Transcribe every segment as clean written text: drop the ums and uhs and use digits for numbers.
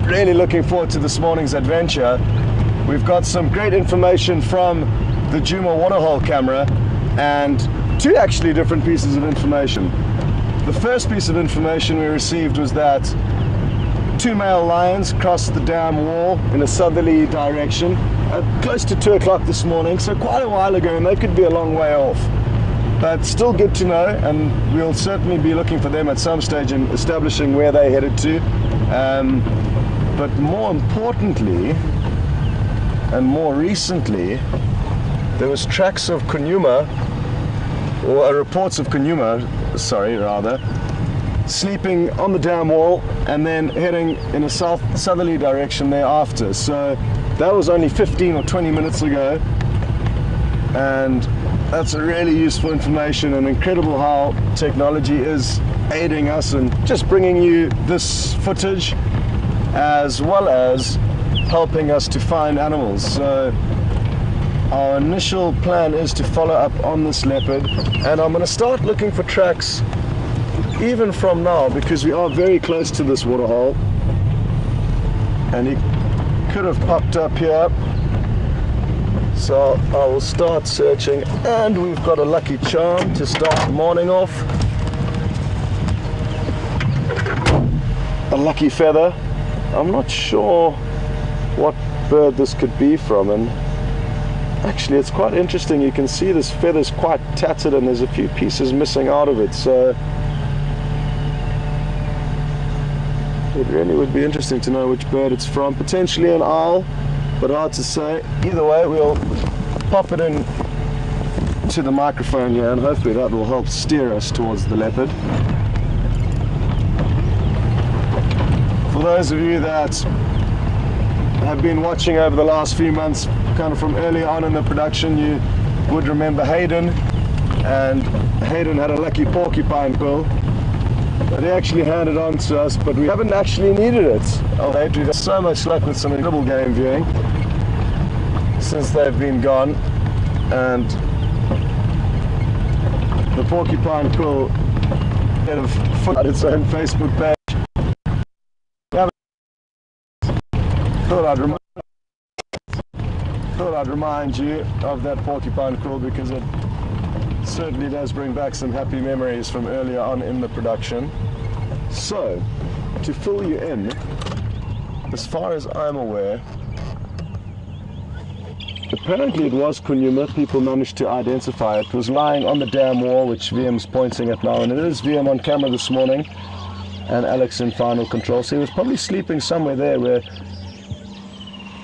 really looking forward to this morning's adventure. We've got some great information from the Djuma waterhole camera and two actually different pieces of information. The first piece of information we received was that two male lions crossed the dam wall in a southerly direction at close to 2 o'clock this morning, so quite a while ago, and they could be a long way off. But still good to know, and we'll certainly be looking for them at some stage in establishing where they headed to. But more importantly, and more recently, there was tracks of Kunyuma, or reports of Kunyuma, sleeping on the dam wall and then heading in a southerly direction thereafter. So that was only 15 or 20 minutes ago, and that's really useful information, and incredible how technology is aiding us and just bringing you this footage as well as helping us to find animals. So our initial plan is to follow up on this leopard, and I'm going to start looking for tracks even from now because we are very close to this waterhole, and he could have popped up here. So I will start searching, and we've got a lucky charm to start the morning off. A lucky feather. I'm not sure what bird this could be from, and actually it's quite interesting. You can see this feather's quite tattered and there's a few pieces missing out of it, so it really would be interesting to know which bird it's from. Potentially an owl, but hard to say. Either way, we'll pop it in to the microphone here, and hopefully that will help steer us towards the leopard. For those of you that have been watching over the last few months, kind of from early on in the production, you would remember Hayden, and Hayden had a lucky porcupine quill that he actually handed on to us, but we haven't actually needed it. We've had so much luck with some incredible game viewing since they've been gone, and the porcupine quill had a foot on its own Facebook page. Thought I'd remind you of that porcupine quill because it certainly does bring back some happy memories from earlier on in the production. So, to fill you in, as far as I'm aware, apparently it was Kunyuma. People managed to identify it. It was lying on the dam wall, which VM's pointing at now, and it is VM on camera this morning, and Alex in final control. So he was probably sleeping somewhere there where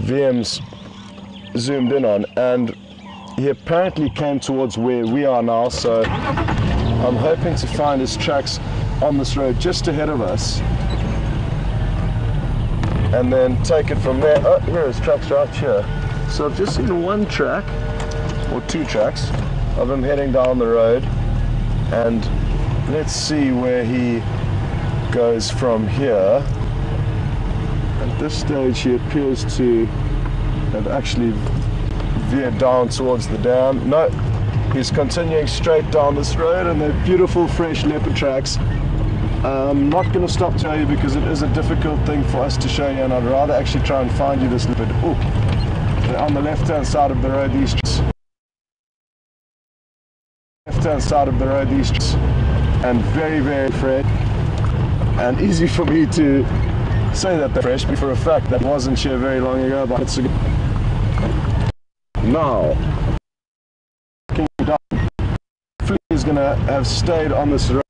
VM's zoomed in on, and he apparently came towards where we are now, so I'm hoping to find his tracks on this road just ahead of us and then take it from there. Oh, here his tracks right here. So I've just seen one track, or two tracks, of him heading down the road, and let's see where he goes from here. At this stage he appears to have actually veered down towards the dam. No, he's continuing straight down this road, and they're beautiful fresh leopard tracks. I'm not going to stop to tell you because it is a difficult thing for us to show you, and I'd rather actually try and find you this leopard. Oh, on the left hand side of the road, these and very, very fresh, and easy for me to say that they're fresh, but for a fact that wasn't here very long ago, but it's now Flea is going to have stayed on this road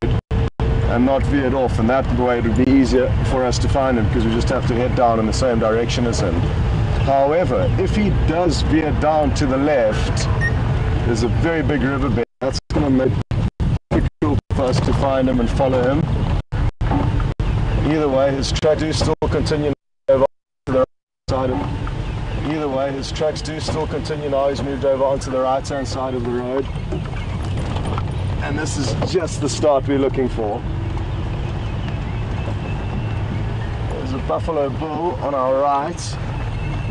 and not veered off, and that way it would be easier for us to find him because we just have to head down in the same direction as him. However, if he does veer down to the left, there's a very big riverbed. That's going to make it difficult for us to find him and follow him. Either way, his tracks do still continue over to the right side of him. Either way, his tracks do still continue now. He's moved over onto the right-hand side of the road. And this is just the start we're looking for. There's a buffalo bull on our right.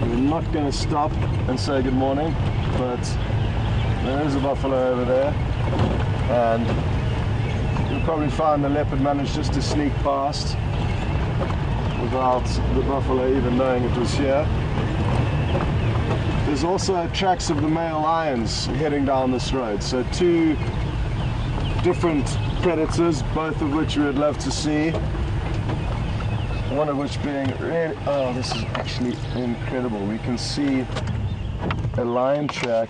We're not going to stop and say good morning, but there is a buffalo over there. And you'll probably find the leopard managed just to sneak past. without the buffalo even knowing it was here. There's also tracks of the male lions heading down this road, so two different predators, both of which we would love to see. One of which being really, oh, this is actually incredible. We can see a lion track.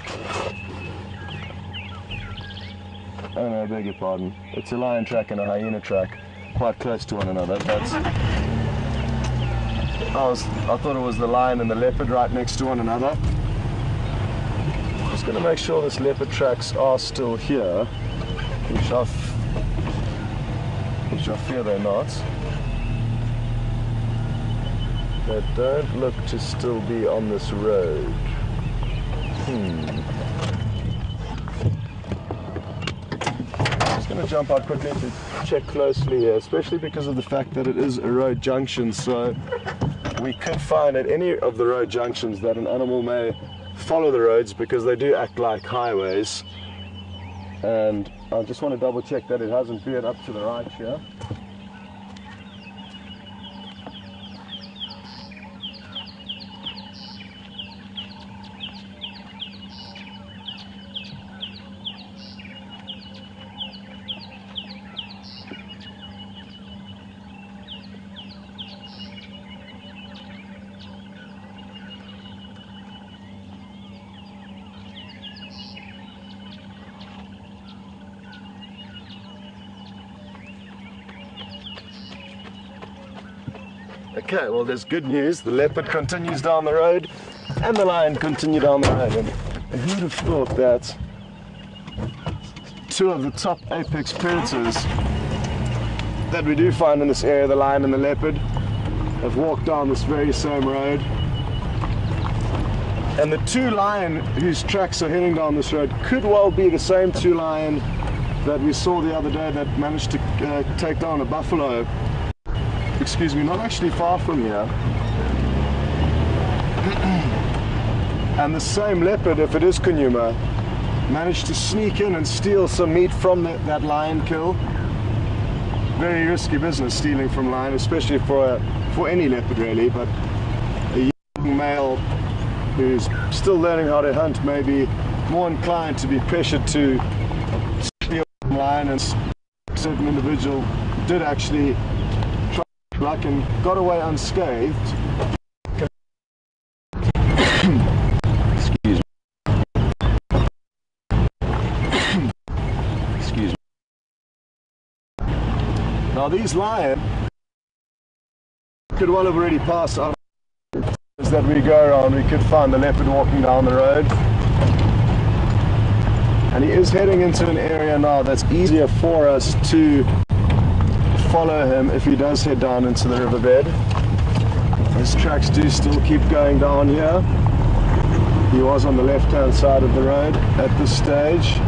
Oh no, I beg your pardon. It's a lion track and a hyena track, quite close to one another. I thought it was the lion and the leopard right next to one another. Just going to make sure this leopard tracks are still here, which I fear they're not. They don't look to still be on this road. Just going to jump out quickly to check closely here, especially because of the fact that it is a road junction, so we could find at any of the road junctions that an animal may follow the roads because they do act like highways. And I just want to double check that it hasn't veered up to the right here. Okay, well there's good news. The leopard continues down the road and the lion continued down the road. And who would have thought that two of the top apex predators that we do find in this area, the lion and the leopard, have walked down this very same road. And the two lion whose tracks are heading down this road could well be the same two lion that we saw the other day that managed to take down a buffalo. Excuse me, not actually far from here. And the same leopard, if it is Kunyuma, managed to sneak in and steal some meat from that lion kill. Very risky business stealing from lion, especially for any leopard really, but a young male who's still learning how to hunt may be more inclined to be pressured to steal from lion, and a certain individual did actually luck and got away unscathed. Excuse me. Excuse me. Now these lions could well have already passed out. As that we go around, we could find the leopard walking down the road. And he is heading into an area now that's easier for us to follow him if he does head down into the riverbed. His tracks do still keep going down here. He was on the left hand side of the road at this stage.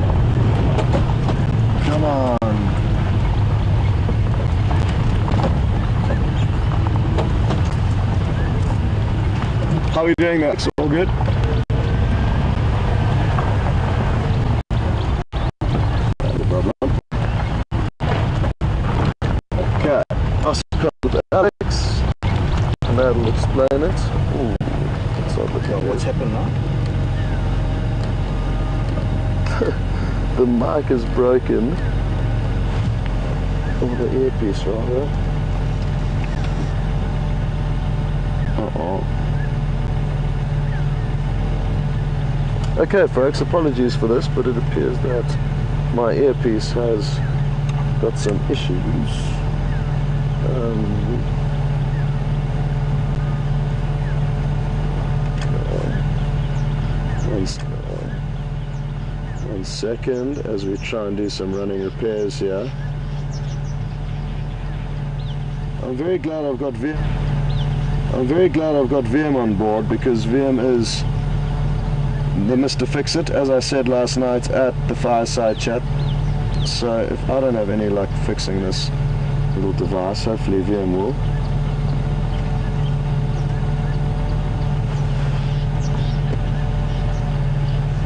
Come on. How are we doing that? It's all good? No problem. Okay, I'll start with Alex, and that'll explain it. Ooh, that's not looking good. What's happened now? The mic is broken. Or the earpiece, rather. Uh-oh. Okay, folks, apologies for this, but it appears that my earpiece has got some issues. One second as we try and do some running repairs here. I'm very glad I've got VM on board, because VM is the Mr. Fix-It, as I said last night at the fireside chat. So if I don't have any luck fixing this little device, hopefully VM will.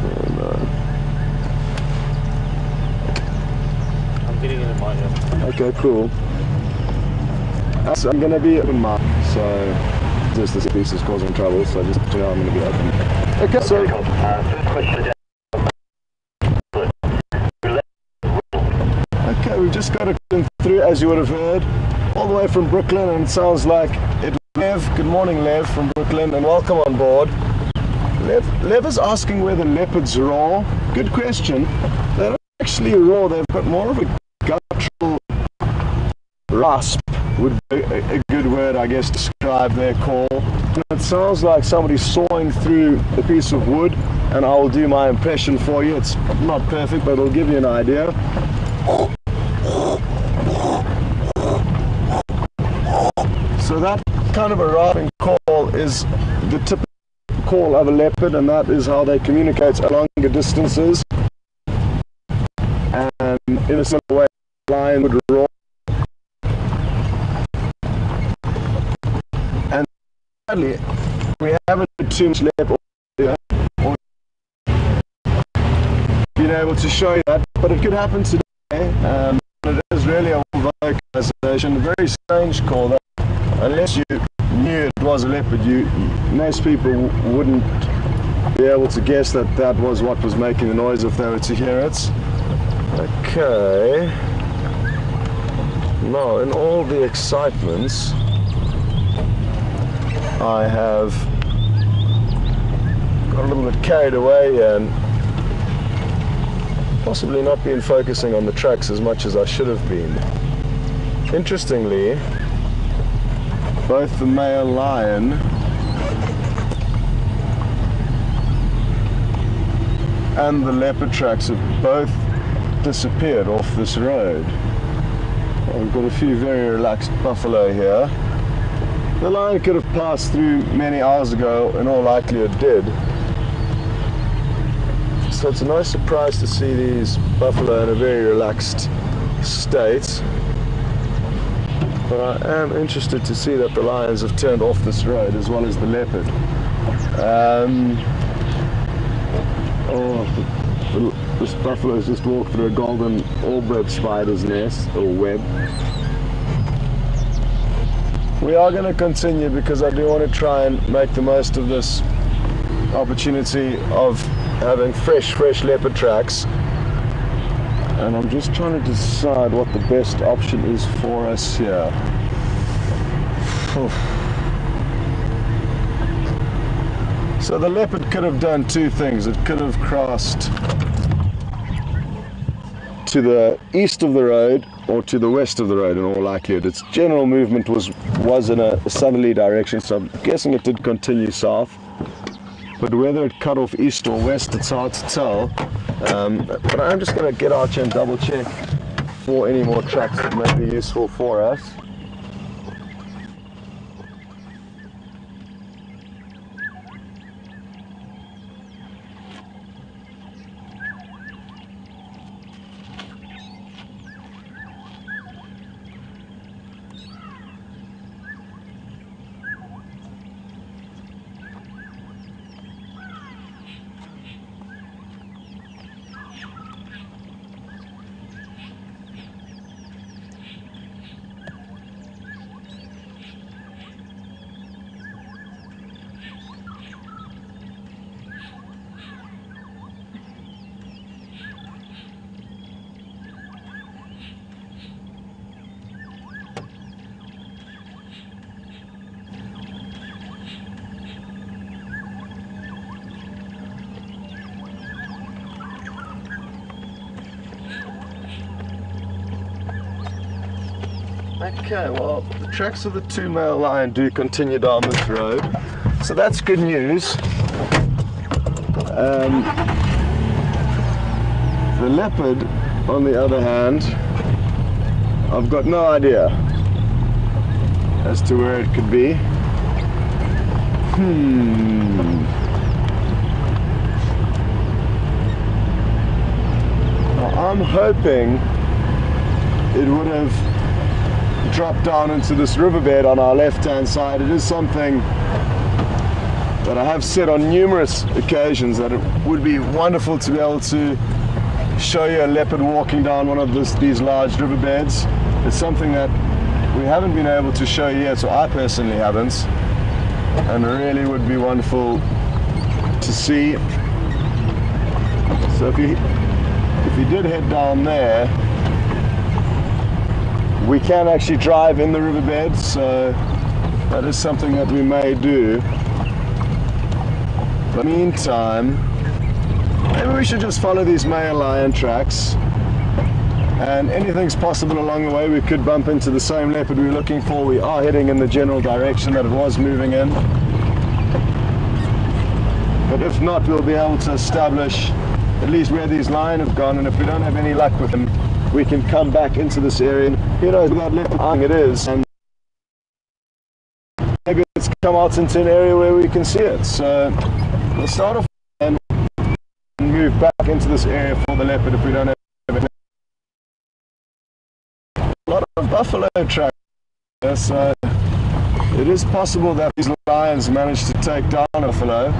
Oh no. I'm getting it in my head. Okay, cool. So I'm going to be open mic, so just this piece is causing trouble, so just I'm going to be open. Okay, so first question. okay, we've just got it through, as you would have heard, all the way from Brooklyn, and it sounds like it was Lev. Good morning, Lev from Brooklyn, and welcome on board. Lev is asking whether leopards roar. Good question. They don't actually roar, they've got more of a guttural rasp, would be a good word, I guess, to describe their call. And it sounds like somebody sawing through a piece of wood, and I will do my impression for you. It's not perfect, but it'll give you an idea. So that kind of a rasping call is the typical call of a leopard, and that is how they communicate at longer distances. And in a similar way, a lion would roar. And sadly, we haven't had too much leopard here, or been able to show you that, but it could happen today. It is really a vocalization, a very strange call that, unless you knew it was a leopard, most people wouldn't be able to guess that that was what was making the noise if they were to hear it. Okay. Now, in all the excitements, I have got a little bit carried away and possibly not been focusing on the tracks as much as I should have been. Interestingly, both the male lion and the leopard tracks have both disappeared off this road. We've got a few very relaxed buffalo here. The lion could have passed through many hours ago, in all likelihood did. So it's a nice surprise to see these buffalo in a very relaxed state. But I am interested to see that the lions have turned off this road as well as the leopard. This buffalo has just walked through a golden all-bred spider's nest, or web. We are going to continue because I do want to try and make the most of this opportunity of having fresh leopard tracks. And I'm just trying to decide what the best option is for us here. So the leopard could have done two things. It could have crossed to the east of the road or to the west of the road in all likelihood. Its general movement was in a southerly direction, so I'm guessing it did continue south. But whether it cut off east or west, it's hard to tell. But I'm just going to get out here and double check for any more tracks that may be useful for us. Okay, well, the tracks of the two male lion do continue down this road, so that's good news. The leopard, on the other hand, I've got no idea as to where it could be. Well, I'm hoping it would have dropped down into this riverbed on our left-hand side. It is something that I have said on numerous occasions that it would be wonderful to be able to show you a leopard walking down one of these large riverbeds. It's something that we haven't been able to show yet, so I personally haven't, and really would be wonderful to see. So if you did head down there, we can actually drive in the riverbed, so that is something that we may do. But in the meantime, maybe we should just follow these male lion tracks, and anything's possible along the way. We could bump into the same leopard we were looking for. We are heading in the general direction that it was moving in. But if not, we'll be able to establish at least where these lion have gone, and if we don't have any luck with them, we can come back into this area, and who knows what leopard it is, and maybe it's come out into an area where we can see it. So we'll start off and move back into this area for the leopard if we don't have it. A lot of buffalo tracks, so it is possible that these lions managed to take down a buffalo.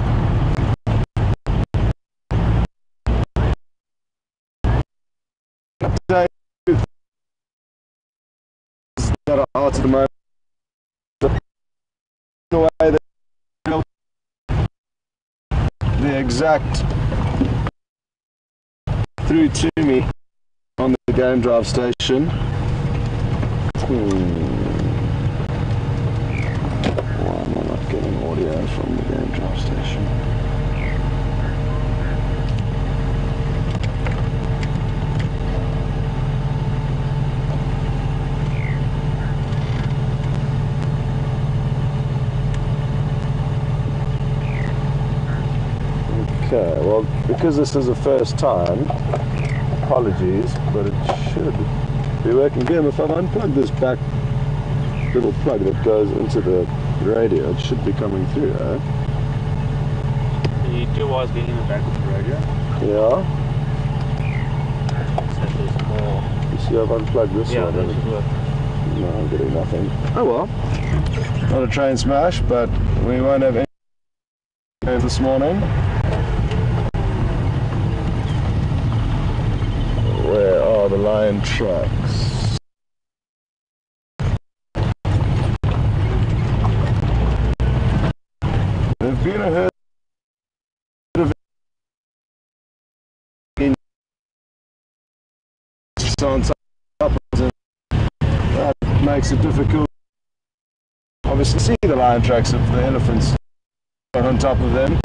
That are out at the moment, the exact through to me on the game drive station. Why am I not getting audio from the game drive station? Okay, well, because this is the first time, apologies, but it should be working again. If I've unplugged this back little plug that goes into the radio, it should be coming through, eh? The two wires getting in the back of the radio. Yeah. So there's more. You see I've unplugged this one. That should work. No, I'm getting nothing. Oh well. Not a train smash, but we won't have any this morning. Where are the lion tracks? There've been a herd of on top of it. That makes it difficult. Obviously, see the lion tracks if the elephants are on top of them.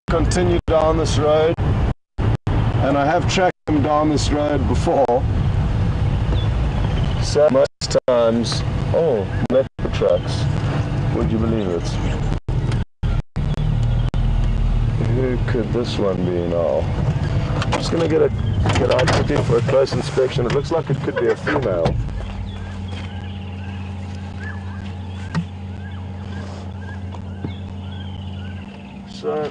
Continue down this road, and I have tracked them down this road before, so most times, oh, leopard tracks, would you believe it? Who could this one be now? I'm just going to get out quickly for a close inspection. It looks like it could be a female. So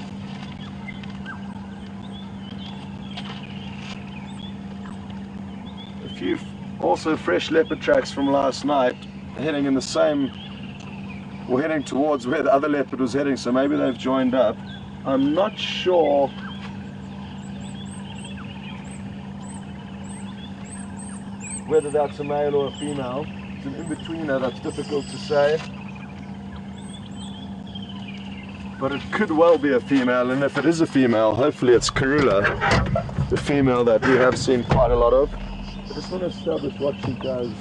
a few also fresh leopard tracks from last night, heading in the same, or heading towards where the other leopard was heading, so maybe they've joined up. I'm not sure whether that's a male or a female. It's an in-betweener, that's difficult to say. But it could well be a female, and if it is a female, hopefully it's Karula, the female that we have seen quite a lot of. I just want to establish what she does.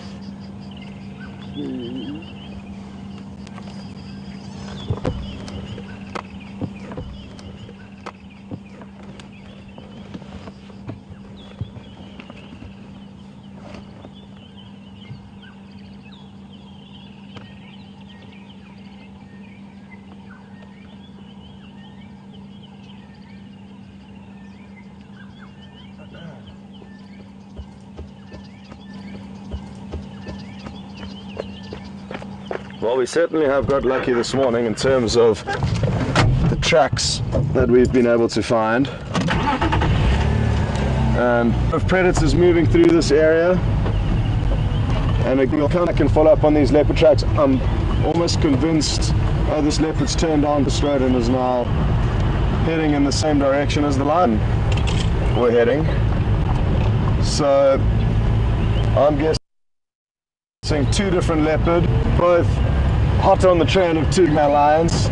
Well, we certainly have got lucky this morning in terms of the tracks that we've been able to find. And of predators moving through this area, and we'll come back and follow up on these leopard tracks. I'm almost convinced this leopard's turned on the road and is now heading in the same direction as the lion we're heading. So I'm guessing 2 different leopard, both hot on the trail of 2 male lions.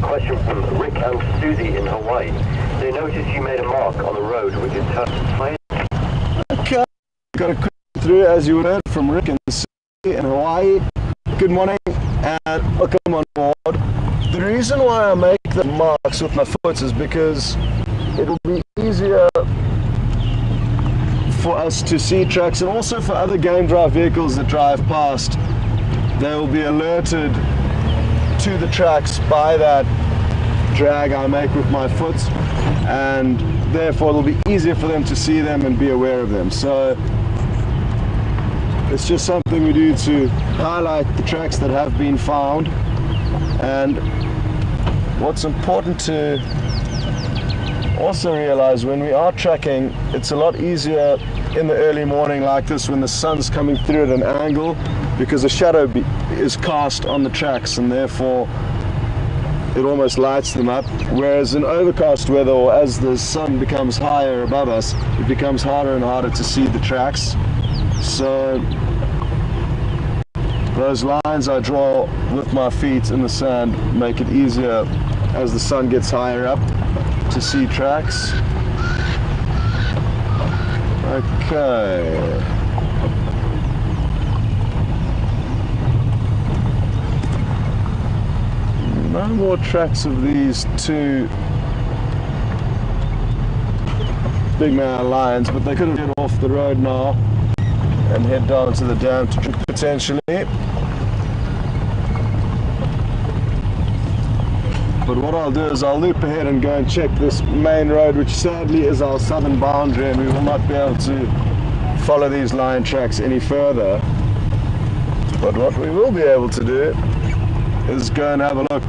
Question from Rick and Susie in Hawaii. They noticed you made a mark on the road which is high. Okay, got a quick through as you heard from Rick and Susie in Hawaii. Good morning and welcome on board. The reason why I make the marks with my foot is because it'll be easier for us to see tracks, and also for other game drive vehicles that drive past. They will be alerted to the tracks by that drag I make with my foot, and therefore it'll be easier for them to see them and be aware of them. So it's just something we do to highlight the tracks that have been found. And what's important to also realize, when we are tracking, it's a lot easier in the early morning like this when the sun's coming through at an angle, because the shadow is cast on the tracks and therefore it almost lights them up. Whereas in overcast weather, or as the sun becomes higher above us, it becomes harder and harder to see the tracks. So those lines I draw with my feet in the sand make it easier as the sun gets higher up to see tracks. Okay. No more tracks of these 2 big male lions, but they could have get off the road now and head down to the dam to drink potentially. But what I'll do is I'll loop ahead and go and check this main road, which sadly is our southern boundary, and we will not be able to follow these lion tracks any further. But what we will be able to do is go and have a look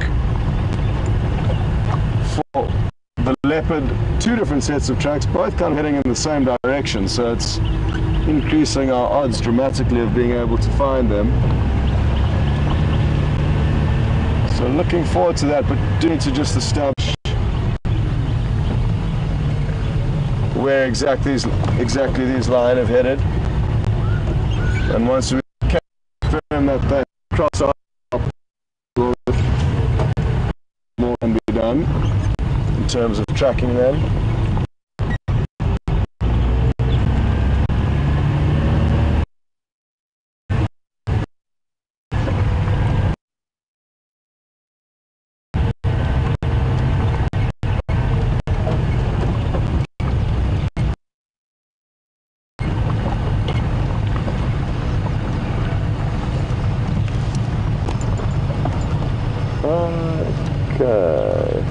for the leopard, 2 different sets of tracks, both kind of heading in the same direction, so it's increasing our odds dramatically of being able to find them. So looking forward to that, but do need to just establish where exactly these lions have headed. And once we confirm that they cross our more can be done in terms of tracking them. Okay.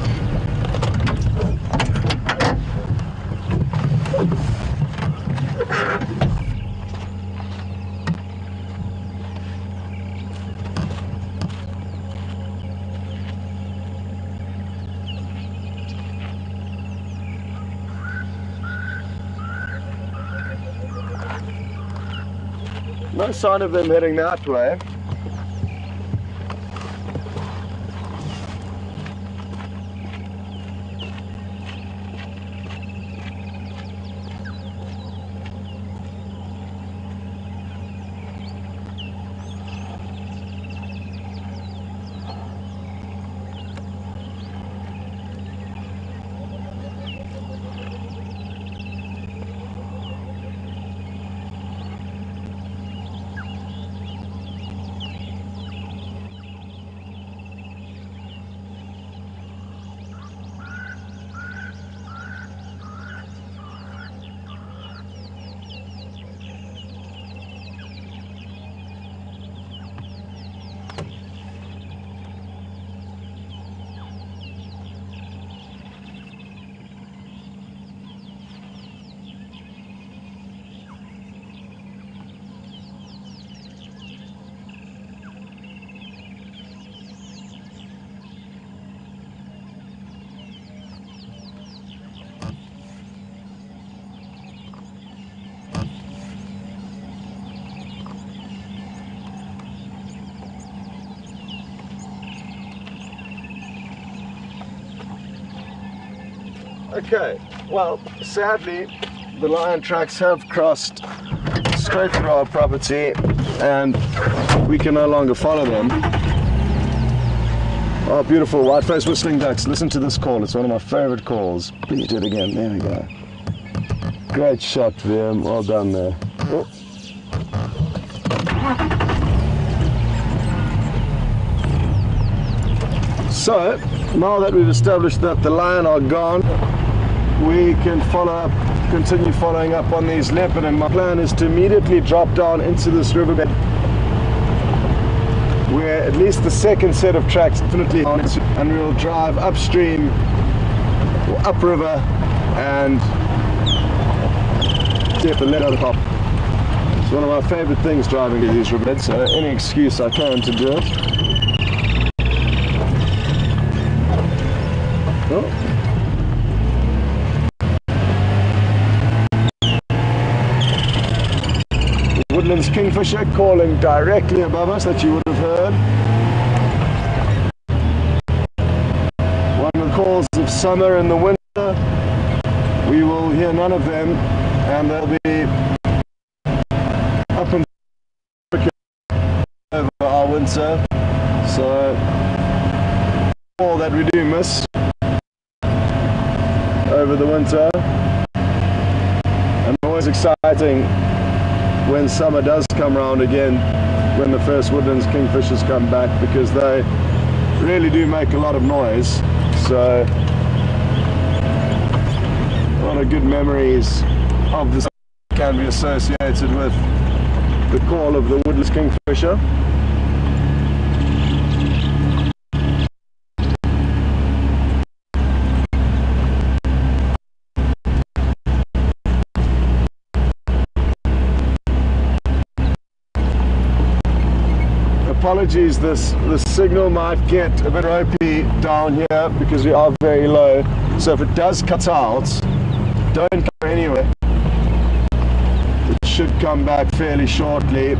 No sign of them heading that way. Okay, well, sadly, the lion tracks have crossed straight through our property and we can no longer follow them. Oh, beautiful white-faced whistling ducks. Listen to this call. It's one of my favorite calls. Please do it again. There we go. Great shot, Liam. Well done there. Oh. So, now that we've established that the lion are gone, we can continue following up on these leopard, and my plan is to immediately drop down into this riverbed where at least the second set of tracks definitely on it, and we'll drive upstream or upriver and see if the leopard pop. It's one of my favorite things driving to these riverbeds, so any excuse I can to do it. Oh. Woodlands kingfisher calling directly above us, that you would have heard. One of the calls of summer and the winter. We will hear none of them, and they'll be up and over our winter. So all that we do miss over the winter, and always exciting when summer does come round again, when the first woodlands kingfishers come back, because they really do make a lot of noise. So a lot of good memories of this can be associated with the call of the woodlands kingfisher. Apologies, the signal might get a bit ropey down here because we are very low, so if it does cut out, don't go anywhere. It should come back fairly shortly,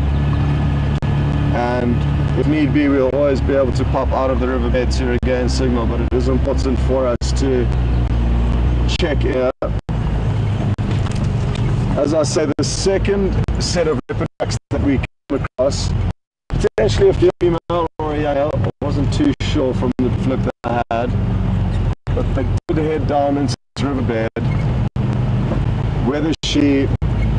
and if need be we'll always be able to pop out of the riverbed to regain signal, but it is important for us to check here. As I say, the second set of leopard tracks that we came across, potentially a female or a male, I wasn't too sure from the flip that I had, but they did head down into this riverbed. Whether she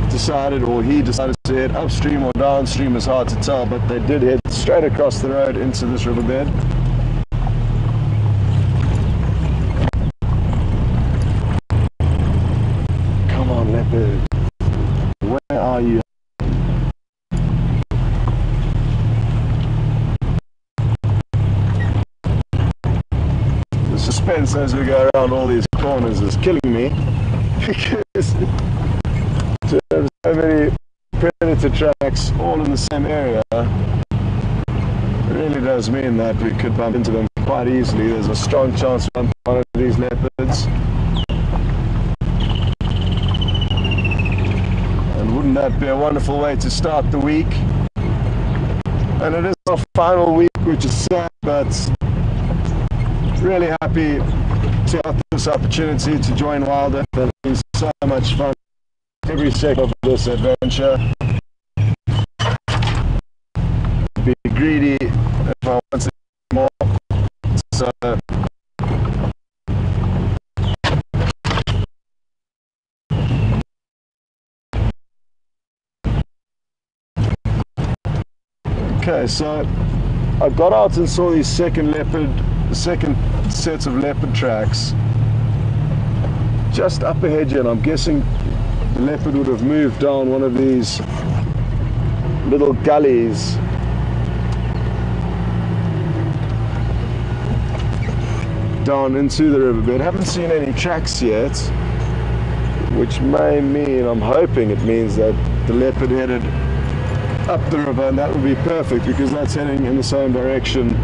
decided or he decided to head upstream or downstream is hard to tell, but they did head straight across the road into this riverbed. Come on, leopard, where are you? Suspense as we go around all these corners is killing me, because to have so many predator tracks all in the same area really does mean that we could bump into them quite easily. There's a strong chance we bump one of these leopards, and wouldn't that be a wonderful way to start the week? And it is our final week, which is sad, but really happy to have this opportunity to join WildEarth. It's been so much fun every second of this adventure. Be greedy if I want more. So okay, so I got out and saw these second sets of leopard tracks just up ahead here, and I'm guessing the leopard would have moved down one of these little gullies down into the riverbed. Haven't seen any tracks yet, which may mean, I'm hoping it means that the leopard headed up the river, and that would be perfect because that's heading in the same direction.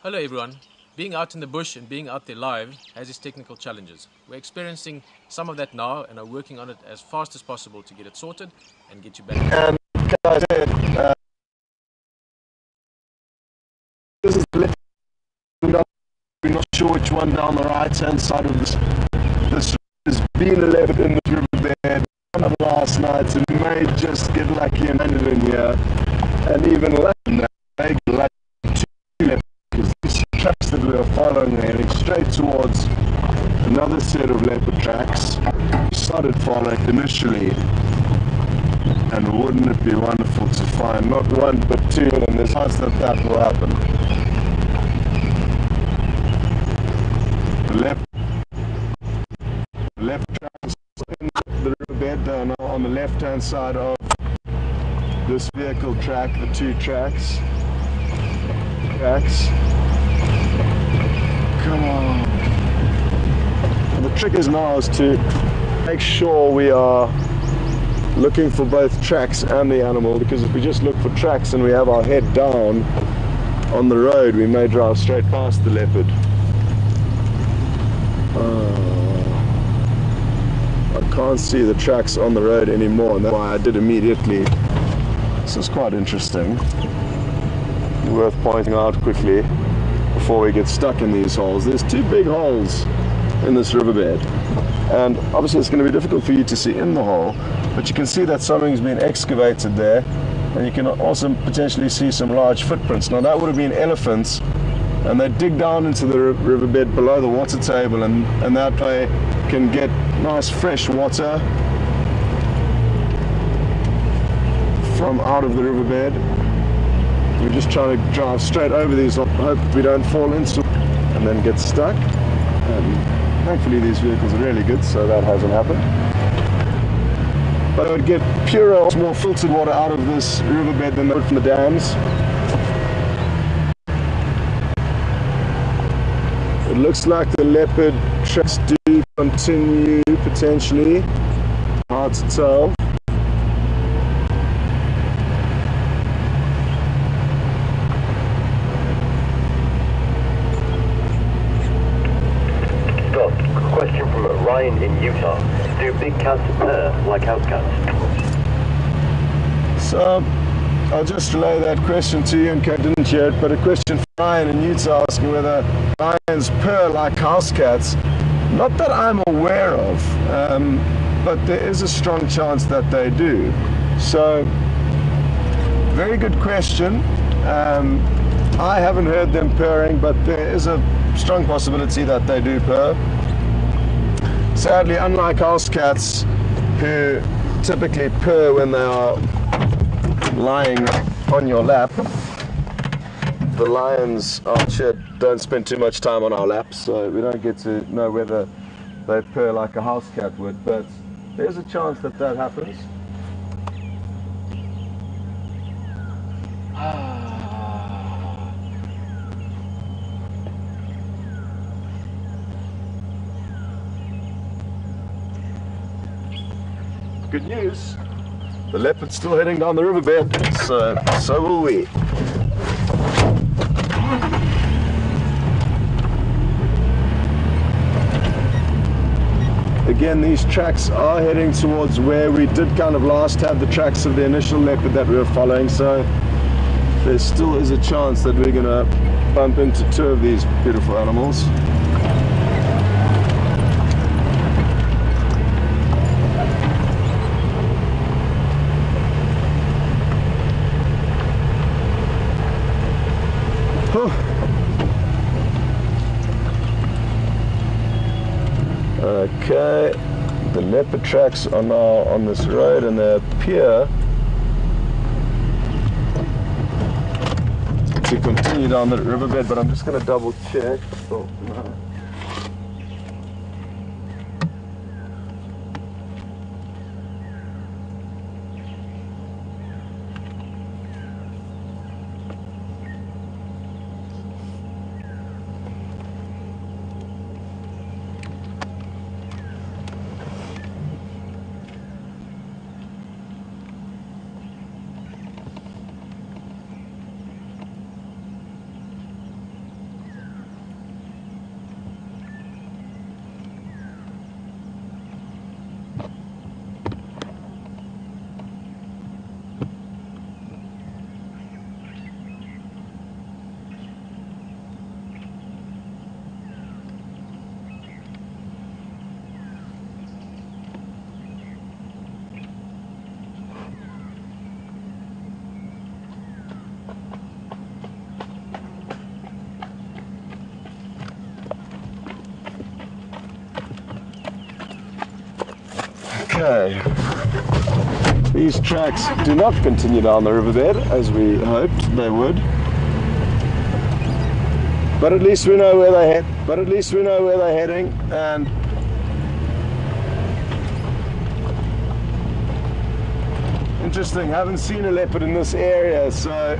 Hello everyone. Being out in the bush and being out there live has its technical challenges. We're experiencing some of that now and are working on it as fast as possible to get it sorted and get you back. And guys, this is the left. We're not sure which one down the right hand side of this. This has been a leopard in this riverbed last night, and may just get lucky and landed in here. And even lucky, they get lucky two leopards, because these tracks that we are following are heading straight towards another set of leopard tracks. We started following initially, and wouldn't it be wonderful to find not one but two, and there's a chance that that will happen. Left tracks in the riverbed now on the left hand side of this vehicle track, the two tracks. Come on. And the trick is now is to make sure we are looking for both tracks and the animal, because if we just look for tracks and we have our head down on the road, we may drive straight past the leopard. I can't see the tracks on the road anymore, and that's why I did immediately. This is quite interesting. Worth pointing out quickly before we get stuck in these holes. There's two big holes in this riverbed, and obviously it's going to be difficult for you to see in the hole, but you can see that something's been excavated there, and you can also potentially see some large footprints. Now that would have been elephants, and they dig down into the riverbed below the water table, and that way can get nice fresh water from out of the riverbed. We're just trying to drive straight over these, hope we don't fall into and then get stuck. And thankfully these vehicles are really good, so that hasn't happened. But I would get purer, more filtered water out of this riverbed than they would from the dams. It looks like the leopard tracks do continue, potentially. Hard to tell. Scott, question from Ryan in Utah. Do big cats purr like house cats? So, I'll just relay that question to you in case I didn't hear it, but a question from Ryan in Utah asking whether lions purr like house cats. Not that I'm aware of, but there is a strong chance that they do. So, very good question. I haven't heard them purring, but there is a strong possibility that they do purr. Sadly, unlike house cats, who typically purr when they are lying on your lap, the lions don't spend too much time on our laps, so we don't get to know whether they purr like a house cat would, but there's a chance that that happens. Good news, the leopard's still heading down the riverbed, so will we. Again, these tracks are heading towards where we did kind of last have the tracks of the initial leopard that we were following, so there still is a chance that we're going to bump into two of these beautiful animals. Okay, the leopard tracks are now on this road, and they appear to continue down the riverbed, but I'm just going to double check. Oh, no. Okay. These tracks do not continue down the riverbed as we hoped they would. But at least we know where they head. But at least we know where they're heading, and interesting, haven't seen a leopard in this area, so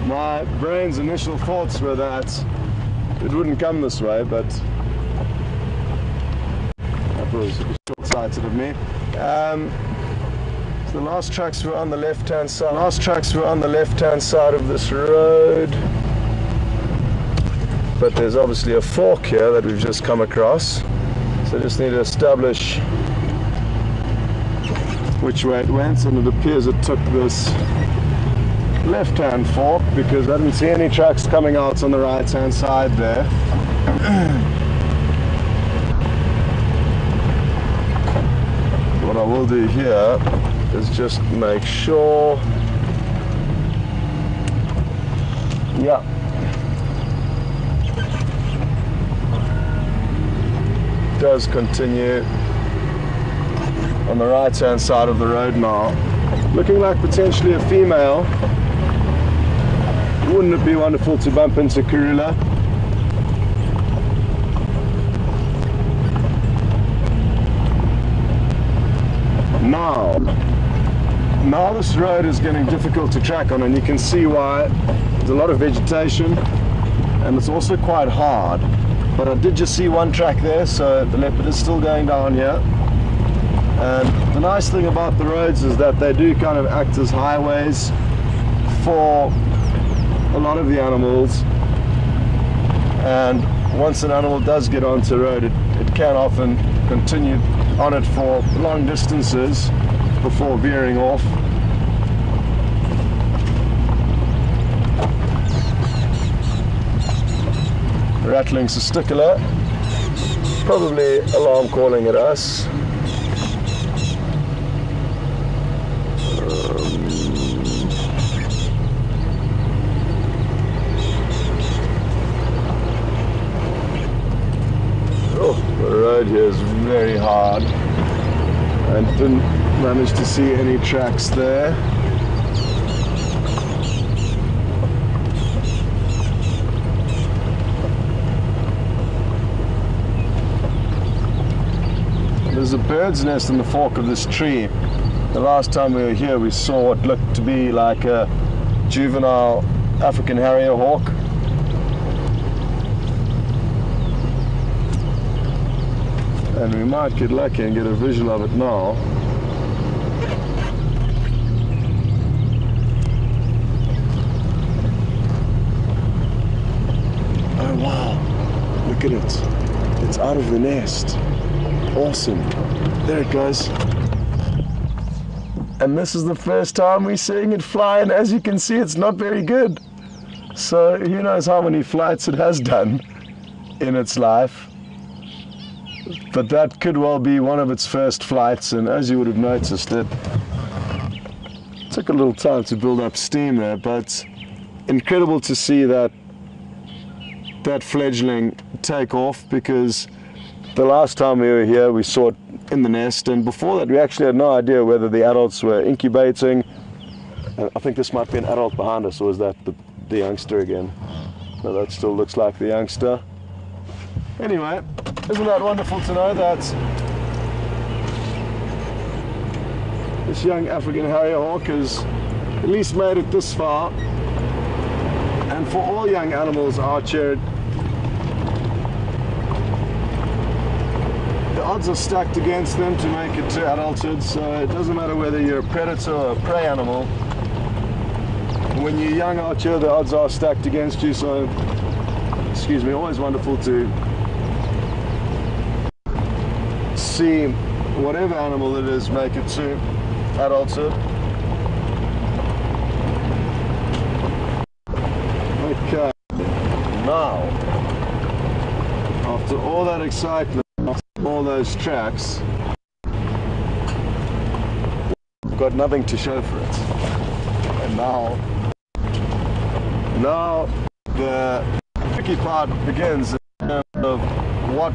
my brain's initial thoughts were that it wouldn't come this way, but that was short-sighted of me. So the last tracks were on the left-hand side. Of this road. But there's obviously a fork here that we've just come across. So I just need to establish which way it went, and it appears it took this left-hand fork because I didn't see any tracks coming out on the right-hand side there. What I will do here is just make sure, yeah, it does continue on the right hand side of the road now, looking like potentially a female. Wouldn't it be wonderful to bump into Karula? Now this road is getting difficult to track on, and you can see why. There's a lot of vegetation and it's also quite hard, but I did just see one track there, so the leopard is still going down here. And the nice thing about the roads is that they do kind of act as highways for a lot of the animals, and once an animal does get onto the road, it can often continue on it for long distances before veering off. Rattling testicular, probably alarm calling at us. The road here is very hard. I didn't manage to see any tracks there. There's a bird's nest in the fork of this tree. The last time we were here we saw what looked to be like a juvenile African harrier hawk. And we might get lucky and get a visual of it now. Oh wow, look at it. It's out of the nest. Awesome. There it goes. And this is the first time we're seeing it fly, and as you can see it's not very good. So who knows how many flights it has done in its life. But that could well be one of its first flights, and as you would have noticed, it took a little time to build up steam there, but incredible to see that fledgling take off, because the last time we were here we saw it in the nest, and before that we actually had no idea whether the adults were incubating. I think this might be an adult behind us, or is that the youngster again? No, that still looks like the youngster. Anyway, isn't that wonderful to know that this young African harrier hawk has at least made it this far? And for all young animals out here, the odds are stacked against them to make it to adulthood, so it doesn't matter whether you're a predator or a prey animal. When you're young out here, the odds are stacked against you, so, excuse me, always wonderful to see whatever animal it is make it to adulthood. Okay, now after all that excitement, after all those tracks, we've got nothing to show for it. And now the tricky part begins in terms of what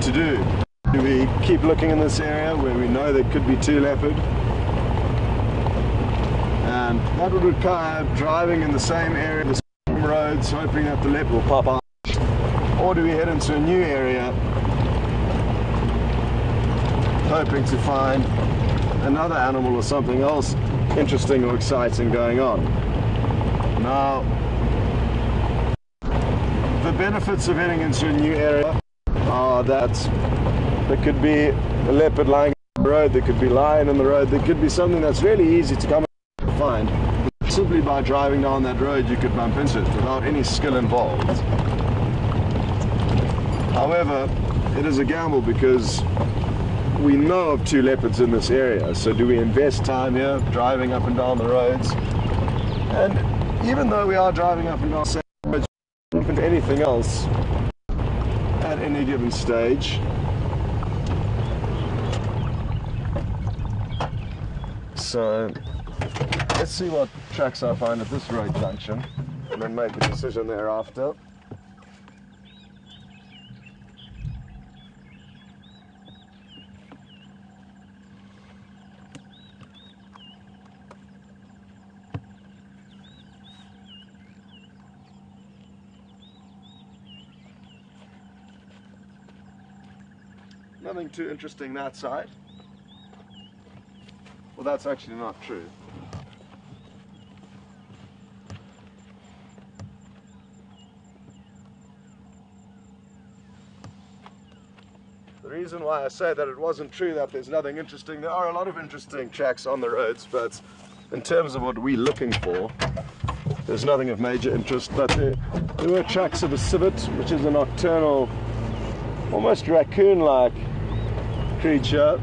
to do. Do we keep looking in this area where we know there could be 2 leopard? And that would require driving in the same area, the same roads, hoping that the leopard will pop out. Or do we head into a new area, hoping to find another animal or something else interesting or exciting going on? Now, the benefits of heading into a new area are that there could be a leopard lying on the road, there could be lion on the road, there could be something that's really easy to come and find. Simply by driving down that road you could bump into it without any skill involved. However, it is a gamble because we know of 2 leopards in this area, so do we invest time here driving up and down the roads? And even though we are driving up and down the roads, we can do anything else at any given stage. So let's see what tracks I find at this road junction and then make a decision thereafter. Nothing too interesting that side. Well, that's actually not true. The reason why I say that it wasn't true that there's nothing interesting, there are a lot of interesting tracks on the roads, but in terms of what we're looking for, there's nothing of major interest. But there were tracks of a civet, which is a nocturnal, almost raccoon-like creature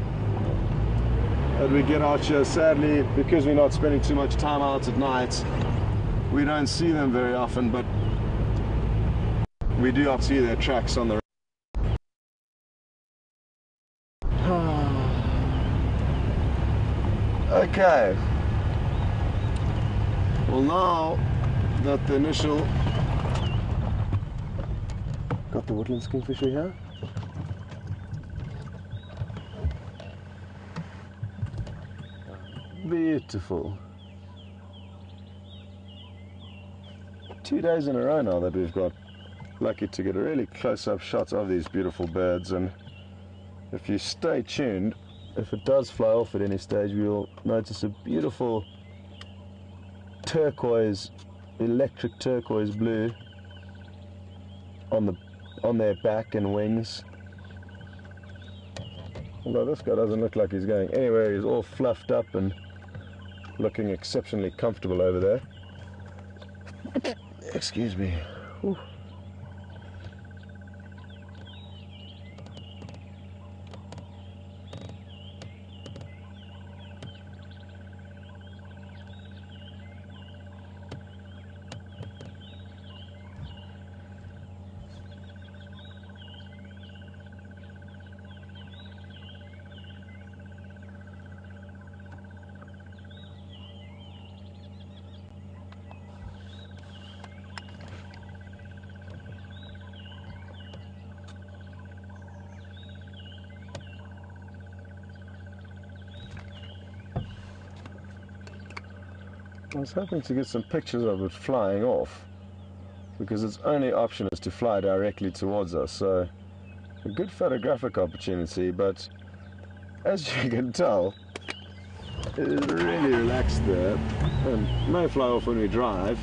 that we get out here. Sadly, because we're not spending too much time out at night, we don't see them very often, but we do often see their tracks on the road. Okay, well, now that the initial got the woodland kingfisher here. Beautiful. 2 days in a row now that we've got lucky to get a really close-up shot of these beautiful birds, and if you stay tuned, if it does fly off at any stage, you'll notice a beautiful turquoise, electric turquoise blue on their back and wings. Although this guy doesn't look like he's going anywhere, he's all fluffed up and looking exceptionally comfortable over there. Excuse me. Whew. I was hoping to get some pictures of it flying off, because its only option is to fly directly towards us, so a good photographic opportunity, but as you can tell, it is really relaxed there, and may fly off when we drive,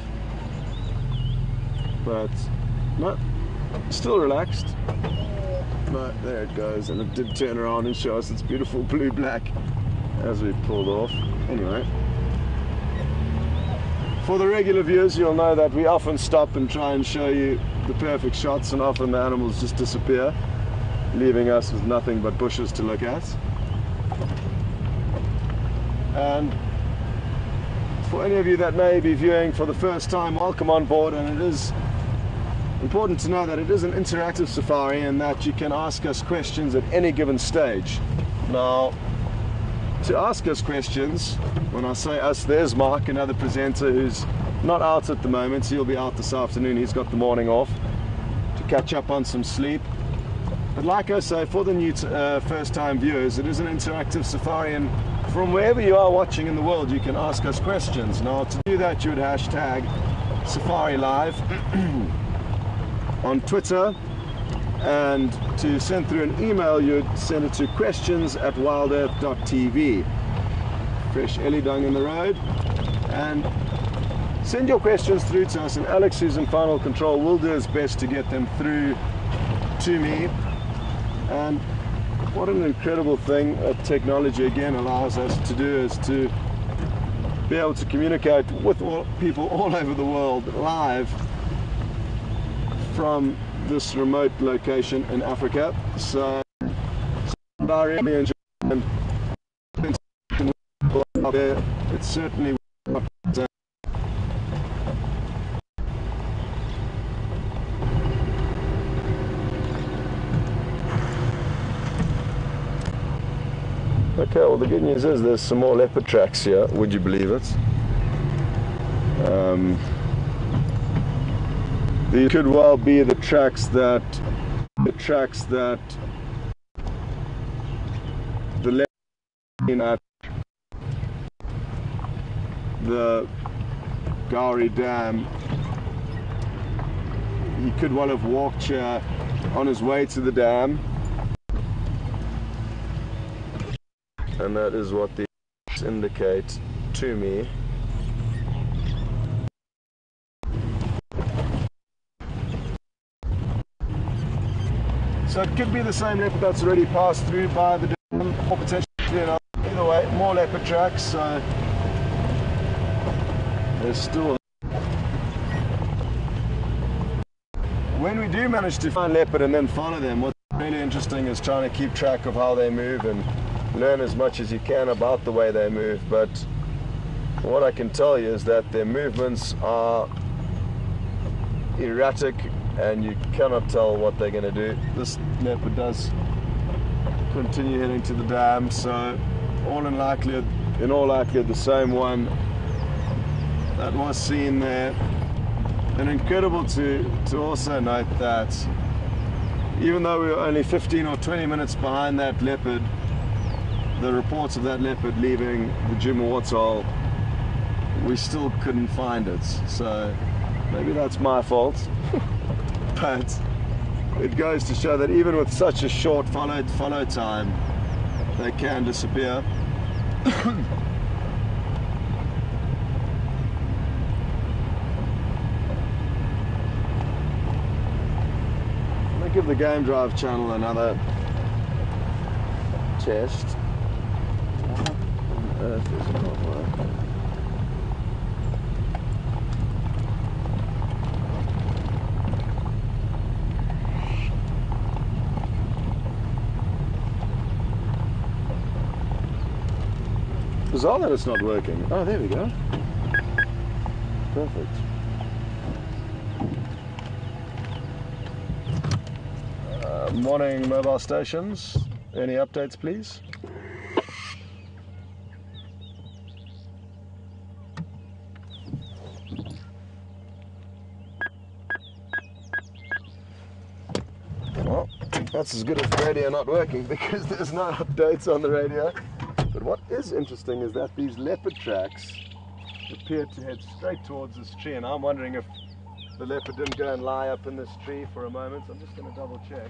but no, still relaxed. But there it goes, and it did turn around and show us its beautiful blue-black as we pulled off. Anyway, for the regular viewers, you'll know that we often stop and try and show you the perfect shots, and often the animals just disappear, leaving us with nothing but bushes to look at. And for any of you that may be viewing for the first time, welcome on board. And it is important to know that it is an interactive safari, and that you can ask us questions at any given stage. Now, to ask us questions, when I say us, there's Mark, another presenter who's not out at the moment. He'll be out this afternoon. He's got the morning off to catch up on some sleep. But like I say, for the new first-time viewers, it is an interactive safari, and from wherever you are watching in the world, you can ask us questions. Now, to do that, you would hashtag Safari Live on Twitter, and to send through an email, you'd send it to questions@wildearth.tv. Fresh Ellie dung in the road, and send your questions through to us, and Alex, who's in final control, will do his best to get them through to me. And what an incredible thing technology again allows us to do, is to be able to communicate with people all over the world live from this remote location in Africa. So it's certainly okay, well, the good news is there's some more leopard tracks here, would you believe it? These could well be the tracks that the leopard at the Gowrie Dam. He could well have walked here on his way to the dam. And that is what these indicate to me. So it could be the same leopard that's already passed through by the dam, or potentially, either way, more leopard tracks. So there's still. When we do manage to find leopard and then follow them, what's really interesting is trying to keep track of how they move and learn as much as you can about the way they move. But what I can tell you is that their movements are erratic and you cannot tell what they're going to do. This leopard does continue heading to the dam, so in all likelihood the same one that was seen there. And incredible to also note that even though we were only 15 or 20 minutes behind that leopard, the reports of that leopard leaving the Jimowatsal, we still couldn't find it. So maybe that's my fault. But it goes to show that even with such a short follow time, they can disappear. Give the Game Drive channel another test. What on earth is not working? Bizarre that it's not working. Oh, there we go. Perfect. Morning mobile stations, any updates please? Well, that's as good as the radio not working, because there's no updates on the radio. But what is interesting is that these leopard tracks appear to head straight towards this tree, and I'm wondering if the leopard didn't go and lie up in this tree for a moment. I'm just going to double check.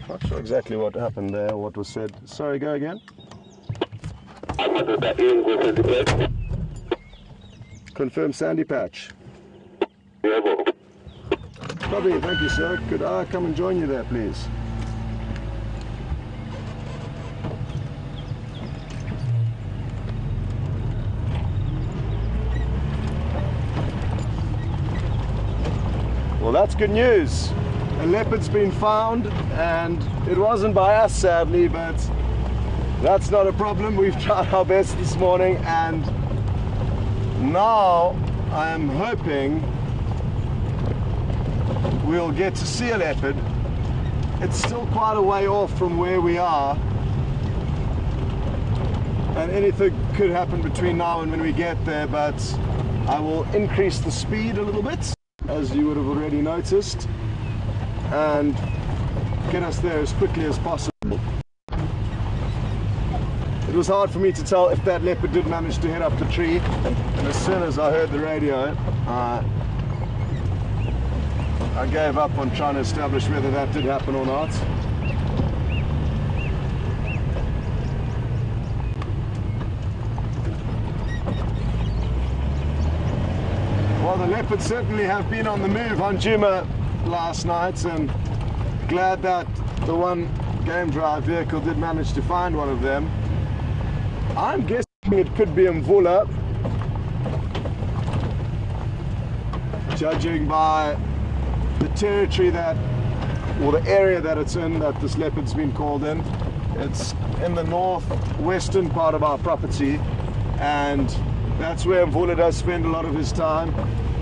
Not sure exactly what happened there, what was said. Sorry, go again. Confirm sandy patch. Copy, thank you sir. Could I come and join you there please? Well, that's good news. A leopard's been found, and it wasn't by us sadly, but That's not a problem. We've tried our best this morning, and now I am hoping we'll get to see a leopard. It's still quite a way off from where we are, and anything could happen between now and when we get there, but I will increase the speed a little bit, as you would have already noticed, and get us there as quickly as possible. It was hard for me to tell if that leopard did manage to head up the tree, and as soon as I heard the radio, I gave up on trying to establish whether that did happen or not. Well, the leopards certainly have been on the move on Juma last night, and glad that the one game drive vehicle did manage to find one of them. I'm guessing it could be Mvula, judging by the territory that, or the area that it's in, that this leopard's been called in. It's in the northwestern part of our property, and that's where Mvula does spend a lot of his time,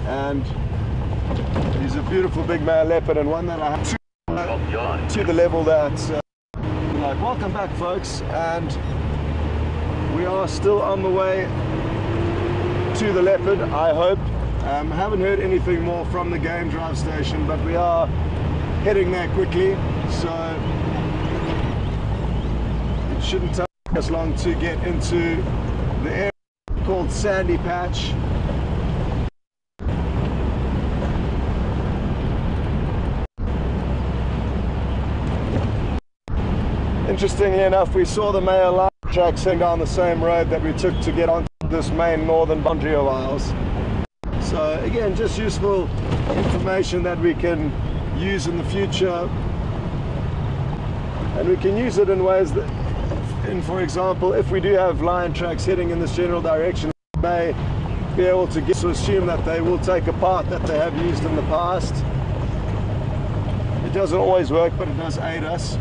and he's a beautiful big male leopard, and one that I have to the level that like, welcome back folks, and we are still on the way to the leopard, I hope. Haven't heard anything more from the game drive station, but we are heading there quickly, so it shouldn't take us long to get into the area called Sandy Patch. Interestingly enough, we saw the male line tracks heading down the same road that we took to get onto this main northern boundary of ours. So again, just useful information that we can use in the future, and we can use it in ways that, for example, if we do have lion tracks heading in this general direction, we may be able to get to assume that they will take a path that they have used in the past. It doesn't always work, but it does aid us.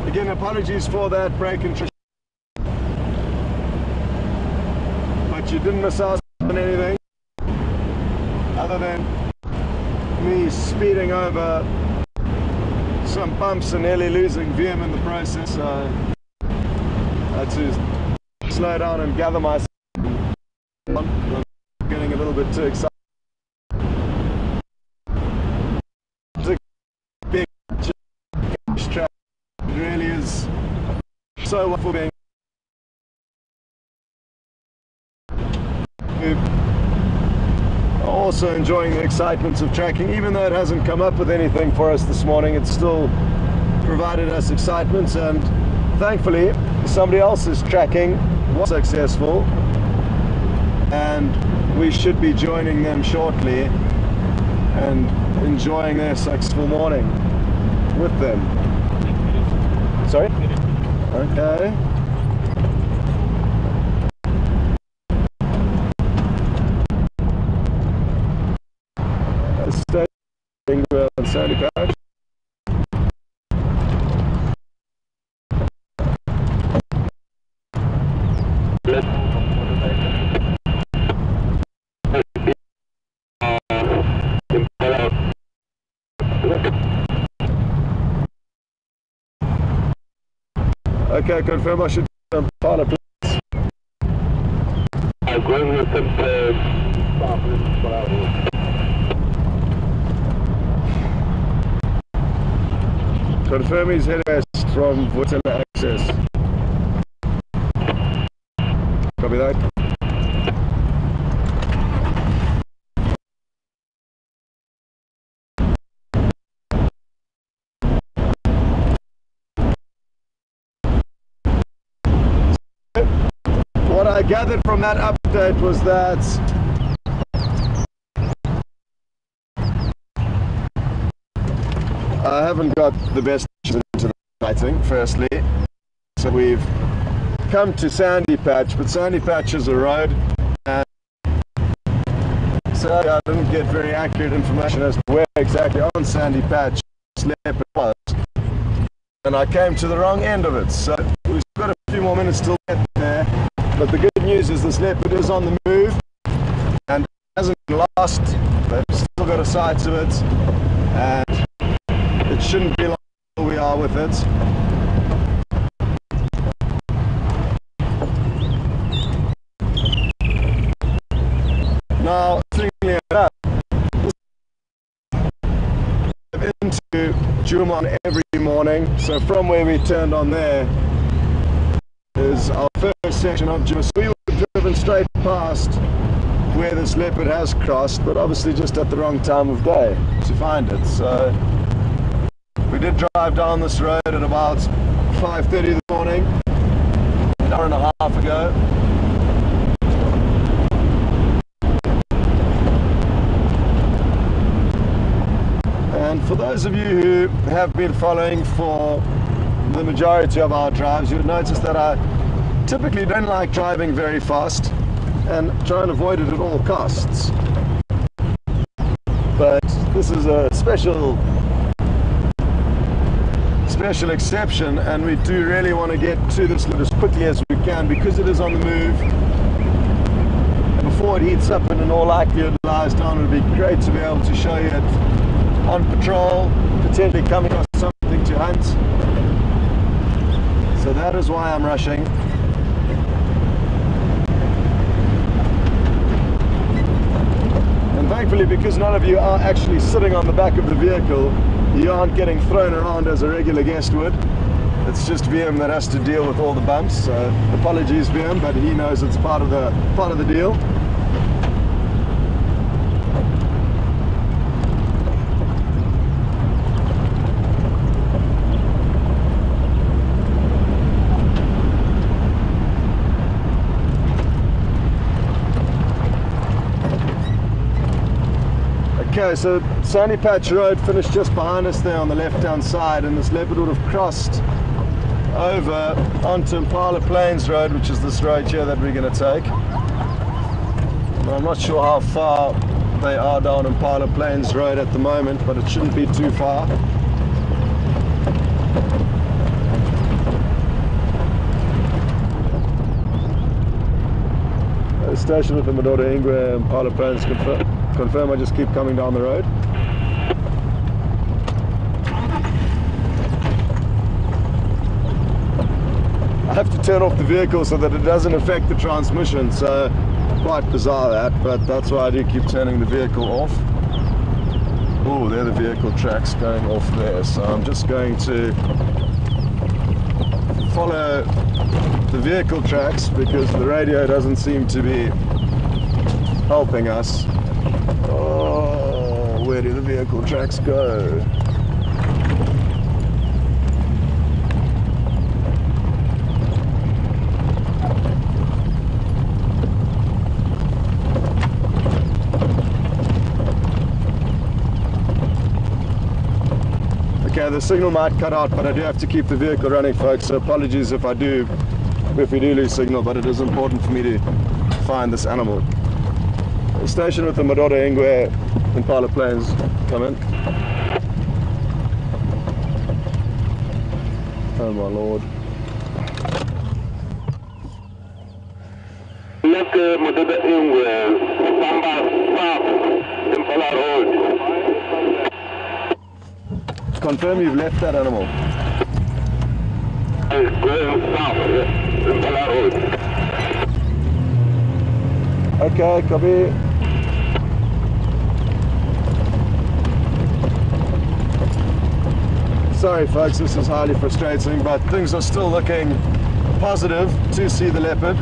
Again, apologies for that break in transition, but you didn't miss out on anything other than me speeding over some bumps and nearly losing VM in the process. So I had to slow down and gather myself. I'm getting a little bit too excited. Big track. It really is so wonderful being also enjoying the excitement of tracking. Even though it hasn't come up with anything for us this morning, it's still provided us excitement, and thankfully somebody else's tracking was successful, and we should be joining them shortly and enjoying their successful morning with them. Sorry? Okay. Staying well on Sandy Patch. Okay, confirm I should file a place. Confirm he's heading west from Votella Access. Copy that. What I gathered from that update was that I haven't got the best into the lighting, firstly. So we've come to Sandy Patch, but Sandy Patch is a road, and so I didn't get very accurate information as to where exactly on Sandy Patch this leopard was, and I came to the wrong end of it. So we've got a few more minutes till we get there, but the good news is this leopard is on the move and hasn't been lost. They've still got a sight of it, and it shouldn't be long until we are with it. Now, thinking about into Jumon every morning, so from where we turned on there is our first section of Jumon. So we would have driven straight past where this leopard has crossed, but obviously just at the wrong time of day to find it. So we did drive down this road at about 5:30 this morning, an hour and a half ago. And for those of you who have been following for the majority of our drives, you'll notice that I typically don't like driving very fast and try and avoid it at all costs. But this is a special exception, and we do really want to get to this as quickly as we can because it is on the move. And before it heats up and in all likelihood lies down, it would be great to be able to show you it on patrol, potentially coming across something to hunt. So that is why I'm rushing. And thankfully, because none of you are actually sitting on the back of the vehicle, you aren't getting thrown around as a regular guest would. It's just VM that has to deal with all the bumps. So apologies VM, but he knows it's part of the deal. Okay, so Sandy Patch Road finished just behind us there on the left-hand side, and this leopard would have crossed over onto Impala Plains Road, which is this road here that we're going to take. Now, I'm not sure how far they are down Impala Plains Road at the moment, but it shouldn't be too far. Station with the Madora Ingwe Impala Plains confirm I just keep coming down the road. I have to turn off the vehicle so that it doesn't affect the transmission, so quite bizarre that, but that's why I do keep turning the vehicle off. Oh, there are the vehicle tracks going off there, so I'm just going to follow the vehicle tracks because the radio doesn't seem to be helping us. Oh, where do the vehicle tracks go? Okay, the signal might cut out, but I do have to keep the vehicle running, folks, so apologies if we do lose signal, but it is important for me to find this animal. Station with the Madora Ingwe Impala Plains, come in. Oh my lord. Madora Ingwe, Impala Road. Confirm you've left that animal. Going south, Impala Road. Okay, copy. Sorry folks, this is highly frustrating, but things are still looking positive to see the leopard.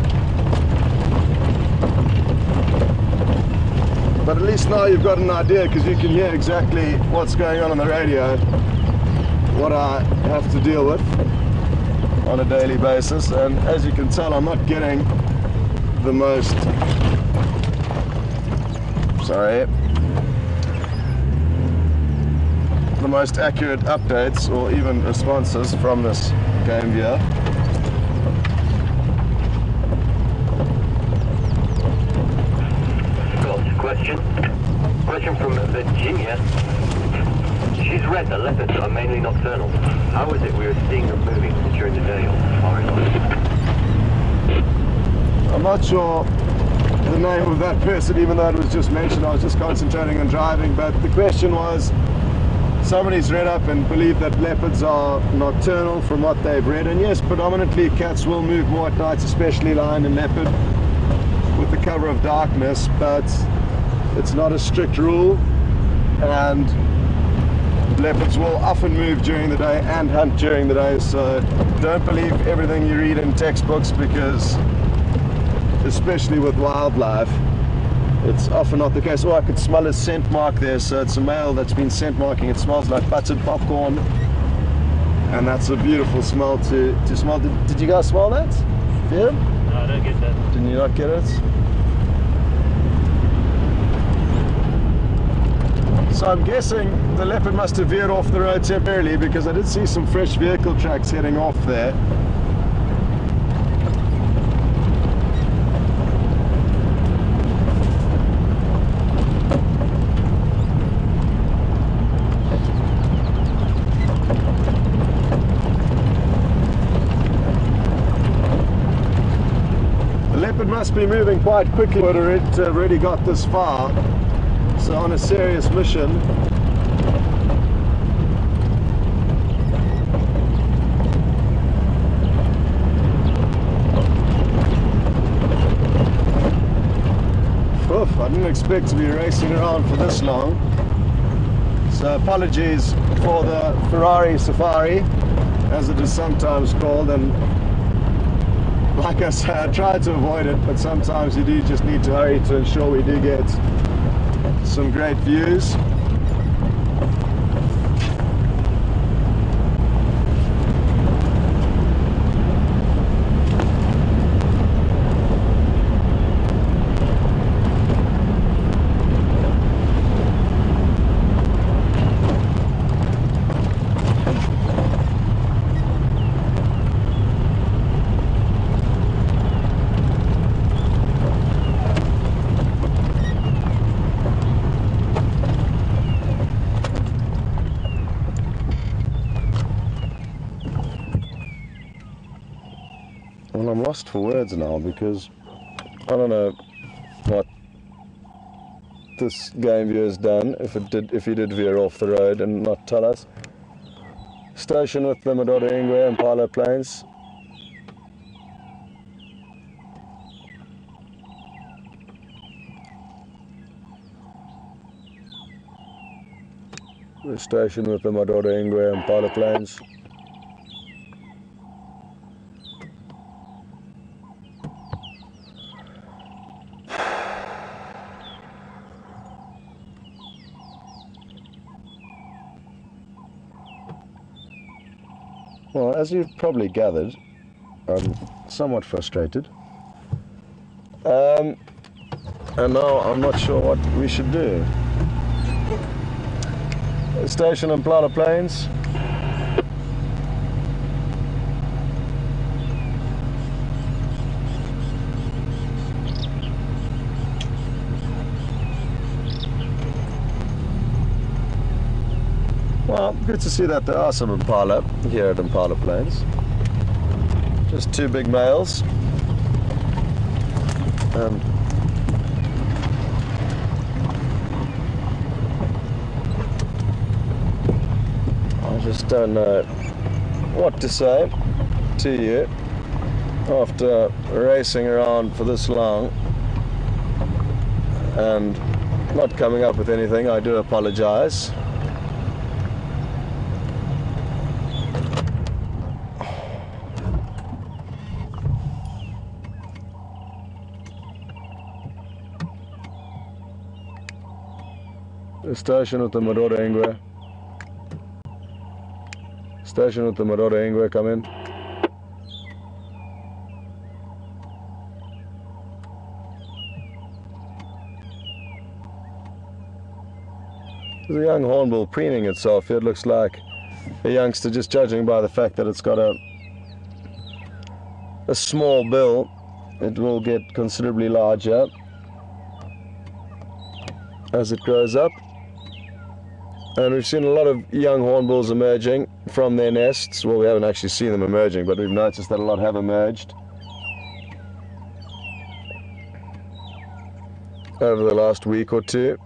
But at least now you've got an idea, because you can hear exactly what's going on the radio, what I have to deal with on a daily basis. And as you can tell, I'm not getting the most accurate updates or even responses from this game here. read that leopards are mainly nocturnal. How is it we were seeing them moving during the day on safari line? I'm not sure the name of that person, even though it was just mentioned. I was just concentrating on driving, but the question was, somebody's read up and believed that leopards are nocturnal from what they've read, and yes, predominantly cats will move more at night, especially lion and leopard, with the cover of darkness, but it's not a strict rule, and leopards will often move during the day and hunt during the day, so don't believe everything you read in textbooks, because especially with wildlife, it's often not the case. Oh, I could smell a scent mark there, so it's a male that's been scent marking. It smells like buttered popcorn, and that's a beautiful smell to smell. Did you guys smell that? Yeah? No, I don't get that. Didn't you not get it? So I'm guessing the leopard must have veered off the road temporarily, because I did see some fresh vehicle tracks heading off there. It must be moving quite quickly, but it already got this far, so on a serious mission. Oof, I didn't expect to be racing around for this long, so apologies for the Ferrari Safari, as it is sometimes called, and like I said, I try to avoid it, but sometimes you do just need to hurry to ensure we do get some great views. Well, I'm lost for words now, because I don't know what this game view has done, if he did veer off the road and not tell us. Station with the Madora Ingwe and Palo Plains. We're stationed with the Madora Ingwe and Palo Plains. Well, as you've probably gathered, I'm somewhat frustrated. And now I'm not sure what we should do. Station on Plata Plains. Well, good to see that there are some impala here at Impala Plains. Just two big males. And I just don't know what to say to you after racing around for this long and not coming up with anything. I do apologize. Station with the Madora Ingwe. Station with the Madora Ingwe, come in. There's a young hornbill preening itself here. It looks like a youngster, just judging by the fact that it's got a small bill. It will get considerably larger as it grows up. And we've seen a lot of young hornbills emerging from their nests. Well, we haven't actually seen them emerging, but we've noticed that a lot have emerged over the last week or two.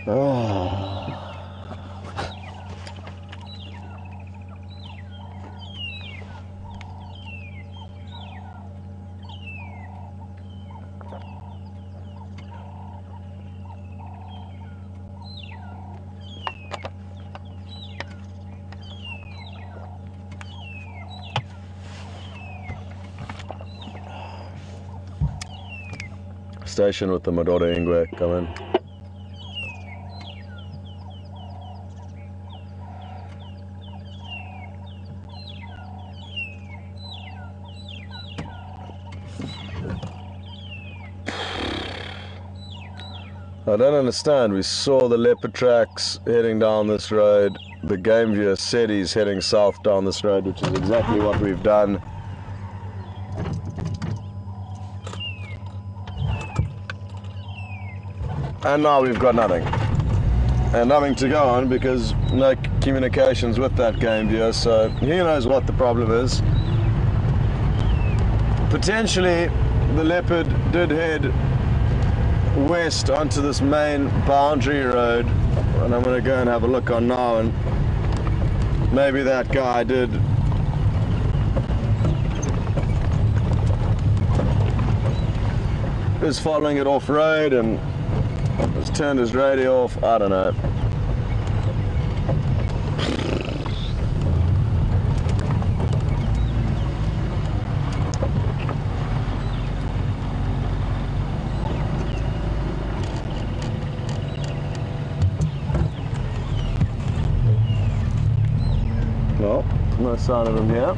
Oh. Station with the Madora Ingwe, come in. I don't understand. We saw the leopard tracks heading down this road. The game viewer said he's heading south down this road, which is exactly what we've done. And now we've got nothing. And nothing to go on because no communications with that game viewer, so who knows what the problem is. Potentially the leopard did head west onto this main boundary road, and I'm going to go and have a look on now, and maybe that guy is following it off road and has turned his radio off. I don't know. No, no sign of him here.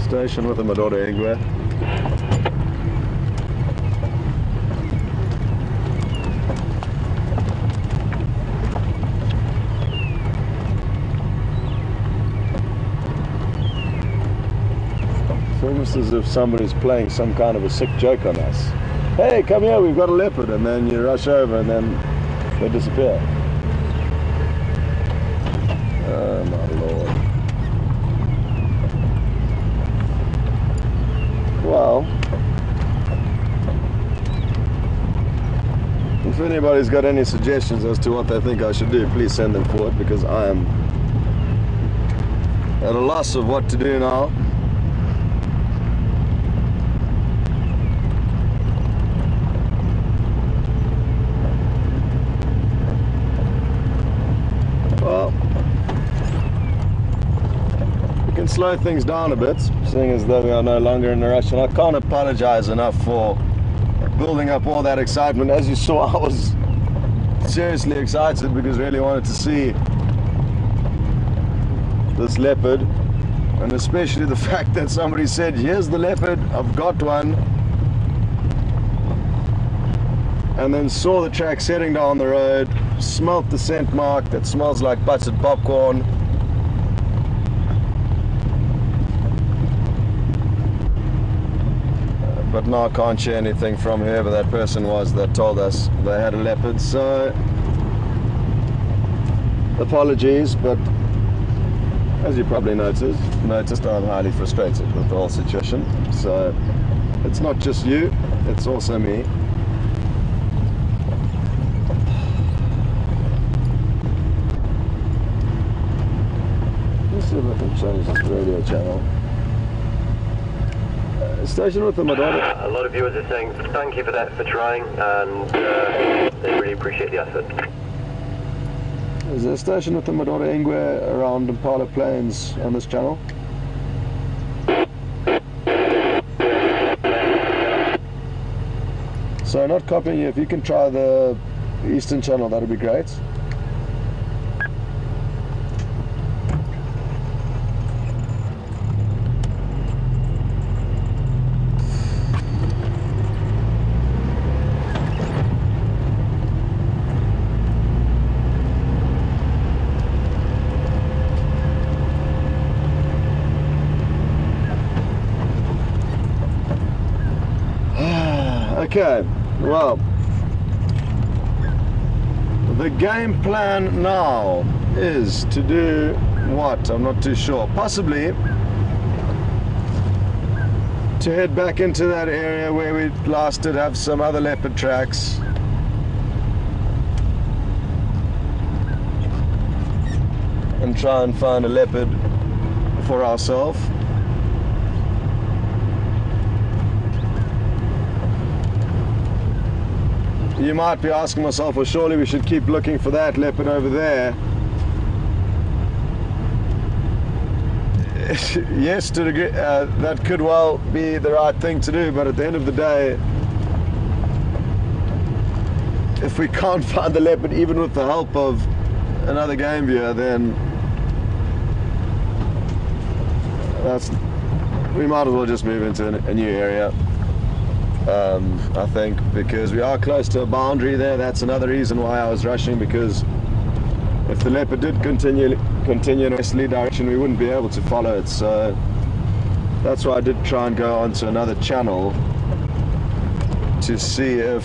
Station with the Madora Ingwe. It's almost as if somebody's playing some kind of a sick joke on us. Hey, come here, we've got a leopard, and then you rush over and then they disappear. Oh my lord. Well, if anybody's got any suggestions as to what they think I should do, please send them forward, because I am at a loss of what to do now. Well, we can slow things down a bit, seeing as though we are no longer in a rush, and I can't apologize enough for building up all that excitement. As you saw, I was seriously excited because I really wanted to see this leopard, and especially the fact that somebody said, here's the leopard, I've got one, and then saw the tracks heading down the road, smelt the scent mark that smells like buttered popcorn. But now I can't share anything from whoever that person was that told us they had a leopard, so apologies, but as you probably noticed I'm highly frustrated with the whole situation. So it's not just you, it's also me. Let's see if I can change this radio channel. Station with the Madonna. A lot of viewers are saying thank you for that, for trying, and they really appreciate the effort. Is there a station with the Madora Ingwe around Impala Plains on this channel? So not copying you, if you can try the Eastern channel, that would be great. Okay, well, the game plan now is to do what? I'm not too sure. Possibly to head back into that area where we last did have some other leopard tracks. And try and find a leopard for ourselves. You might be asking myself, well, surely we should keep looking for that leopard over there. Yes, to a degree, that could well be the right thing to do, but at the end of the day, if we can't find the leopard even with the help of another game viewer, then we might as well just move into a new area. I think, because we are close to a boundary there. That's another reason why I was rushing, because if the leopard did continue in a westerly direction, we wouldn't be able to follow it. So that's why I did try and go onto another channel to see if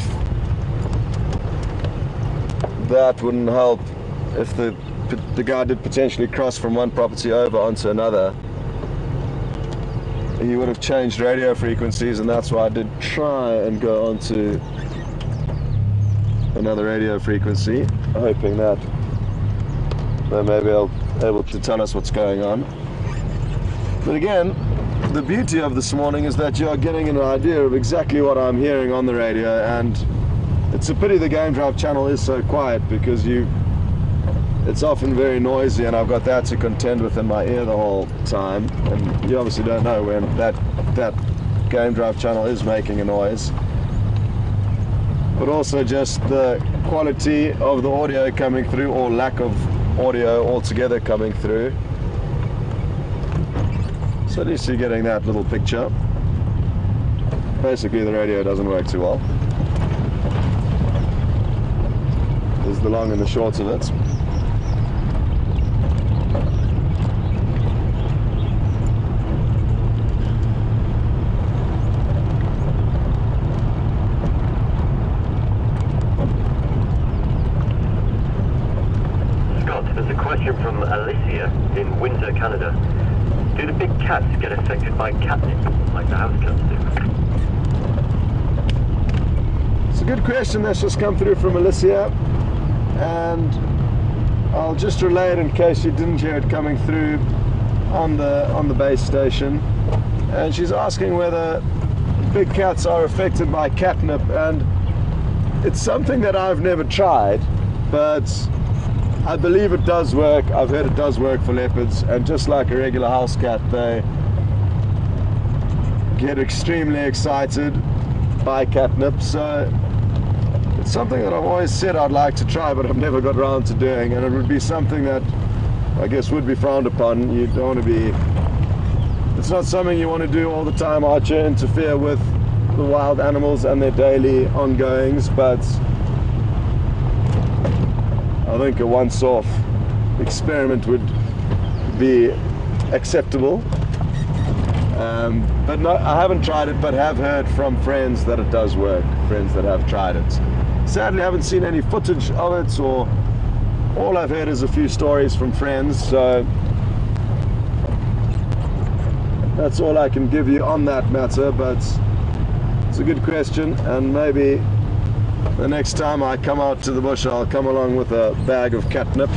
that wouldn't help, if the guy did potentially cross from one property over onto another. He would have changed radio frequencies, and that's why I did try and go onto another radio frequency, hoping that they may be able to tell us what's going on. But again, the beauty of this morning is that you are getting an idea of exactly what I'm hearing on the radio, and it's a pity the Game Drive channel is so quiet, because it's often very noisy, and I've got that to contend with in my ear the whole time, and you obviously don't know when that Game Drive channel is making a noise. But also just the quality of the audio coming through, or lack of audio altogether coming through. So at least you're getting that little picture. Basically the radio doesn't work too well. There's the long and the short of it. There's a question from Alicia in Windsor, Canada. Do the big cats get affected by catnip like the house cats do? It's a good question that's just come through from Alicia, and I'll just relay it in case you didn't hear it coming through on the base station. And she's asking whether big cats are affected by catnip, and it's something that I've never tried, but I believe it does work. I've heard it does work for leopards, and just like a regular house cat, they get extremely excited by catnip. So it's something that I've always said I'd like to try, but I've never got around to doing, and it would be something that I guess would be frowned upon. You don't want to be, it's not something you want to do all the time, Archer, interfere with the wild animals and their daily ongoings, but I think a once-off experiment would be acceptable. But no, I haven't tried it, but have heard from friends that it does work, friends that have tried it. Sadly, I haven't seen any footage of it, or all I've heard is a few stories from friends, so that's all I can give you on that matter. But it's a good question, and maybe the next time I come out to the bush, I'll come along with a bag of catnip.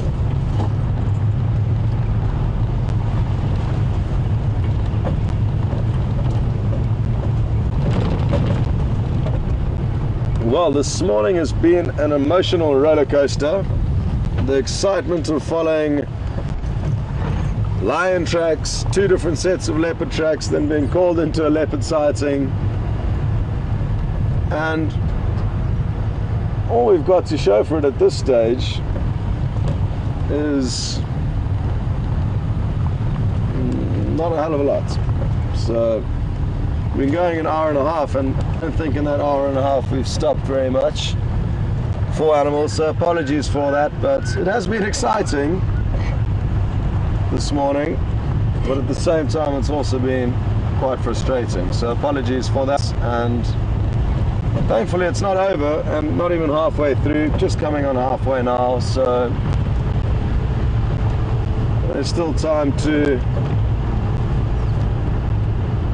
Well, this morning has been an emotional roller coaster. The excitement of following lion tracks, 2 different sets of leopard tracks, then being called into a leopard sighting, and all we've got to show for it at this stage is not a hell of a lot. So we've been going an hour and a half, and I don't think in that hour and a half we've stopped very much for animals, so apologies for that. But it has been exciting this morning, but at the same time it's also been quite frustrating, so apologies for that. And Thankfully it's not over and not even halfway through, just coming on halfway now, so there's still time to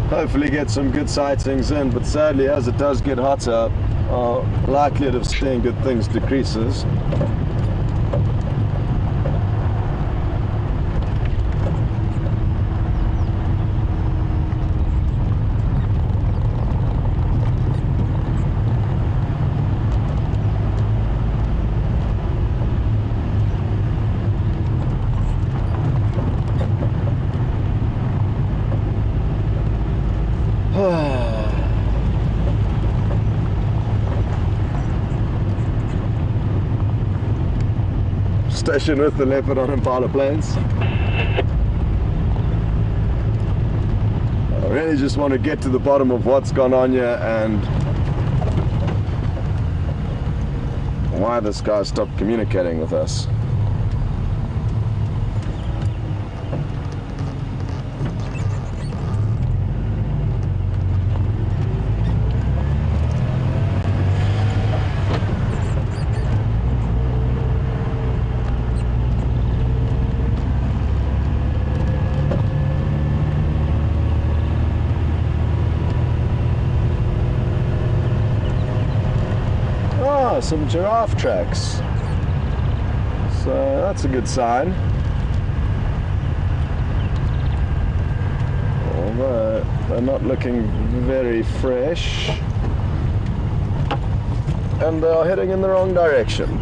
hopefully get some good sightings in, but sadly as it does get hotter, our likelihood of seeing good things decreases. Station with the leopard on Impala plains. I really just want to get to the bottom of what's gone on here and why this guy stopped communicating with us. Some giraffe tracks, so that's a good sign, although they're not looking very fresh and they are heading in the wrong direction,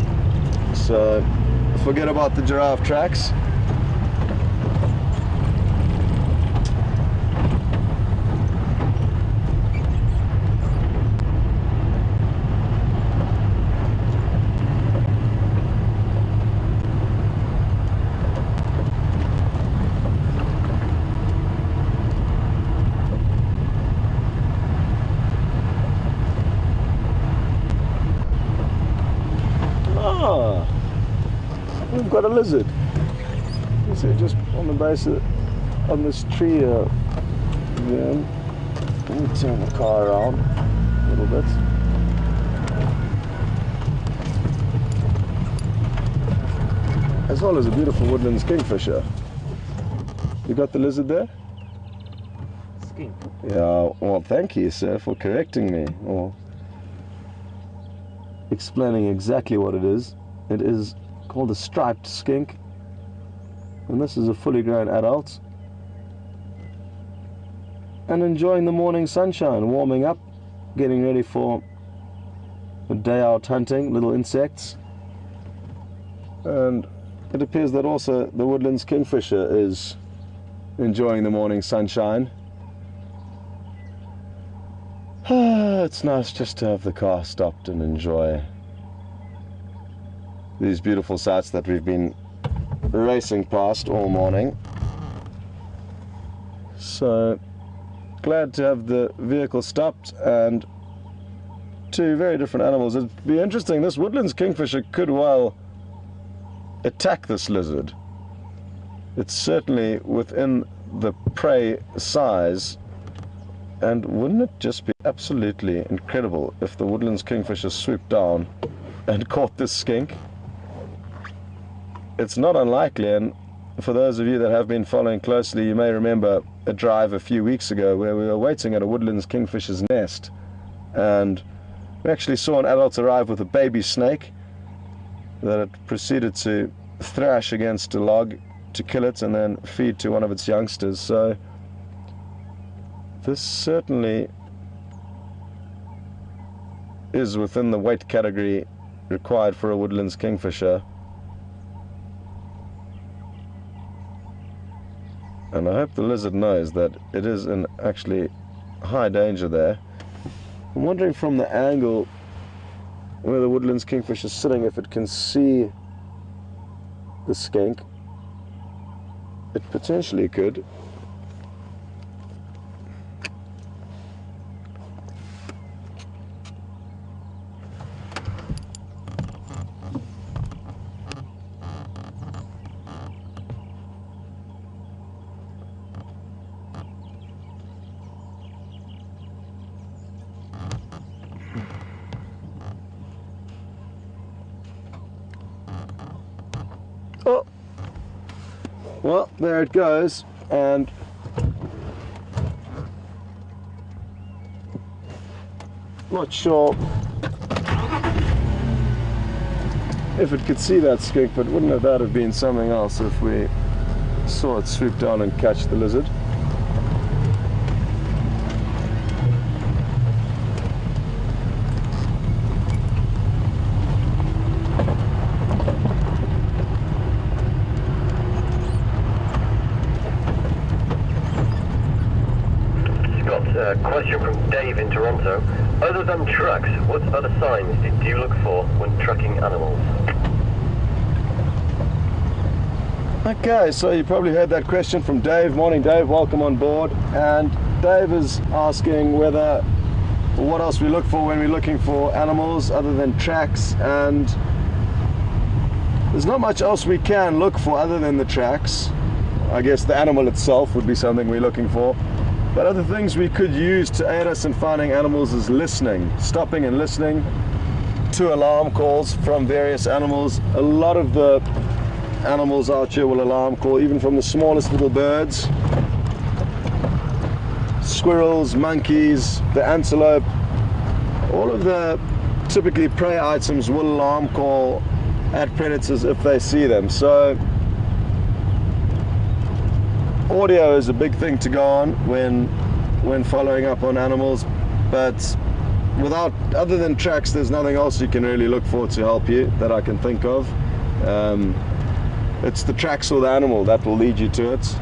so forget about the giraffe tracks. We've got a lizard. You see, just on the base of on this tree here. Yeah. Let me turn the car around a little bit. As well as a beautiful woodlands kingfisher. You got the lizard there? Skink. Yeah, well, thank you, sir, for correcting me or explaining exactly what it is. It is called a striped skink, and this is a fully grown adult and enjoying the morning sunshine, warming up, getting ready for a day out hunting little insects. And it appears that also the woodlands kingfisher is enjoying the morning sunshine. It's nice just to have the car stopped and enjoy these beautiful sights that we've been racing past all morning. So glad to have the vehicle stopped, and two very different animals. It'd be interesting, this woodlands kingfisher could well attack this lizard. It's certainly within the prey size, and wouldn't it just be absolutely incredible if the woodlands kingfisher swooped down and caught this skink? It's not unlikely, and for those of you that have been following closely, you may remember a drive a few weeks ago where we were waiting at a woodlands kingfisher's nest, and we actually saw an adult arrive with a baby snake that it proceeded to thrash against a log to kill it and then feed to one of its youngsters. So this certainly is within the weight category required for a woodlands kingfisher. And I hope the lizard knows that it is in actually high danger there. I'm wondering from the angle where the woodlands kingfisher is sitting if it can see the skink. It potentially could. Well, there it goes, and not sure if it could see that skink, but wouldn't that have been something else if we saw it swoop down and catch the lizard? Question from Dave in Toronto. Other than tracks, what other signs do you look for when tracking animals? Okay, so you probably heard that question from Dave. Morning Dave, welcome on board. And Dave is asking what else we look for when we're looking for animals other than tracks, and there's not much else we can look for other than the tracks. I guess the animal itself would be something we're looking for. But other things we could use to aid us in finding animals is listening, stopping and listening to alarm calls from various animals. A lot of the animals out here will alarm call, even from the smallest little birds. Squirrels, monkeys, the antelope, all of the typically prey items will alarm call at predators if they see them. So audio is a big thing to go on when following up on animals, but other than tracks, there's nothing else you can really look for to help you that I can think of. It's the tracks or the animal that will lead you to it.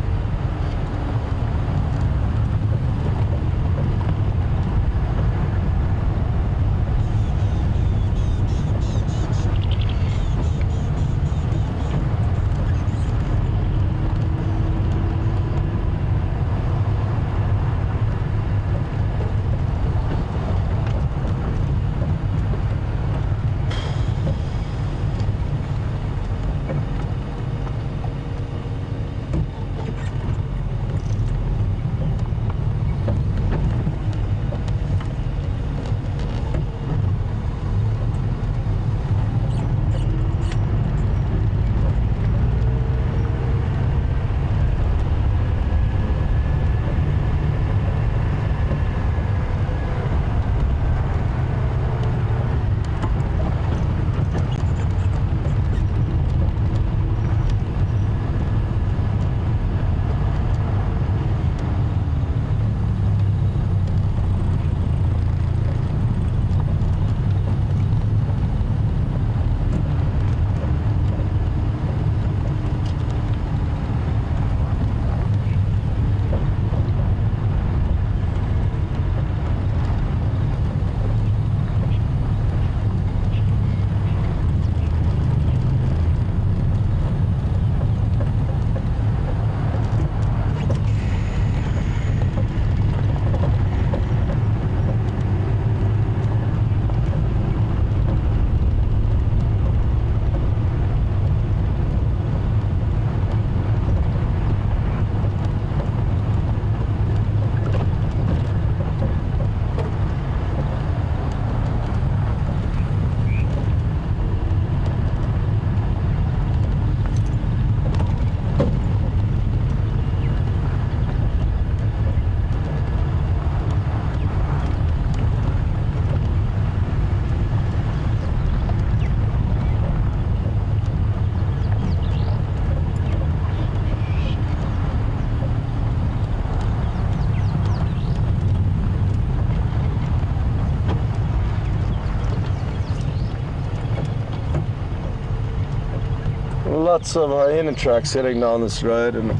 Lots of hyena tracks heading down this road. And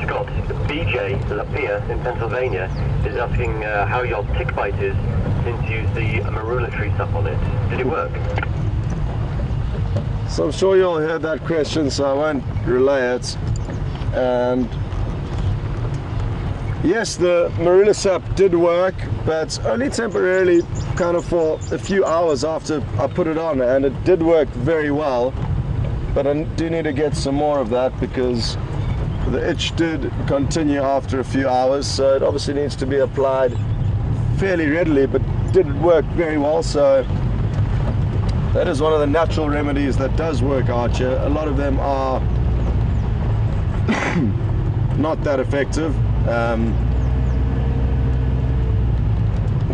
Scott, BJ Lapia in Pennsylvania is asking how your tick bite is since you use the marula tree stuff on it. Did it work? so I'm sure you all heard that question, so I won't relay it. And yes, the marula sap did work, but only temporarily, kind of for a few hours after I put it on, and it did work very well. But I do need to get some more of that because the itch did continue after a few hours, so it obviously needs to be applied fairly readily, but did work very well. So that is one of the natural remedies that does work out here. A lot of them are not that effective.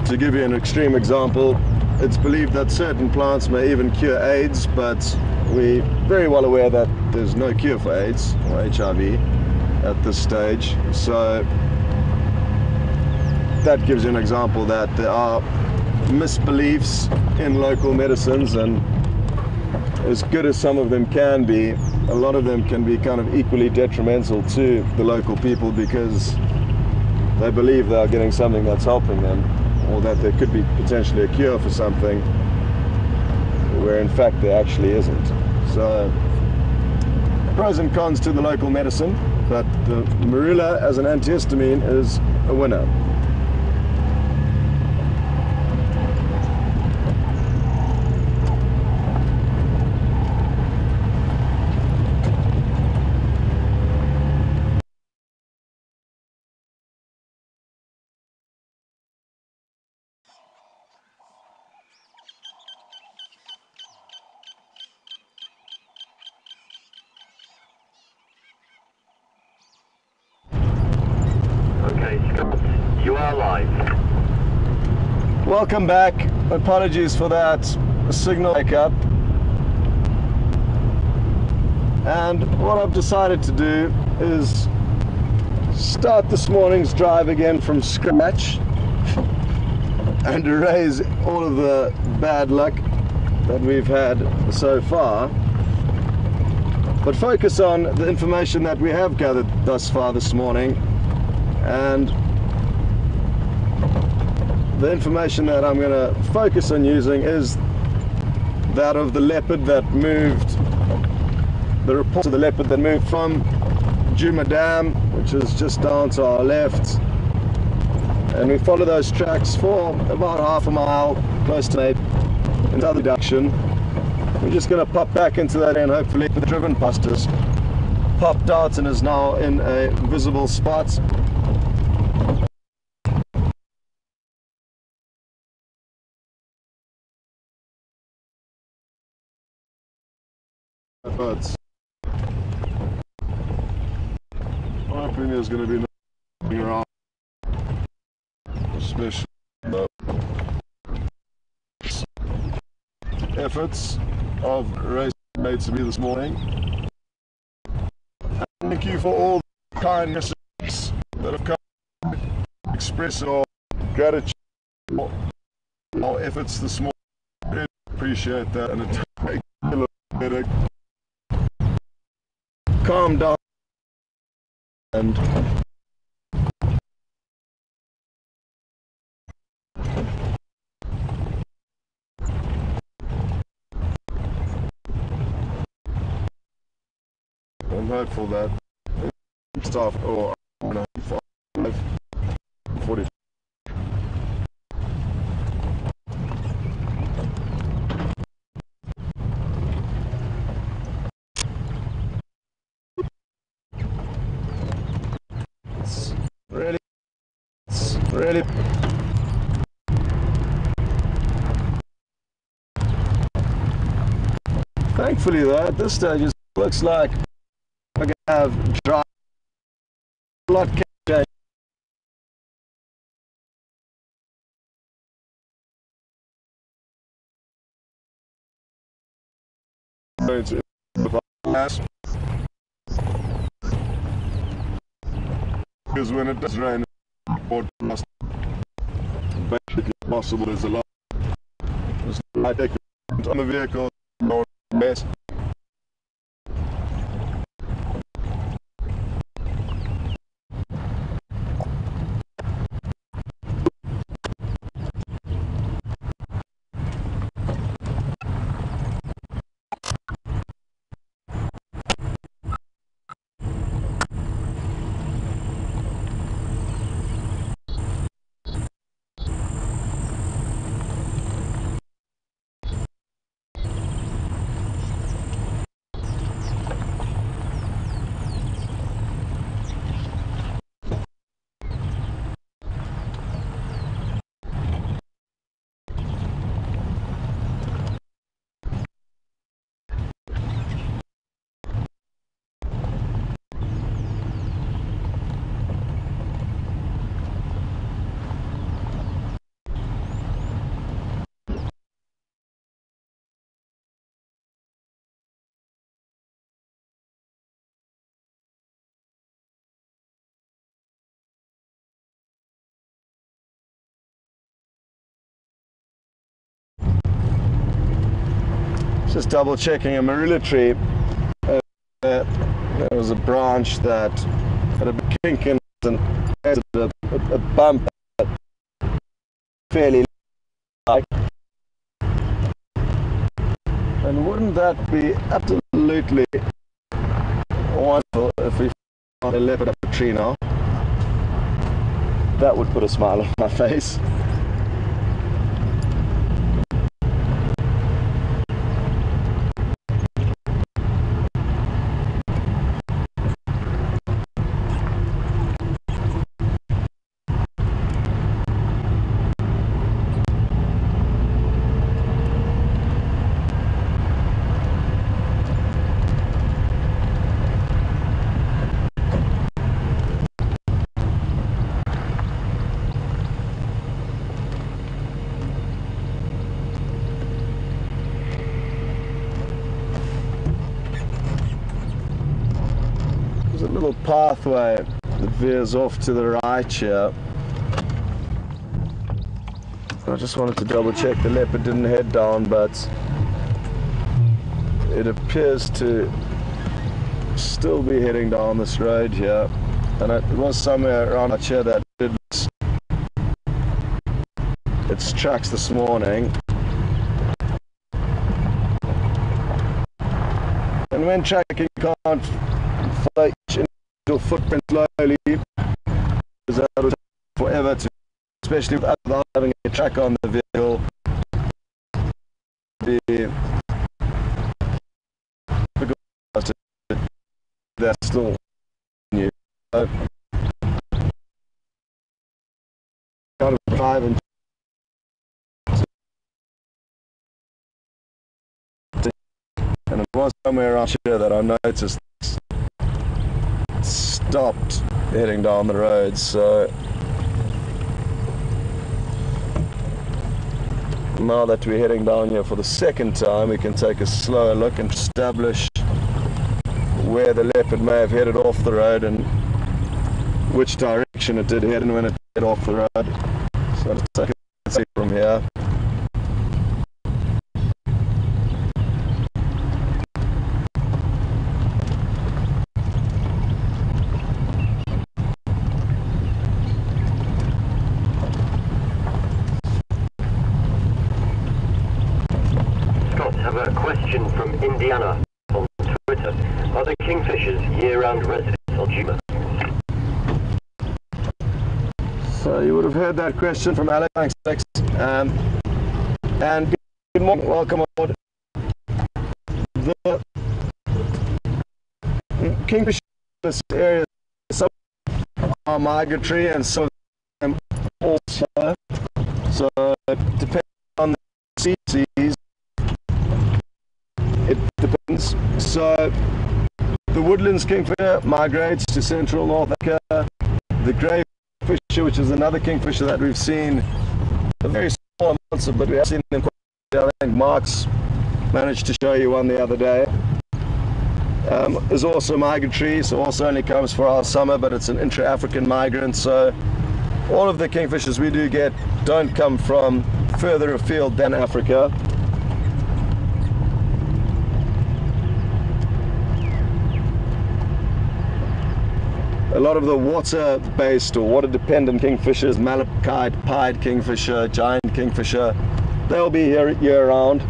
To give you an extreme example, it's believed that certain plants may even cure AIDS, but we're very well aware that there's no cure for AIDS or HIV at this stage. So that gives you an example that there are misbeliefs in local medicines, and as good as some of them can be, a lot of them can be kind of equally detrimental to the local people because they believe they are getting something that's helping them, or that there could be potentially a cure for something where in fact there actually isn't. So pros and cons to the local medicine, but the marula as an antihistamine is a winner. You are live. Welcome back. Apologies for that signal breakup. And what I've decided to do is start this morning's drive again from scratch and erase all of the bad luck that we've had so far, but focus on the information that we have gathered thus far this morning. And the information that I'm going to focus on using is that of the leopard that moved, the report of the leopard that moved from Juma Dam, which is just down to our left, and we follow those tracks for about half a mile, close to another direction. We're just going to pop back into that and hopefully the driven past us popped out and is now in a visible spot. But I'm hoping there's going to be nothing around, especially the efforts of race made to me this morning. And thank you for all the kind messages that have come to express our gratitude for our efforts this morning. I really appreciate that, and it takes a little bit of calm down and I'm hopeful that stuff or 40. Really thankfully though, at this stage it looks like we're going to have dry lot change. Because when it does rain, it's basically possible. There's a lot. I take it on the vehicle, best. Just double checking a marula tree. There was a branch that had a big kink in it and had a bump that fairly like. And wouldn't that be absolutely wonderful if we found a leopard up a tree now? That would put a smile on my face. There's a little pathway that veers off to the right here. I just wanted to double check the leopard didn't head down, but it appears to still be heading down this road here. And it was somewhere around here that did its tracks this morning. And when tracking, you can't follow each individual footprint slowly, because that would take forever to, especially without having a track on the vehicle. That's still new. So, kind of drive and it was somewhere around here that I noticed stopped heading down the road. So now that we're heading down here for the second time, we can take a slower look and establish where the leopard may have headed off the road and which direction it did head in when it headed off the road. So let's take a see from here. Scott, have a question from Indiana on Twitter. Are the kingfishers year-round residents on Juma? So you would have heard that question from Alex. Thanks, Alex. And good morning, welcome aboard. The kingfisher in this area, some are migratory and some of them also. So depending on the species, it depends. So the woodlands kingfisher migrates to central North Africa. The grey fisher, which is another kingfisher that we've seen a very small amounts of, but we have seen them quite. I think Mark's managed to show you one the other day. Is also migratory, so also only comes for our summer, but it's an intra-African migrant. So all of the kingfishers we do get don't come from further afield than Africa. A lot of the water-based or water-dependent kingfishers, malachite, pied kingfisher, giant kingfisher, they'll be here year-round.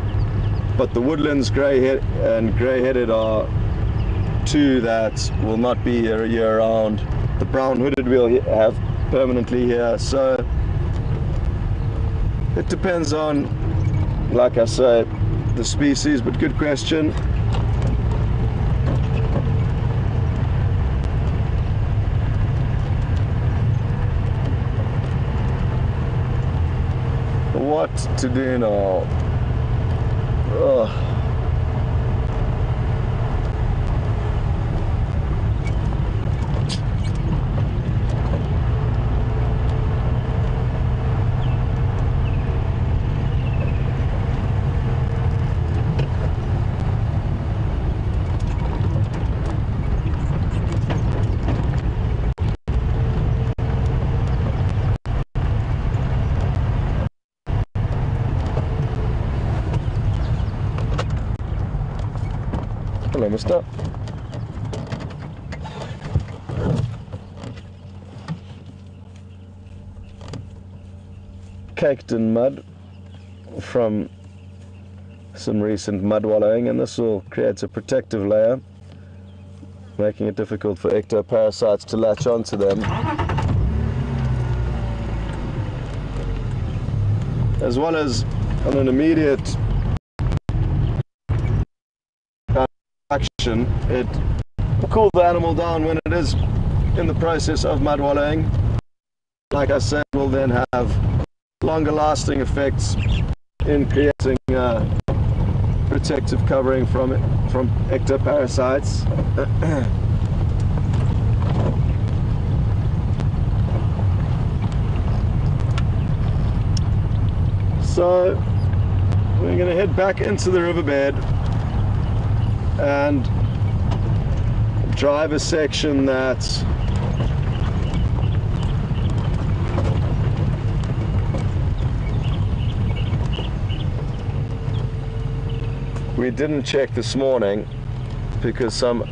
But the woodlands, grey-headed and grey-headed are two that will not be here year-round. The brown-hooded we'll have permanently here. So it depends on, like I say, the species. But good question. What to do now? Ugh. Hello, mister. Caked in mud from some recent mud wallowing, and this will create a protective layer, making it difficult for ectoparasites to latch onto them. As well as on an immediate action, it will cool the animal down when it is in the process of mud wallowing. Like I said, will then have longer lasting effects in creating protective covering from ectoparasites. So we're going to head back into the riverbed and drive a section that we didn't check this morning because some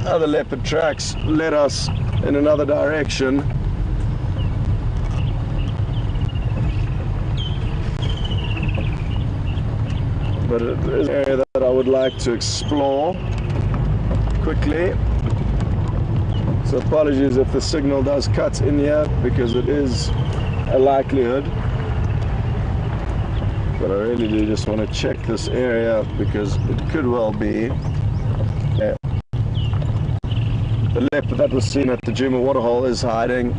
other leopard tracks led us in another direction. But it is an area that I would like to explore quickly. So apologies if the signal does cut in here, because it is a likelihood. But I really do just want to check this area, because it could well be the leopard that was seen at the Juma waterhole is hiding.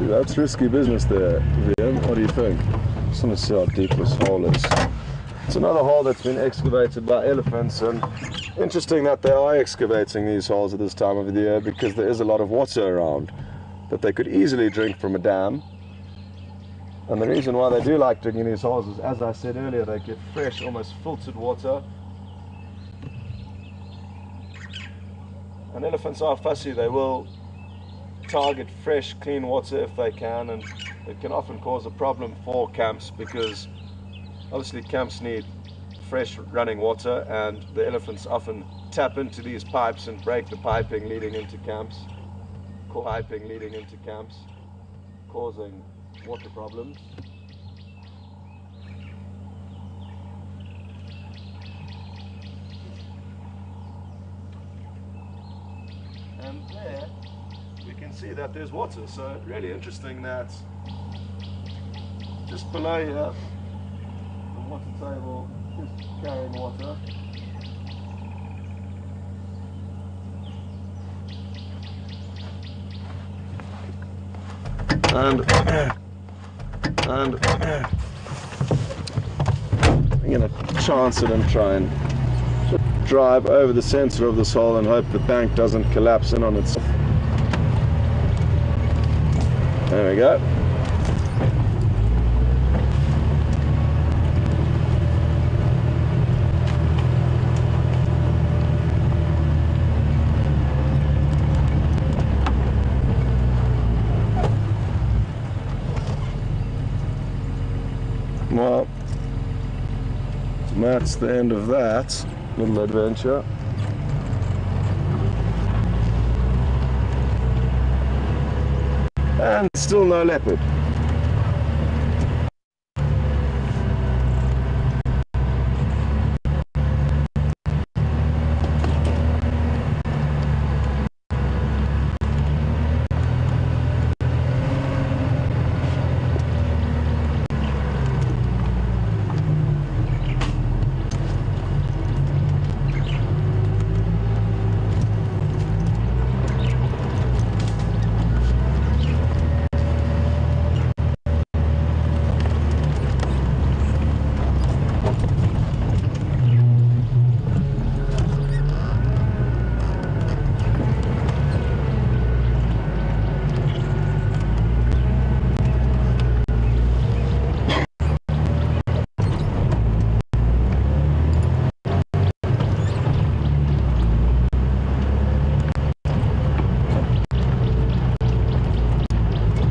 That's risky business there, VM. What do you think? Just want to see how deep this hole is. It's another hole that's been excavated by elephants, and interesting that they are excavating these holes at this time of the year, because there is a lot of water around that they could easily drink from a dam. And the reason why they do like digging these holes is, as I said earlier, they get fresh, almost filtered water. And elephants are fussy. They will target fresh, clean water if they can, and it can often cause a problem for camps, because obviously camps need fresh running water, and the elephants often tap into these pipes and break the piping leading into camps, causing water problems. And there we can see that there's water, so really interesting that just below here the water table is carrying water. And I'm going to chance it and try and drive over the center of this hole and hope the bank doesn't collapse in on itself. There we go. that's the end of that little adventure. And still no leopard.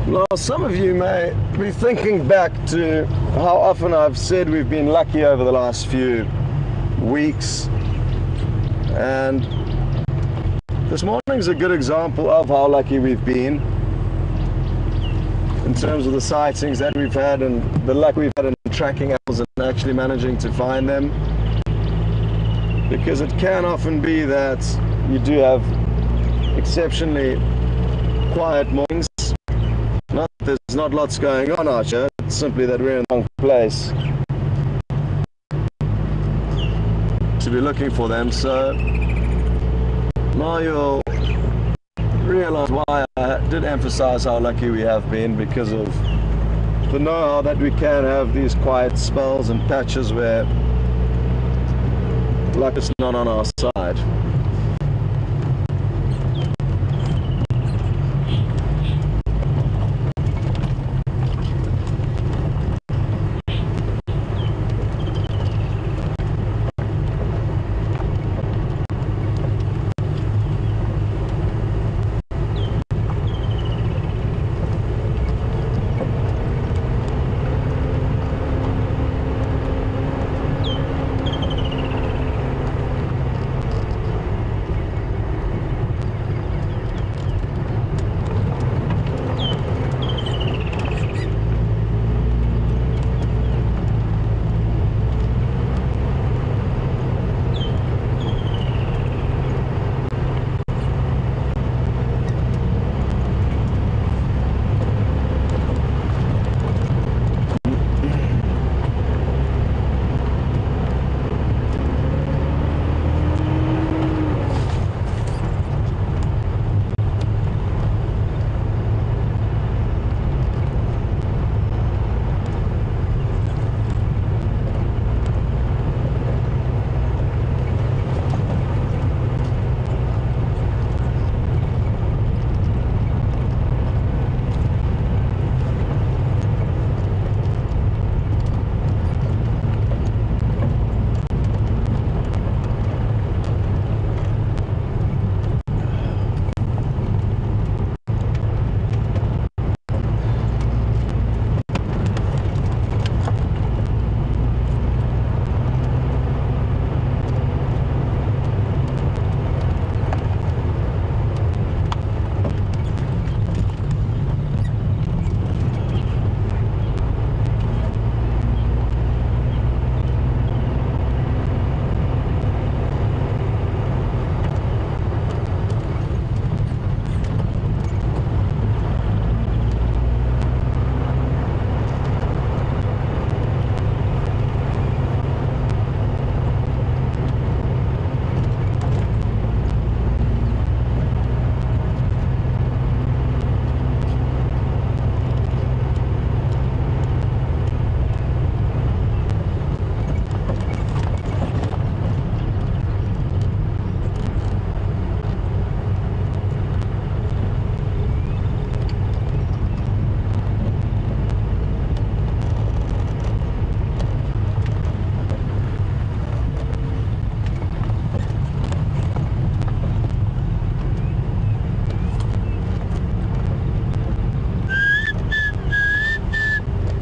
Now, some of you may be thinking back to how often I've said we've been lucky over the last few weeks, and this morning's a good example of how lucky we've been in terms of the sightings that we've had and the luck we've had in tracking owls and actually managing to find them, because it can often be that you do have exceptionally quiet mornings. Not that there's not lots going on out here, it's simply that we're in the wrong place to be looking for them. So now you'll realize why I did emphasize how lucky we have been, because of the know-how that we can have these quiet spells and patches where luck is not on our side.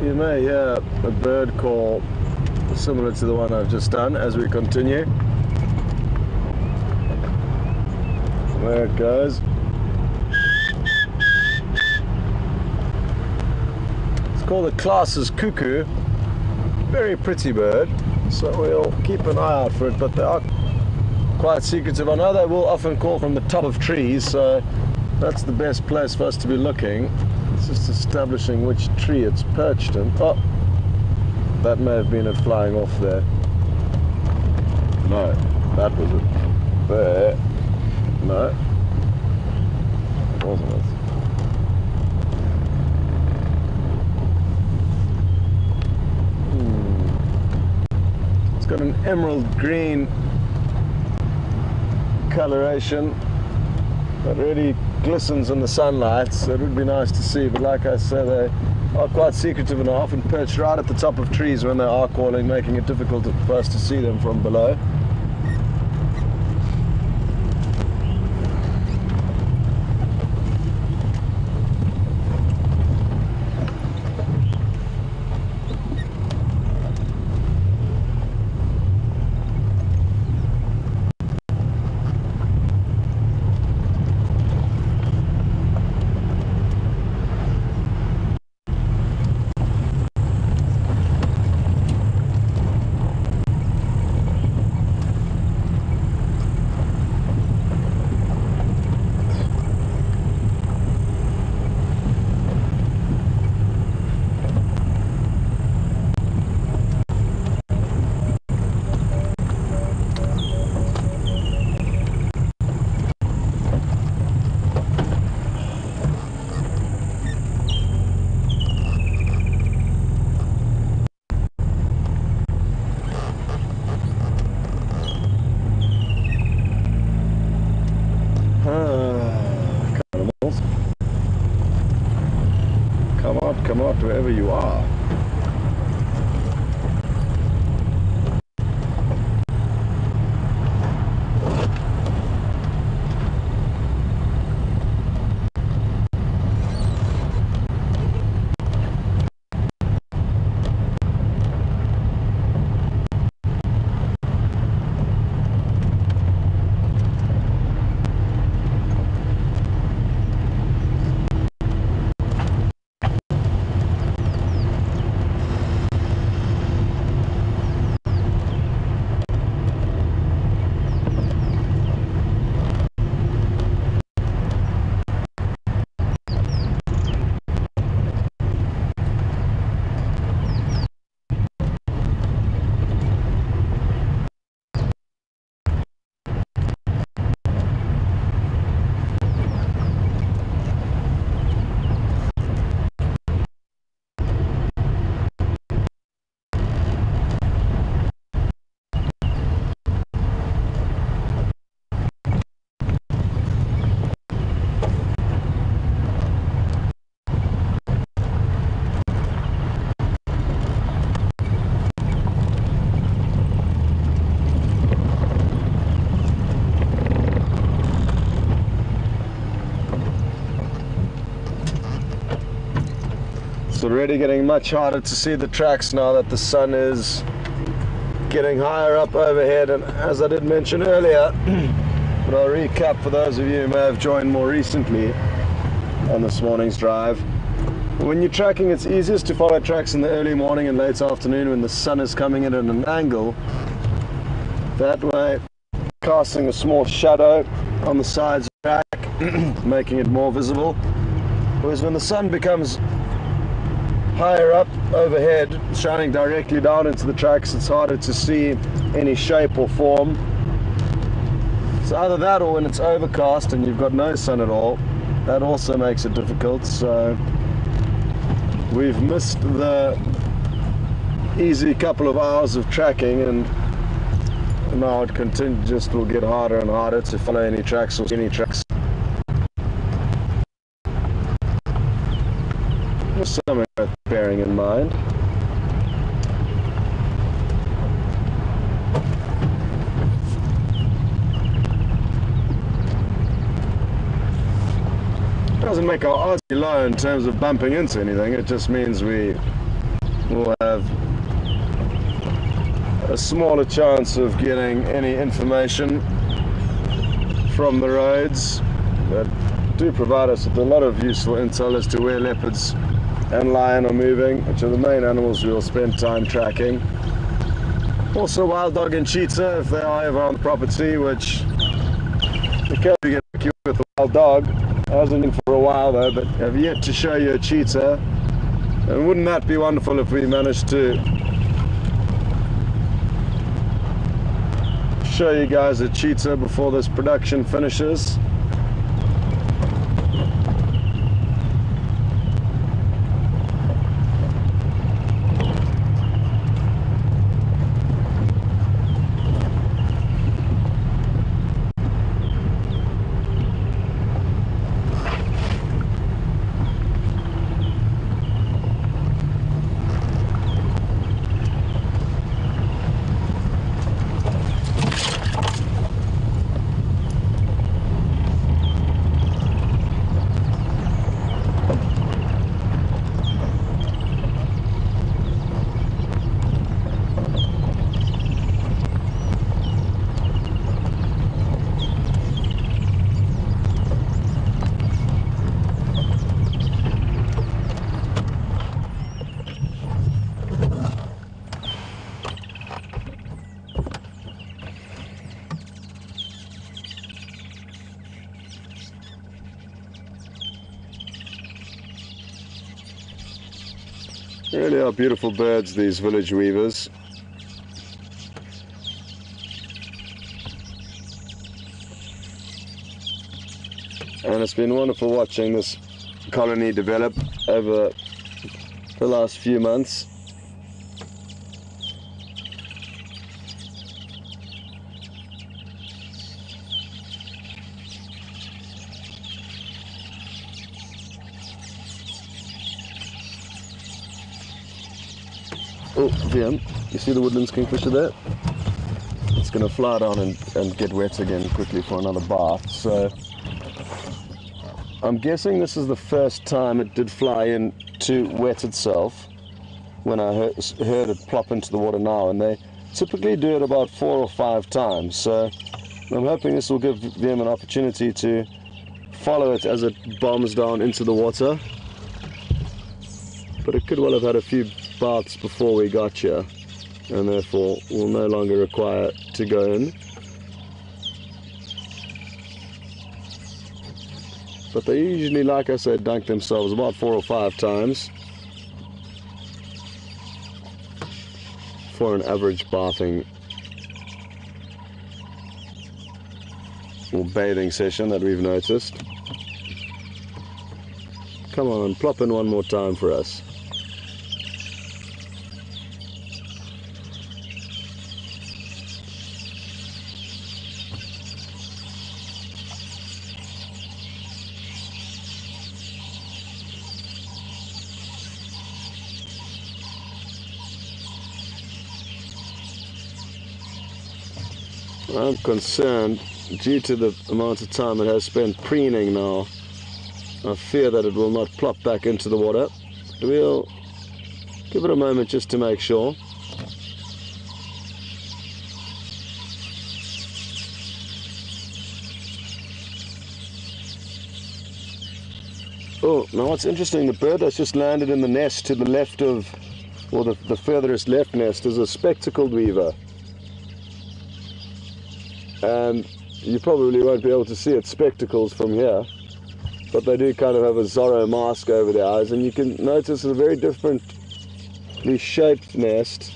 You may hear a bird call similar to the one I've just done as we continue. There it goes. It's called a Klaas's cuckoo. Very pretty bird, so we'll keep an eye out for it, but they are quite secretive. I know they will often call from the top of trees, so that's the best place for us to be looking. It's just establishing which tree it's perched in. Oh, that may have been it flying off there. No, that was it. There. No, it wasn't it. It's got an emerald green coloration that really glistens in the sunlight, so it would be nice to see, but like I say, they are quite secretive and are often perched right at the top of trees when they are calling, making it difficult for us to see them from below. Come out wherever you are. It's already getting much harder to see the tracks now that the sun is getting higher up overhead, and as I did mention earlier, but I'll recap for those of you who may have joined more recently on this morning's drive. When you're tracking, it's easiest to follow tracks in the early morning and late afternoon when the sun is coming in at an angle. That way, casting a small shadow on the sides of the track, making it more visible. Whereas when the sun becomes higher up overhead, shining directly down into the tracks, it's harder to see any shape or form. It's either that or when it's overcast and you've got no sun at all, that also makes it difficult. So we've missed the easy couple of hours of tracking, and now it will get harder and harder to follow any tracks or any tracks. Something worth bearing in mind. It doesn't make our odds low in terms of bumping into anything, it just means we will have a smaller chance of getting any information from the roads that do provide us with a lot of useful intel as to where leopards and lion are moving, which are the main animals we will spend time tracking. Also wild dog and cheetah if they are ever on the property, which occasionally get lucky with a wild dog. Hasn't been for a while though, but have yet to show you a cheetah. And wouldn't that be wonderful if we managed to show you guys a cheetah before this production finishes. Really are beautiful birds, these village weavers. And it's been wonderful watching this colony develop over the last few months. Oh, Jim, you see the woodlands kingfisher there? It's going to fly down and get wet again quickly for another bath. So I'm guessing this is the first time it did fly in to wet itself when I heard it plop into the water now, and they typically do it about 4 or 5 times. So I'm hoping this will give them an opportunity to follow it as it bombs down into the water. But it could well have had a few baths before we got here, and therefore will no longer require to go in. But they usually, like I said, dunk themselves about 4 or 5 times for an average bathing or bathing session that we've noticed. Come on, plop in one more time for us. I'm concerned, due to the amount of time it has spent preening now, I fear that it will not plop back into the water. We'll give it a moment just to make sure. Oh, now what's interesting, the bird that's just landed in the nest to the left of, or the furthest left nest, is a spectacled weaver. And you probably won't be able to see its spectacles from here, but they do kind of have a Zorro mask over their eyes, and you can notice a very differently shaped nest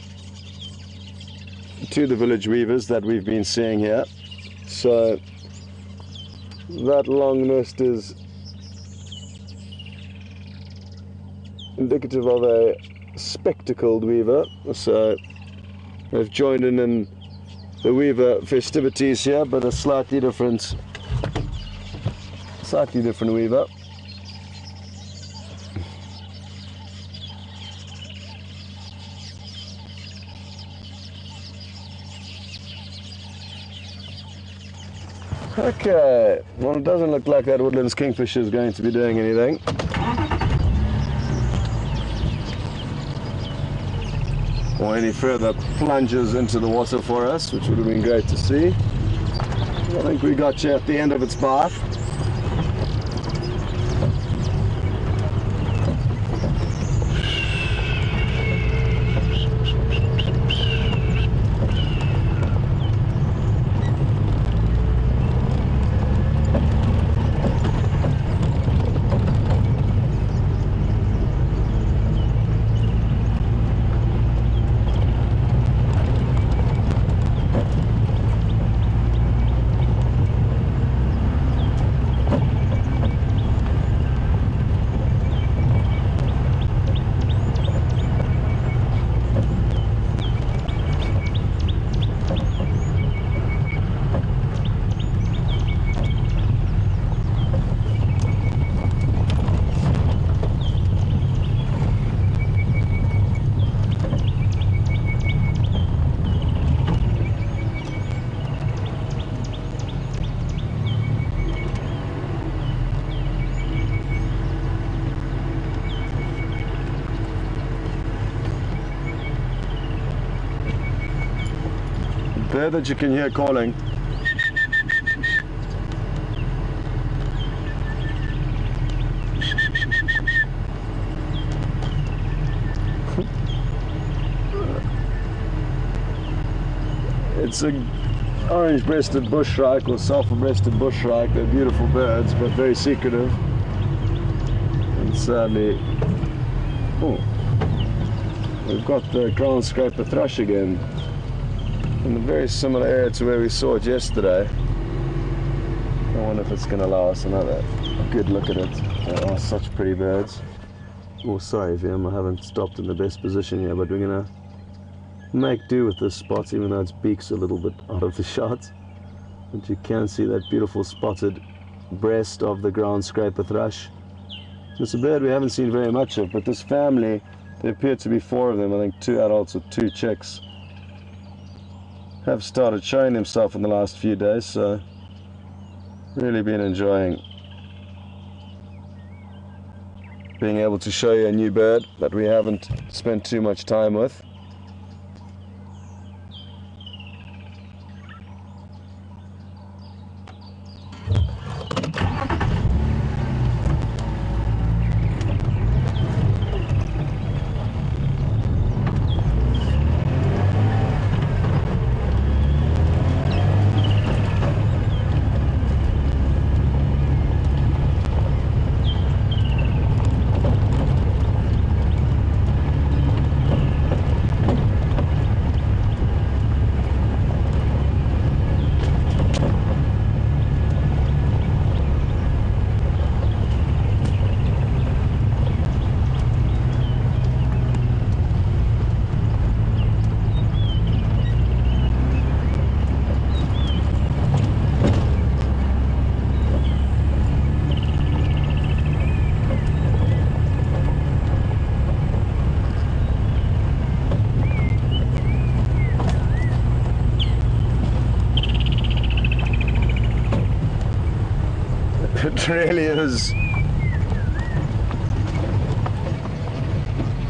to the village weavers that we've been seeing here. So that long nest is indicative of a spectacled weaver, so they've joined in the weaver festivities here, but a slightly different weaver. Okay, well, it doesn't look like that woodlands kingfisher is going to be doing anything. or any further plunges into the water for us, which would have been great to see. I think we got you at the end of its bath. There that you can hear calling. It's a orange-breasted bushshrike or sulphur-breasted bushshrike. They're beautiful birds, but very secretive. And sadly, oh, we've got the ground scraper thrush again, in a very similar area to where we saw it yesterday. I wonder if it's going to allow us another good look at it. They are such pretty birds. Oh, sorry, Vim, I haven't stopped in the best position here, but we're going to make do with this spot, even though its beak's a little bit out of the shot. But you can see that beautiful spotted breast of the ground scraper thrush. It's a bird we haven't seen very much of, but this family, there appear to be 4 of them, I think 2 adults with 2 chicks, have started showing themselves in the last few days, so really been enjoying being able to show you a new bird that we haven't spent too much time with. It really is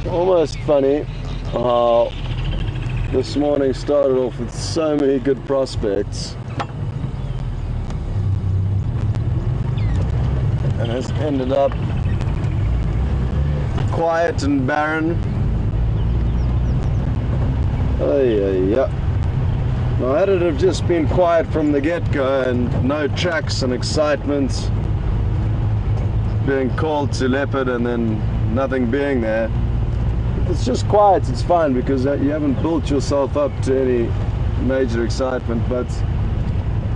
almost funny how this morning started off with so many good prospects and has ended up quiet and barren. Yeah. Now, had it have just been quiet from the get-go and no tracks and excitement, being called to leopard and then nothing being there, if it's just quiet, it's fine, because you haven't built yourself up to any major excitement. But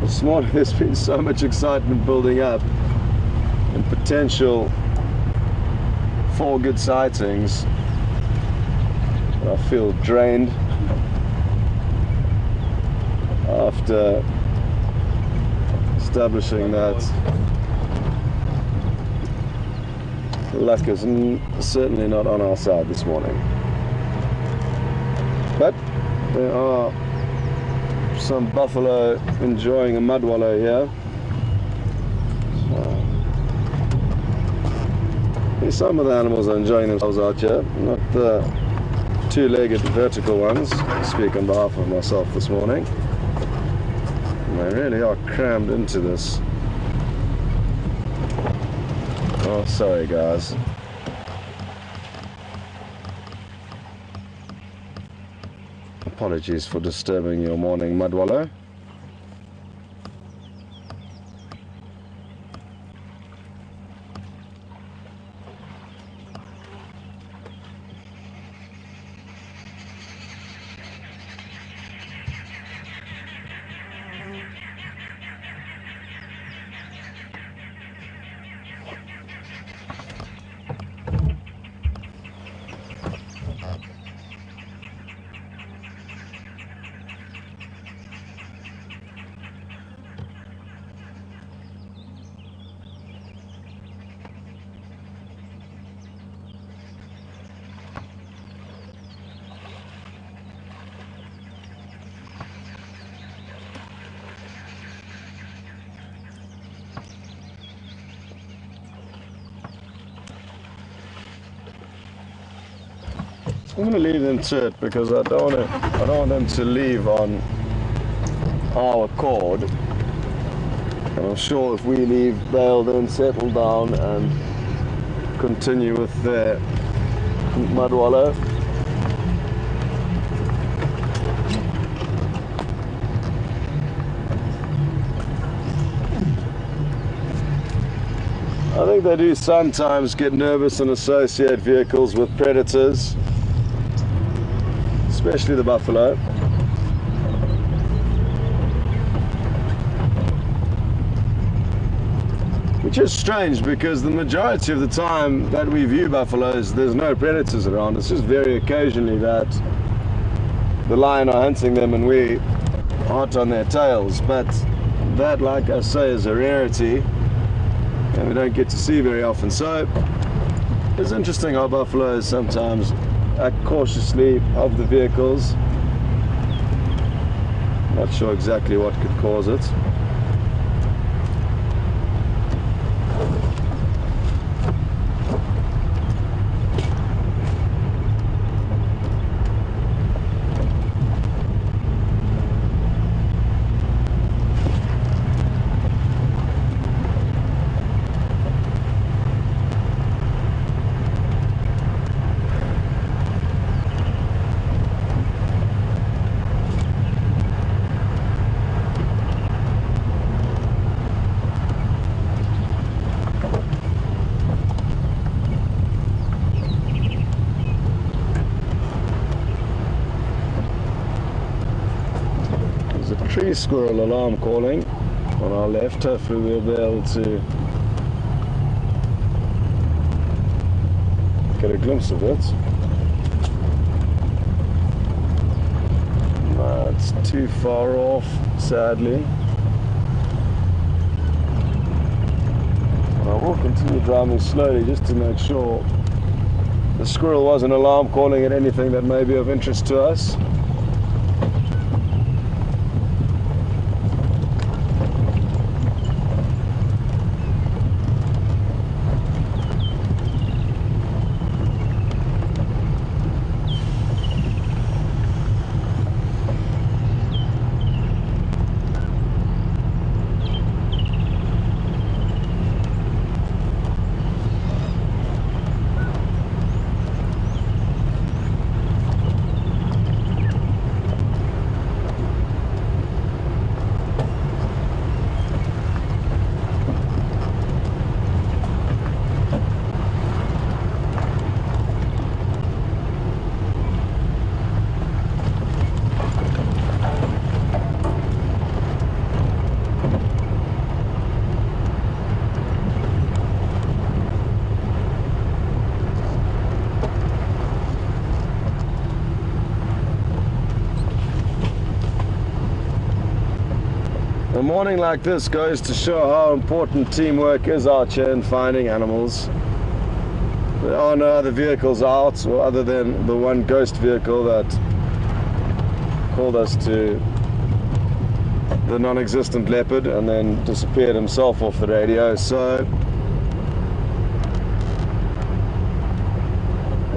this morning there's been so much excitement building up and potential for good sightings, I feel drained after establishing that luck is certainly not on our side this morning. But there are some buffalo enjoying a mud wallow here. Some of the animals are enjoying themselves out here, not two-legged vertical ones, I speak on behalf of myself this morning. And they really are crammed into this. Oh, sorry guys. Apologies for disturbing your morning mud wallow. I'm going to leave them to it because I don't want them to leave on our accord. And I'm sure if we leave, they'll then settle down and continue with their mud wallow. I think they do sometimes get nervous and associate vehicles with predators, especially the buffalo. Which is strange because the majority of the time that we view buffaloes, there's no predators around. It's just very occasionally that the lion are hunting them and we're hot on their tails. But that, like I say, is a rarity and we don't get to see very often. So it's interesting how buffaloes sometimes act cautiously of the vehicles. Not sure exactly what could cause it. Tree squirrel alarm calling on our left. Hopefully we'll be able to get a glimpse of it. No, it's too far off, sadly. I will continue driving slowly just to make sure the squirrel wasn't alarm calling at anything that may be of interest to us. A morning like this goes to show how important teamwork is out here in finding animals. There are no other vehicles out, or other than the one ghost vehicle that called us to the non-existent leopard and then disappeared himself off the radio. So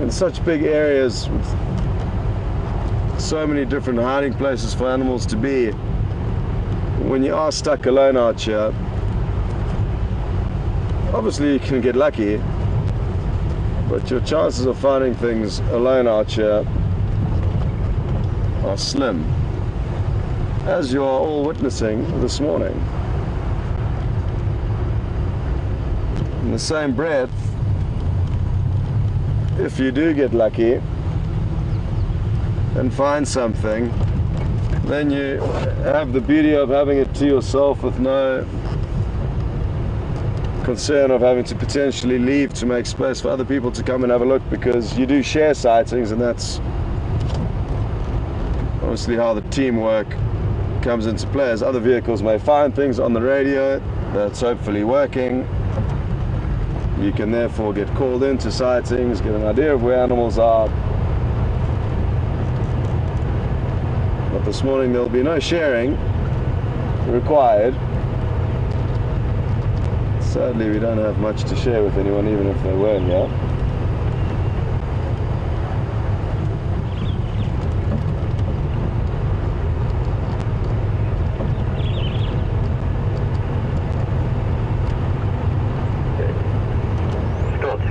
in such big areas with so many different hiding places for animals to be. When you are stuck alone out here, obviously you can get lucky, but your chances of finding things alone out here are slim, as you are all witnessing this morning. In the same breath, if you do get lucky and find something, then you have the beauty of having it to yourself with no concern of having to potentially leave to make space for other people to come and have a look, because you do share sightings, and that's obviously how the teamwork comes into play, as other vehicles may find things on the radio that's hopefully working. You can therefore get called into sightings, get an idea of where animals are. But this morning there'll be no sharing required. Sadly, we don't have much to share with anyone, even if they were here.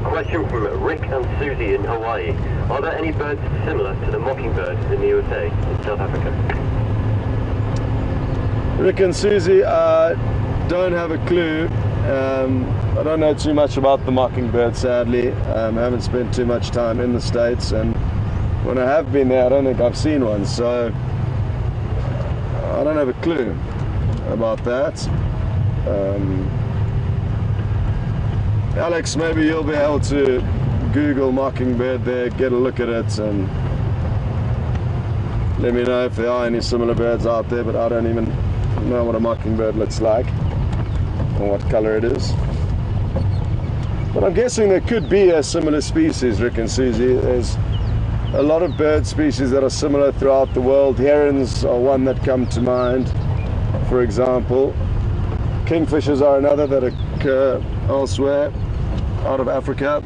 Question from Rick and Susie in Hawaii. Are there any birds similar to the mockingbird in the USA, in South Africa? Rick and Susie, don't have a clue. I don't know too much about the mockingbird, sadly. I haven't spent too much time in the States, and when I have been there, I don't think I've seen one, so I don't have a clue about that. Alex, maybe you'll be able to Google mockingbird there, get a look at it, and let me know if there are any similar birds out there, but I don't even know what a mockingbird looks like or what color it is. But I'm guessing there could be a similar species, Rick and Susie. There's a lot of bird species that are similar throughout the world. Herons are one that come to mind, for example. Kingfishers are another that occur elsewhere out of Africa.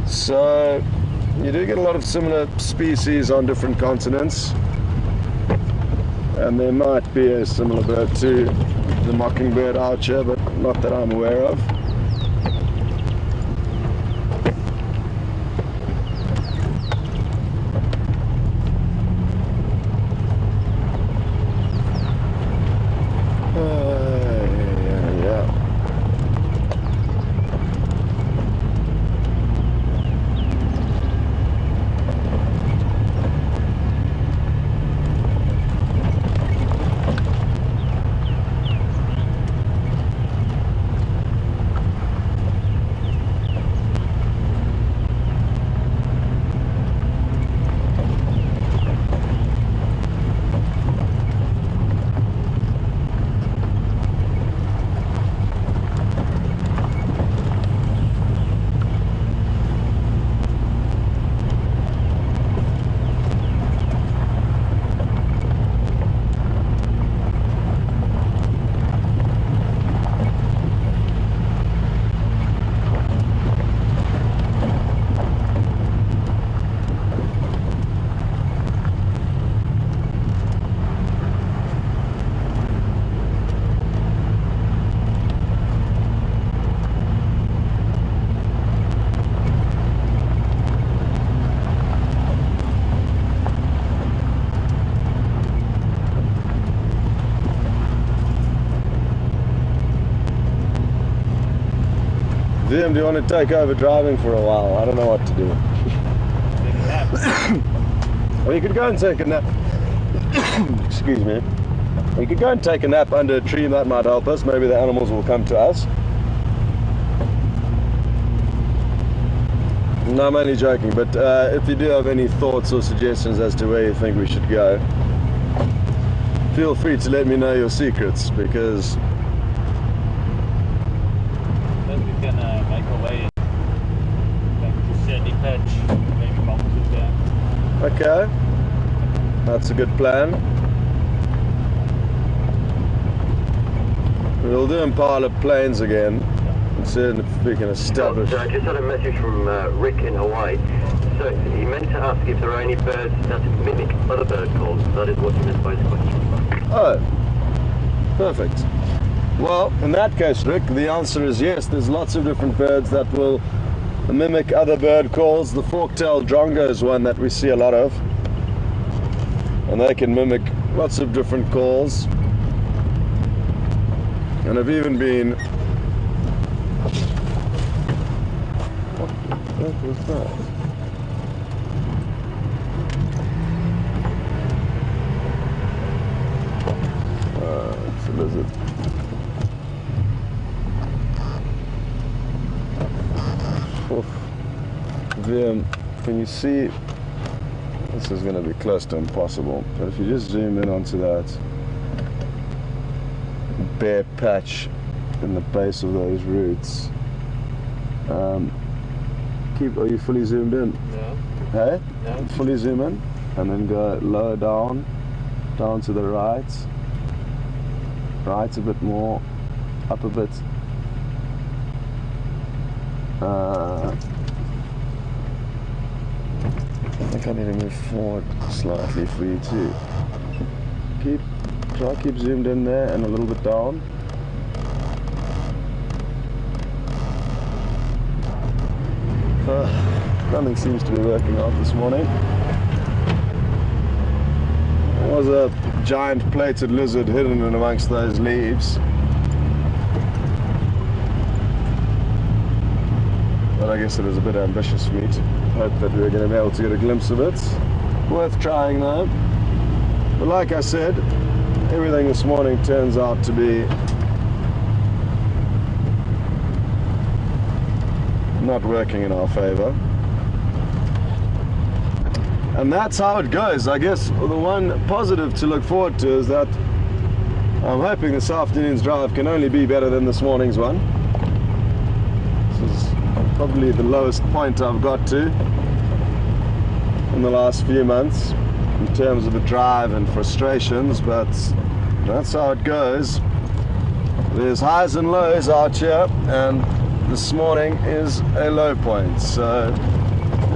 So you do get a lot of similar species on different continents, and there might be a similar bird to the mockingbird out here, but not that I'm aware of. Jim, do you want to take over driving for a while? I don't know what to do. Well, you could go and take a nap. Excuse me. You could go and take a nap under a tree. That might help us. Maybe the animals will come to us. No, I'm only joking, but if you do have any thoughts or suggestions as to where you think we should go, feel free to let me know your secrets, because then we can make our way back to Sandy Patch, maybe bump it there. okay, that's a good plan. We'll do Impala Plains again. Let's see if we can establish. I just had a message from Rick in Hawaii. So he meant to ask if there are any birds that mimic other bird calls. That is what he meant by his question. Oh, perfect. Well, in that case, Rick, the answer is yes. There's lots of different birds that will mimic other bird calls. The fork-tailed drongo is one that we see a lot of, and they can mimic lots of different calls. And have even been. What was that? It's a lizard. Oof. Can you see? This is going to be close to impossible, but if you just zoom in onto that bare patch in the base of those roots. Are you fully zoomed in? No. Hey? No. Fully zoom in and then go lower down to the right a bit more, up a bit. I think I need to move forward slightly for you too. Try keep zoomed in there and a little bit down. Nothing seems to be working out this morning. There was a giant plated lizard hidden in amongst those leaves. But I guess it was a bit ambitious for me to hope that we were going to be able to get a glimpse of it. Worth trying though. But like I said, everything this morning turns out to be not working in our favor. And that's how it goes. I guess the one positive to look forward to is that I'm hoping this afternoon's drive can only be better than this morning's one. This is probably the lowest point I've got to in the last few months in terms of the drive and frustrations, but that's how it goes. There's highs and lows out here, and this morning is a low point. So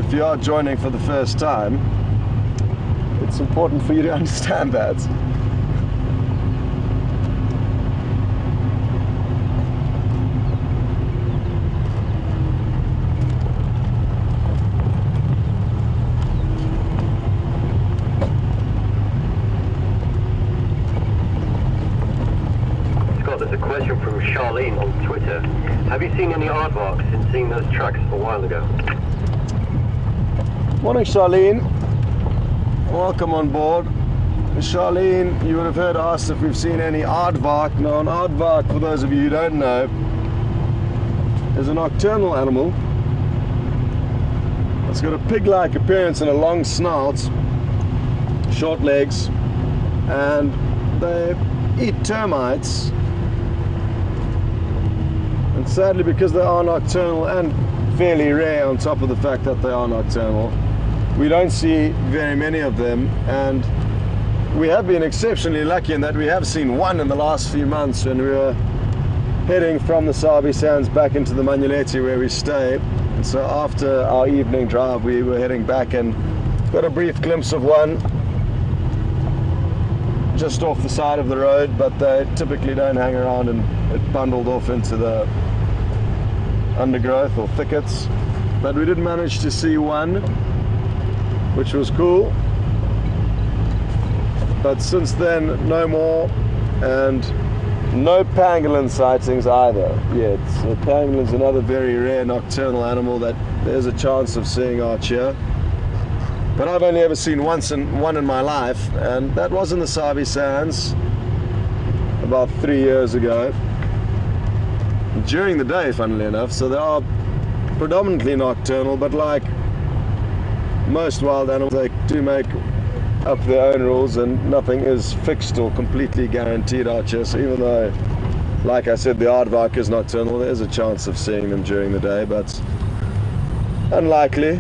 if you are joining for the first time, it's important for you to understand that. Scott, there's a question from Charlene on Twitter. Have you seen any aardvarks since seeing those tracks a while ago? Morning, Charlene. Welcome on board. Charlene, you would have heard asked if we've seen any aardvark. Now, an aardvark, for those of you who don't know, is a nocturnal animal. It's got a pig-like appearance and a long snout, short legs, and they eat termites. And sadly, because they are nocturnal and fairly rare on top of the fact that they are nocturnal, we don't see very many of them, and we have been exceptionally lucky in that we have seen one in the last few months when we were heading from the Sabi Sands back into the Manuleti where we stay. And so after our evening drive we were heading back and got a brief glimpse of one just off the side of the road, but they typically don't hang around, and it bundled off into the undergrowth or thickets. But we did manage to see one, which was cool. But since then, no more, and no pangolin sightings either yet. So pangolin's another very rare nocturnal animal that there's a chance of seeing out here. But I've only ever seen one in my life, and that was in the Sabi Sands about 3 years ago. During the day, funnily enough, so they are predominantly nocturnal, but like most wild animals, they do make up their own rules, and nothing is fixed or completely guaranteed out here. So even though, like I said, the aardvark is nocturnal, there's a chance of seeing them during the day, but unlikely.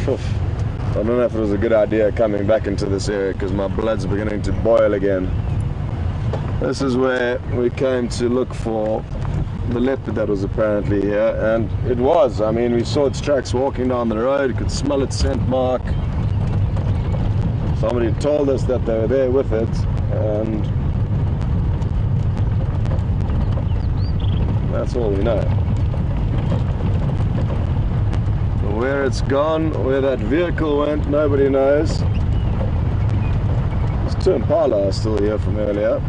Phew. I don't know if it was a good idea coming back into this area because my blood's beginning to boil again. This is where we came to look for the leopard that was apparently here, and it was. I mean, we saw its tracks walking down the road, you could smell its scent mark. Somebody told us that they were there with it, and that's all we know. Where it's gone, where that vehicle went, nobody knows. There's two Impala still here from earlier.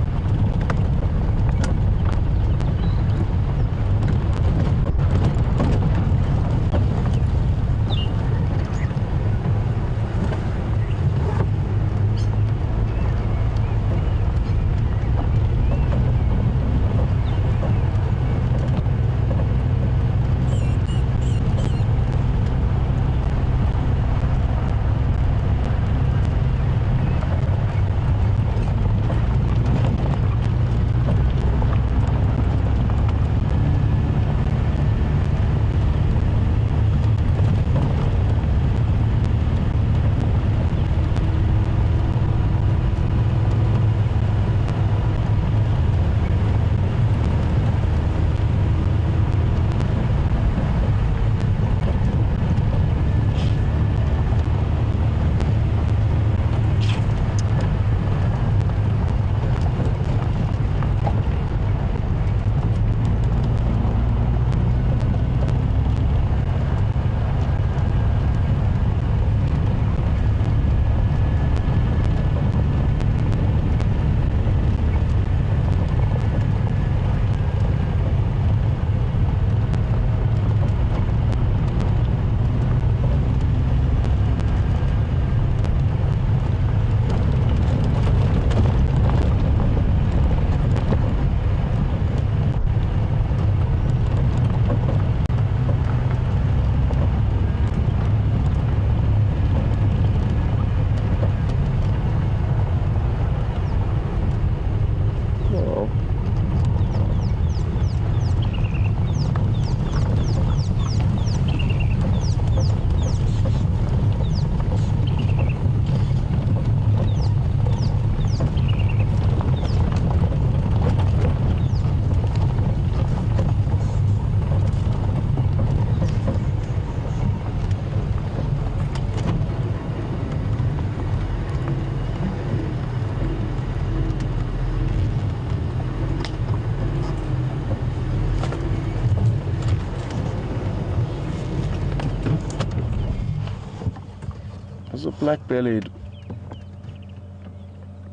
There's a black-bellied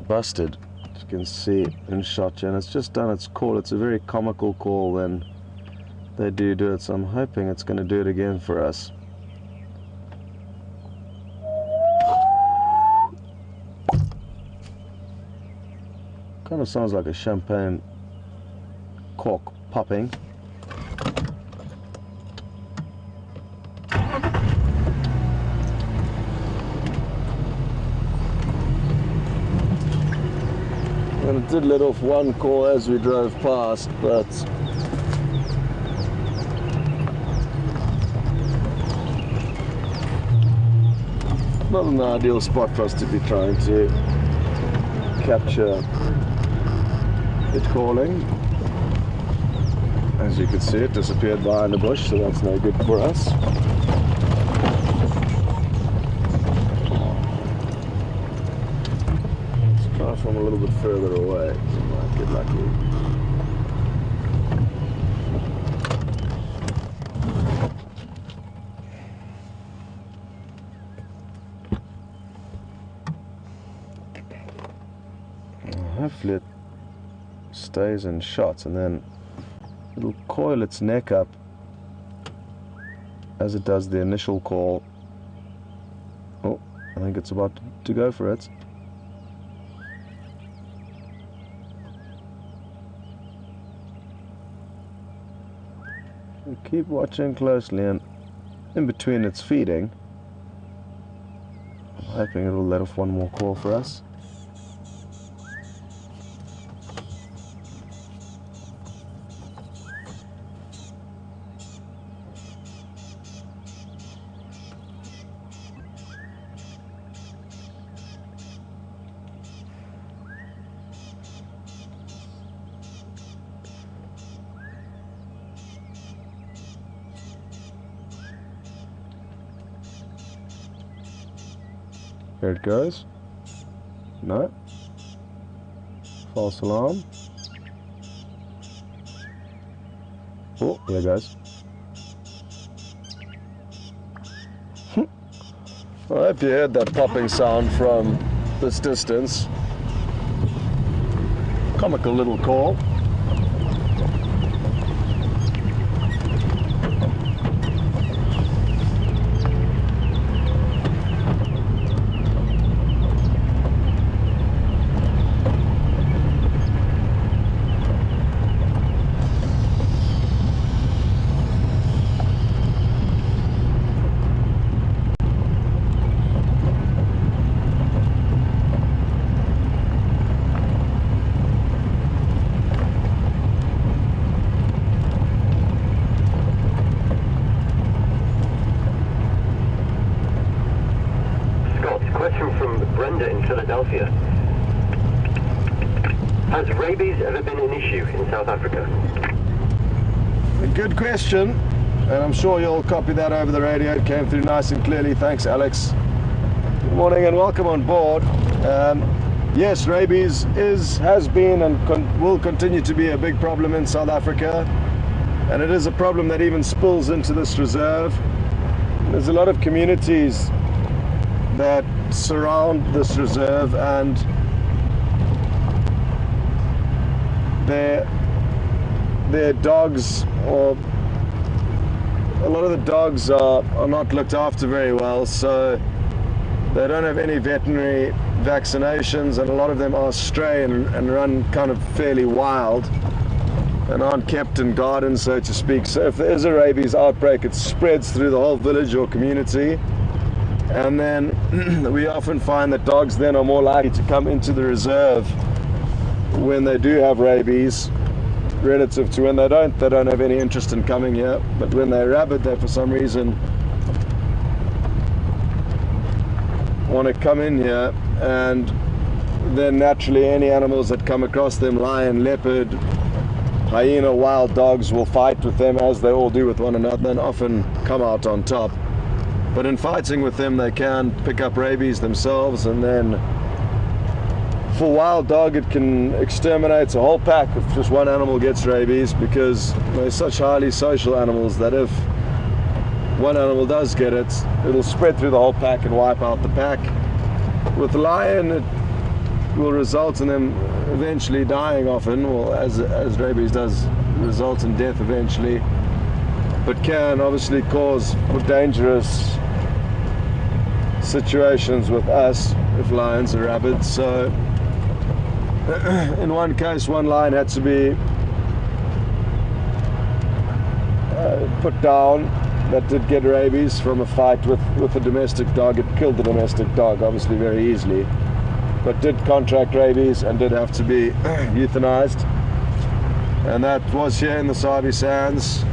bustard, as you can see in shot here, and it's just done its call. It's a very comical call when they do it, so I'm hoping it's going to do it again for us. Kind of sounds like a champagne cork popping. And it did let off one call as we drove past, but not an ideal spot for us to be trying to capture it calling. As you can see, it disappeared behind the bush, so that's no good for us. From a little bit further away, so we might get lucky. Hopefully it stays in shot, and then it'll coil its neck up as it does the initial call. Oh, I think it's about to go for it. Keep watching closely, and in between it's feeding, I'm hoping it'll let off one more call for us. Here it goes. No. False alarm. Oh, here it goes. I hope you heard that popping sound from this distance. Comical little call. Philadelphia. Has rabies ever been an issue in South Africa? A good question, and I'm sure you'll copy that over the radio. It came through nice and clearly. Thanks, Alex. Good morning and welcome on board. Yes, rabies has been and will continue to be a big problem in South Africa, and it is a problem that even spills into this reserve. There's a lot of communities that surround this reserve, and their dogs, or a lot of the dogs are not looked after very well, so they don't have any veterinary vaccinations, and a lot of them are stray and run kind of fairly wild and aren't kept in gardens, so to speak. So if there is a rabies outbreak, it spreads through the whole village or community. And then we often find that dogs then are more likely to come into the reserve when they do have rabies, relative to when they don't. They don't have any interest in coming here. But when they're rabid, they for some reason want to come in here, and then naturally any animals that come across them, lion, leopard, hyena, wild dogs, will fight with them, as they all do with one another, and often come out on top. But in fighting with them, they can pick up rabies themselves, and then for wild dog, it can exterminate a whole pack if just one animal gets rabies, because they're such highly social animals that if one animal does get it, it'll spread through the whole pack and wipe out the pack. With the lion, it will result in them eventually dying often, well, as rabies does result in death eventually, but can obviously cause dangerous situations with us if lions are rabid. So in one case, one lion had to be put down that did get rabies from a fight with a domestic dog. It killed the domestic dog obviously very easily, but did contract rabies and did have to be euthanized, and that was here in the Sabi Sands.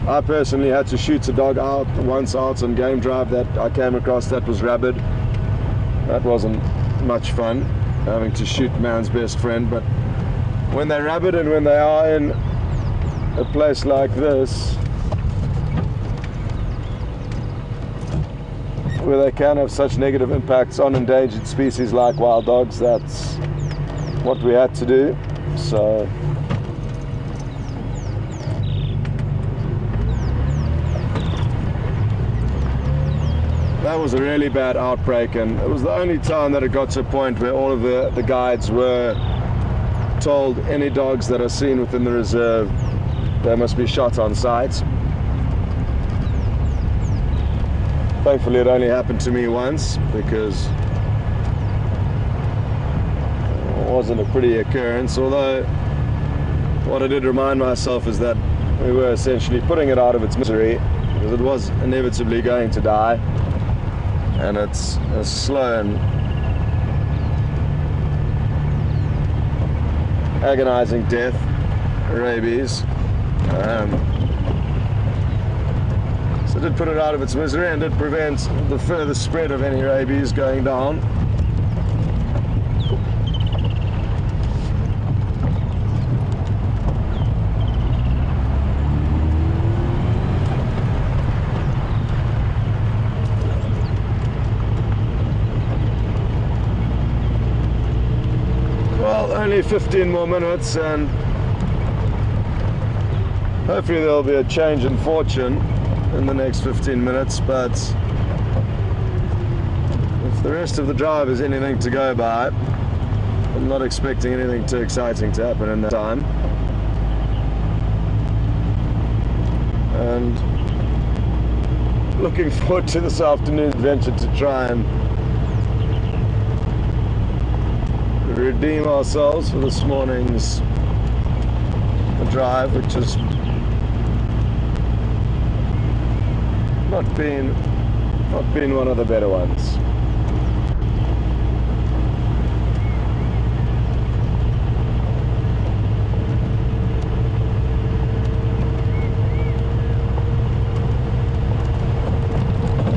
I personally had to shoot a dog out once out on game drive that I came across that was rabid. That wasn't much fun, having to shoot man's best friend. But when they're rabid and when they are in a place like this, where they can have such negative impacts on endangered species like wild dogs, that's what we had to do. So that was a really bad outbreak, and it was the only time that it got to a point where all of the guides were told any dogs that are seen within the reserve, they must be shot on sight. Thankfully it only happened to me once, because it wasn't a pretty occurrence, although what I did remind myself is that we were essentially putting it out of its misery, because it was inevitably going to die. And it's a slow and agonizing death, rabies. So it did put it out of its misery and did prevent the further spread of any rabies going down. only 15 more minutes, and hopefully there'll be a change in fortune in the next 15 minutes, but if the rest of the drive is anything to go by, I'm not expecting anything too exciting to happen in that time. And looking forward to this afternoon's adventure to try and redeem ourselves for this morning's drive, which has not been one of the better ones.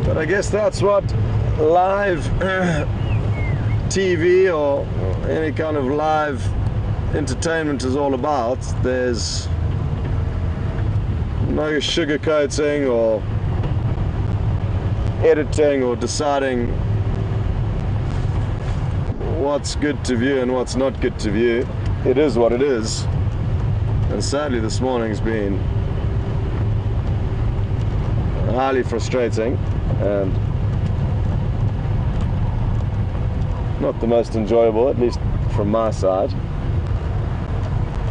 But I guess that's what live TV or any kind of live entertainment is all about. There's no sugarcoating or editing or deciding what's good to view and what's not good to view. It is what it is. And sadly this morning's been highly frustrating and not the most enjoyable, at least from my side.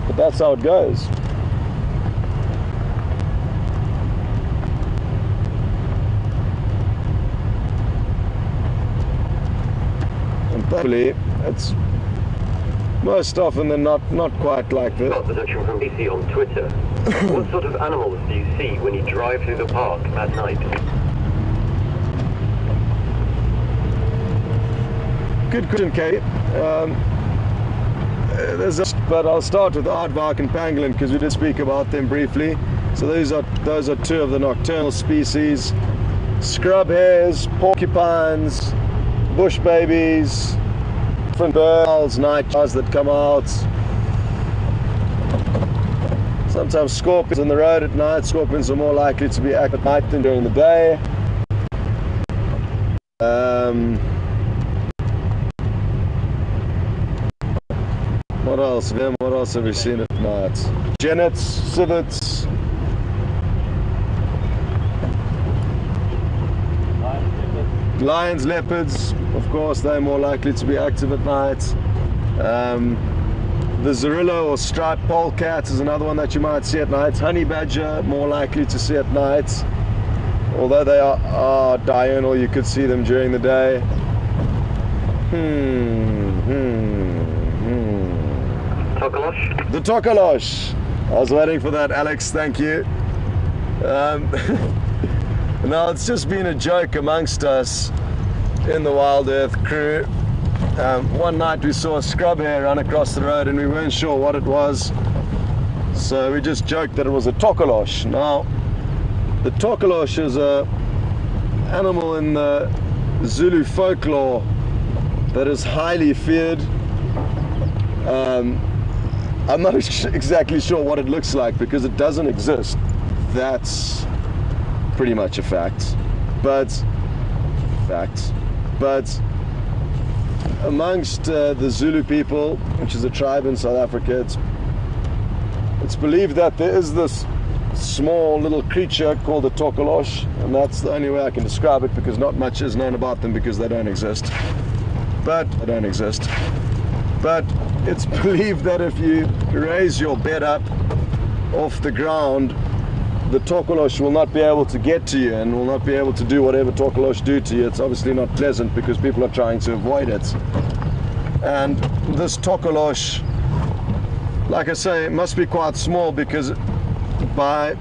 But that's how it goes. And thankfully, it's most often than not quite like this. Got the section from BC on Twitter. What sort of animals do you see when you drive through the park at night? Good question, Kate. But I'll start with aardvark and pangolin because we did speak about them briefly. So those are two of the nocturnal species. Scrub hares, porcupines, bush babies, different birds, night owls that come out. Sometimes scorpions on the road at night. Scorpions are more likely to be active at night than during the day. What else? What else have we seen at night? Genets, civets. Lions, leopards, of course, they're more likely to be active at night. The Zorillo or striped polecat is another one that you might see at night. Honey badger, more likely to see at night. Although they are diurnal, you could see them during the day. Tokolosh? The tokolosh. I was waiting for that, Alex, thank you. Now, it's just been a joke amongst us in the WildEarth crew. One night we saw a scrub hare run across the road and we weren't sure what it was. So we just joked that it was a tokolosh. Now, the tokolosh is an animal in the Zulu folklore that is highly feared. I'm not exactly sure what it looks like because it doesn't exist. That's pretty much a fact. But amongst the Zulu people, which is a tribe in South Africa, it's believed that there is this small little creature called a tokolosh, and that's the only way I can describe it because not much is known about them because they don't exist. But it's believed that if you raise your bed up off the ground, the tokolosh will not be able to get to you and will not be able to do whatever tokolosh do to you. It's obviously not pleasant because people are trying to avoid it. And this tokolosh, like I say, must be quite small because by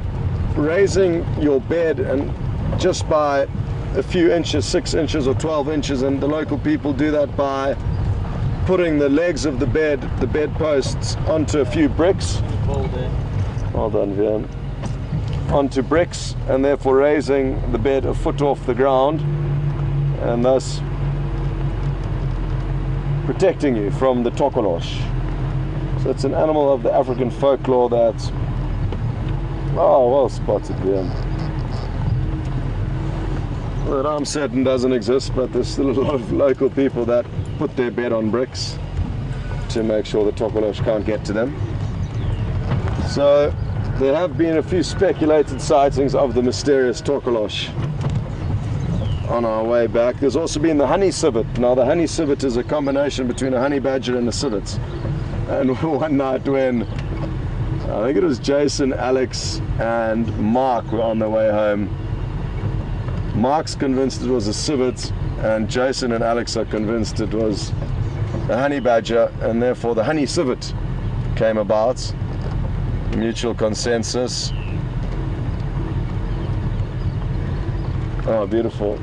raising your bed and just by a few inches, 6 inches or 12 inches, and the local people do that by putting the legs of the bedposts onto a few bricks. Well done, Vian. Onto bricks, and therefore raising the bed a foot off the ground, and thus protecting you from the tokolosh. So it's an animal of the African folklore that's, oh, well spotted, Vian. That I'm certain doesn't exist, but there's still a lot of local people that put their bed on bricks. to make sure the tokolosh can't get to them. So there have been a few speculated sightings of the mysterious tokolosh on our way back. There's also been the honey civet. Now the honey civet is a combination between a honey badger and a civet. And one night when I think it was Jason, Alex and Mark were on their way home, Mark's convinced it was a civet and Jason and Alex are convinced it was a honey badger, and therefore the honey civet came about. Mutual consensus. Oh, beautiful.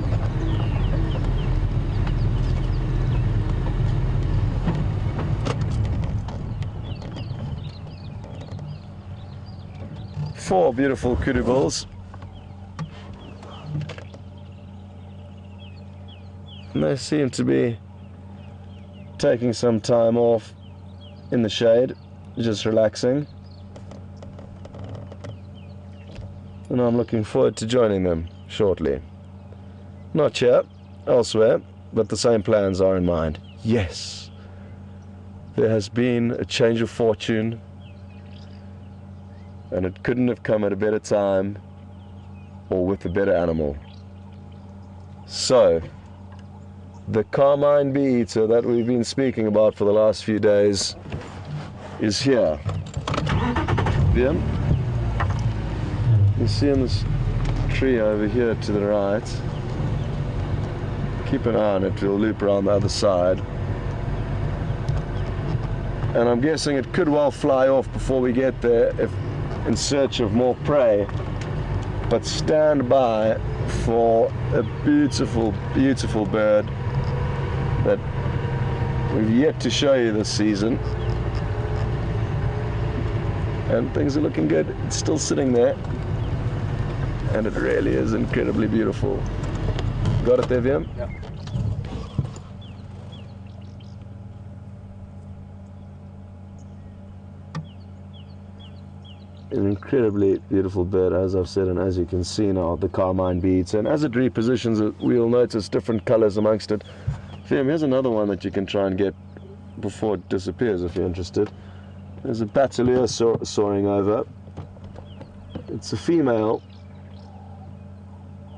Four beautiful kudu bulls. And they seem to be taking some time off in the shade, just relaxing. And I'm looking forward to joining them shortly. Not here, elsewhere, but the same plans are in mind. Yes, there has been a change of fortune, and it couldn't have come at a better time or with a better animal. So, the carmine bee-eater that we've been speaking about for the last few days is here. Yeah? You see in this tree over here to the right. Keep an eye on it, we'll loop around the other side. And I'm guessing it could well fly off before we get there if in search of more prey. But stand by for a beautiful, beautiful bird that we've yet to show you this season. And things are looking good. It's still sitting there. And it really is incredibly beautiful. Got it there, Viam? Yeah. An incredibly beautiful bird, as I've said, and as you can see now, the carmine beads. And as it repositions it, we'll notice different colors amongst it. Viam, here's another one that you can try and get before it disappears if you're interested. There's a batelier soaring over. It's a female.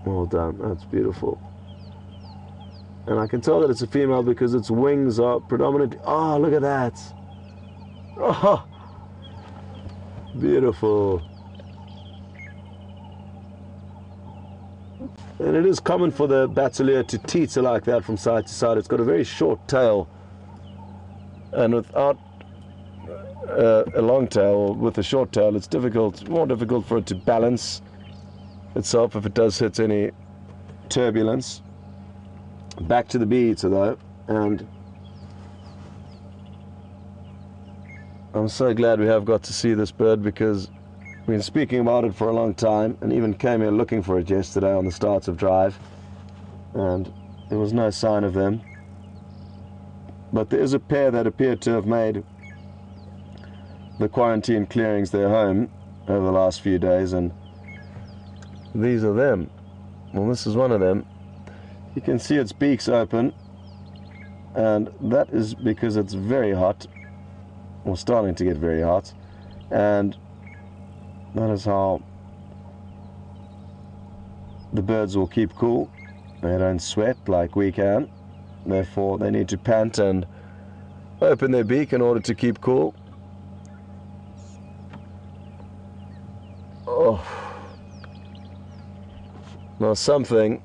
Well done, that's beautiful. And I can tell that it's a female because its wings are predominantly... Oh, look at that. Oh, beautiful. And it is common for the batelier to teeter like that from side to side. It's got a very short tail. And without a long tail, or with a short tail, it's more difficult for it to balance itself if it does hit any turbulence. Back to the bee-eater though, and I'm so glad we have got to see this bird because we've been speaking about it for a long time and even came here looking for it yesterday on the start of drive, and there was no sign of them. But there is a pair that appeared to have made the quarantine clearings their home over the last few days, and these are them. Well, this is one of them. You can see its beak's open, and that is because it's very hot, or starting to get very hot, and that is how the birds will keep cool. They don't sweat like we can, therefore they need to pant and open their beak in order to keep cool. Oh. Now something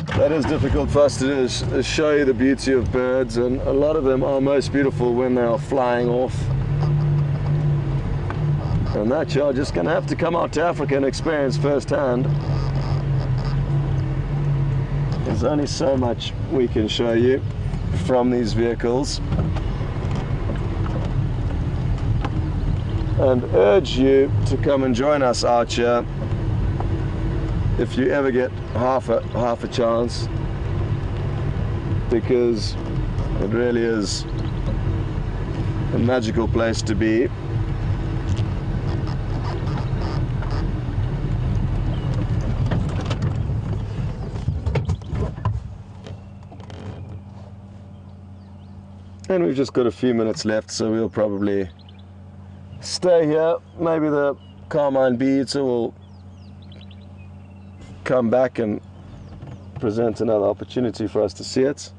that is difficult for us to do is show you the beauty of birds, and a lot of them are most beautiful when they are flying off. And that you're just going to have to come out to Africa and experience firsthand. There's only so much we can show you from these vehicles. And urge you to come and join us out here if you ever get half a chance, because it really is a magical place to be. And we've just got a few minutes left, so we'll probably stay here. Maybe the Carmine bee-eater will come back and present another opportunity for us to see it.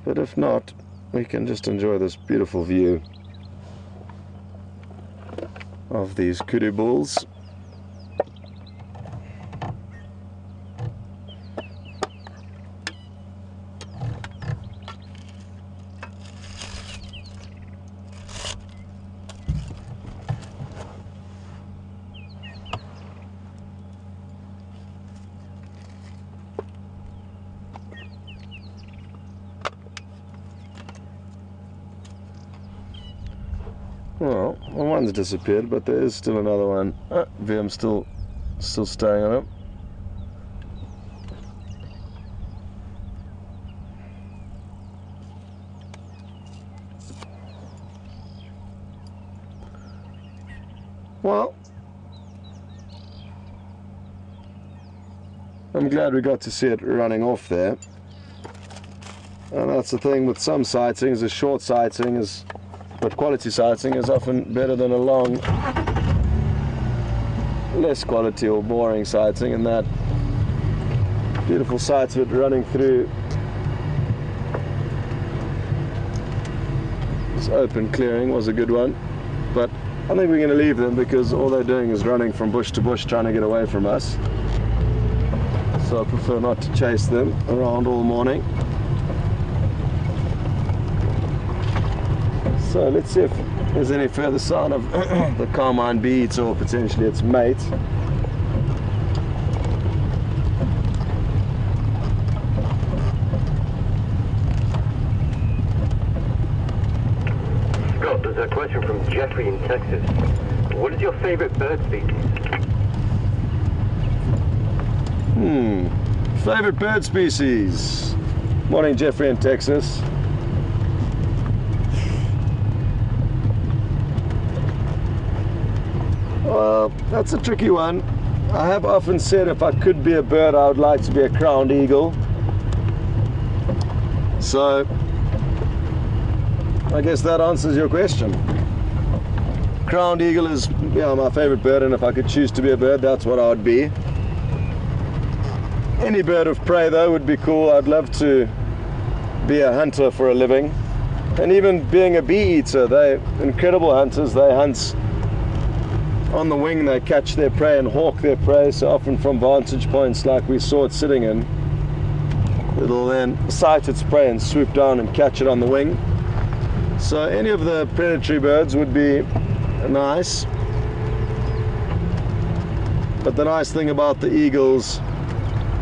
But if not, we can just enjoy this beautiful view of these kudu bulls. Well, one's disappeared, but there is still another one. VM's still staying on it. Well, I'm glad we got to see it running off there. And that's the thing with some sightings, a short sighting is, but quality sighting is often better than a long, less quality or boring sighting, and that beautiful sight of it running through this open clearing was a good one. But I think we're going to leave them because all they're doing is running from bush to bush trying to get away from us. So I prefer not to chase them around all morning. So let's see if there's any further sign of the Carmine bee-eater or potentially its mate. Scott, there's a question from Jeffrey in Texas. What is your favorite bird species? Favorite bird species? Morning, Jeffrey in Texas. Well, that's a tricky one. I have often said if I could be a bird, I would like to be a crowned eagle. So, I guess that answers your question. Crowned eagle is my favorite bird, and if I could choose to be a bird, that's what I would be. Any bird of prey though would be cool. I'd love to be a hunter for a living. And even being a bee eater, they're incredible hunters. They hunt on the wing, they catch their prey and hawk their prey, so often from vantage points like we saw it sitting in. It'll then sight its prey and swoop down and catch it on the wing. So any of the predatory birds would be nice. But the nice thing about the eagles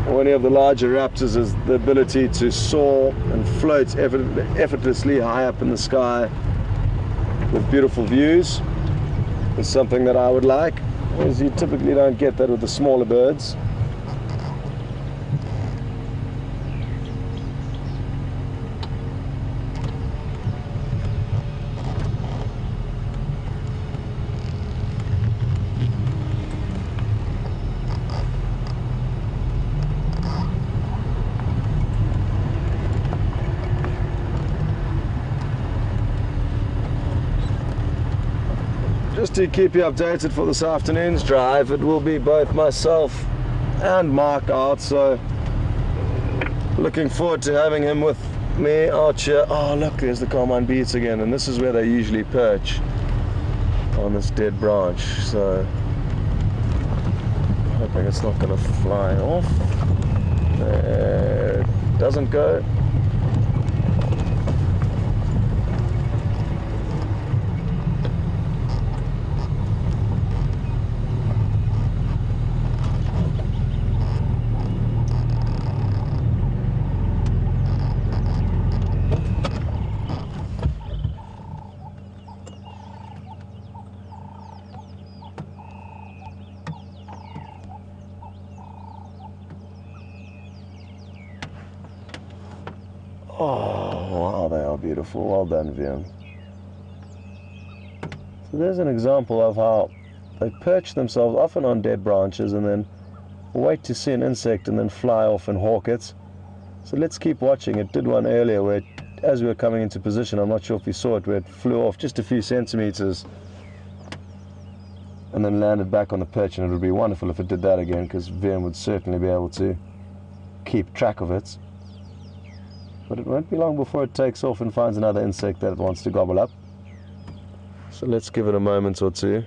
or any of the larger raptors is the ability to soar and float effortlessly high up in the sky with beautiful views. It's something that I would like, as you typically don't get that with the smaller birds. Just to keep you updated for this afternoon's drive, it will be both myself and Mark out, so looking forward to having him with me out here. Oh look, there's the Carmine bee-eater again, and this is where they usually perch, on this dead branch, so hoping it's not going to fly off. There it doesn't go. Oh, wow, they are beautiful. Well done, VM. So there's an example of how they perch themselves often on dead branches and then wait to see an insect and then fly off and hawk it. So let's keep watching. It did one earlier where it as we were coming into position, I'm not sure if you saw it, where it flew off just a few centimeters and then landed back on the perch, and it would be wonderful if it did that again, because VM would certainly be able to keep track of it. But it won't be long before it takes off and finds another insect that it wants to gobble up. So let's give it a moment or two.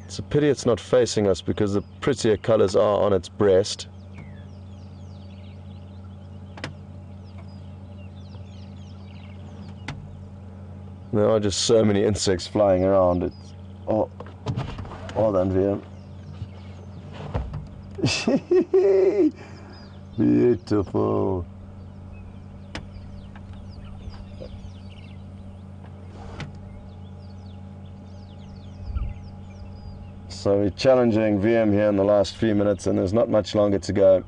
It's a pity it's not facing us, because the prettier colors are on its breast. There are just so many insects flying around. It's, oh, well done, VM. Beautiful. So we're challenging VM here in the last few minutes, and there's not much longer to go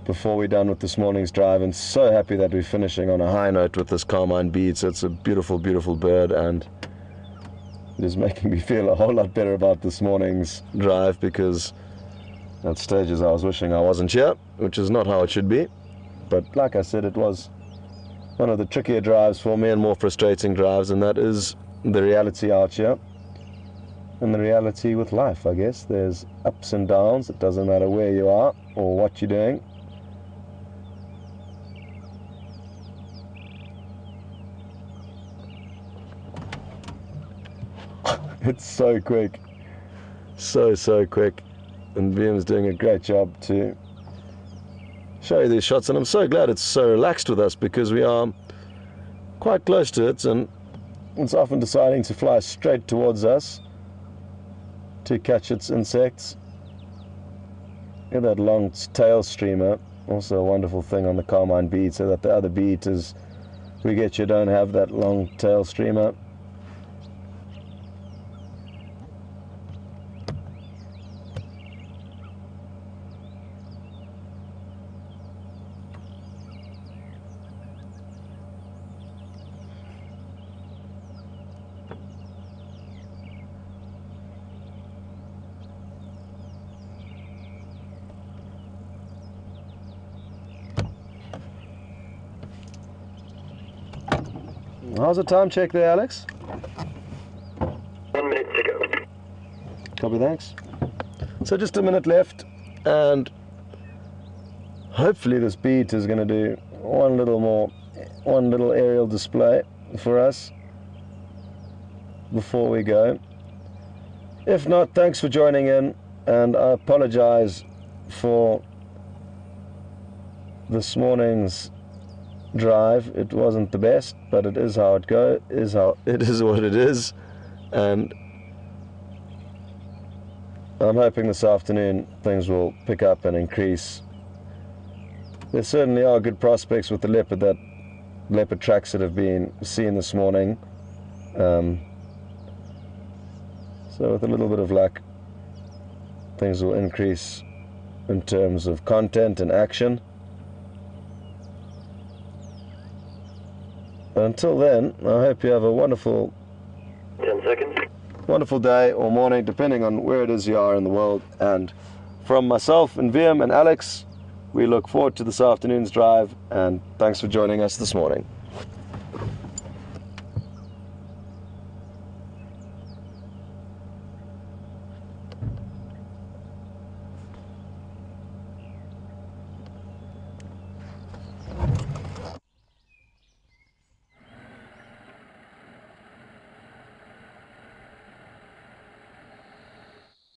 before we're done with this morning's drive, and so happy that we're finishing on a high note with this carmine bead. So it's a beautiful, beautiful bird, and it is making me feel a whole lot better about this morning's drive, because at stages I was wishing I wasn't here, which is not how it should be. But like I said, it was one of the trickier drives for me and more frustrating drives, and that is the reality out here. And the reality with life, I guess. There's ups and downs. It doesn't matter where you are or what you're doing. It's so quick. So quick. And VM's doing a great job to show you these shots. And I'm so glad it's so relaxed with us, because we are quite close to it, and it's often deciding to fly straight towards us to catch its insects. Look at that long tail streamer, also a wonderful thing on the carmine bead, so that the other beaters we get you don't have that long tail streamer. How's the time check there, Alex? 1 minute to go. Copy, thanks. So just a minute left, and hopefully this beat is going to do one little aerial display for us before we go. If not, thanks for joining in, and I apologize for this morning's drive. It wasn't the best, but it is how it is what it is, and I'm hoping this afternoon things will pick up and increase. There certainly are good prospects with the leopard tracks that have been seen this morning, so with a little bit of luck things will increase in terms of content and action. Until then, I hope you have a wonderful 10 seconds. Wonderful day or morning, depending on where it is you are in the world. And from myself and VM and Alex, we look forward to this afternoon's drive, and thanks for joining us this morning.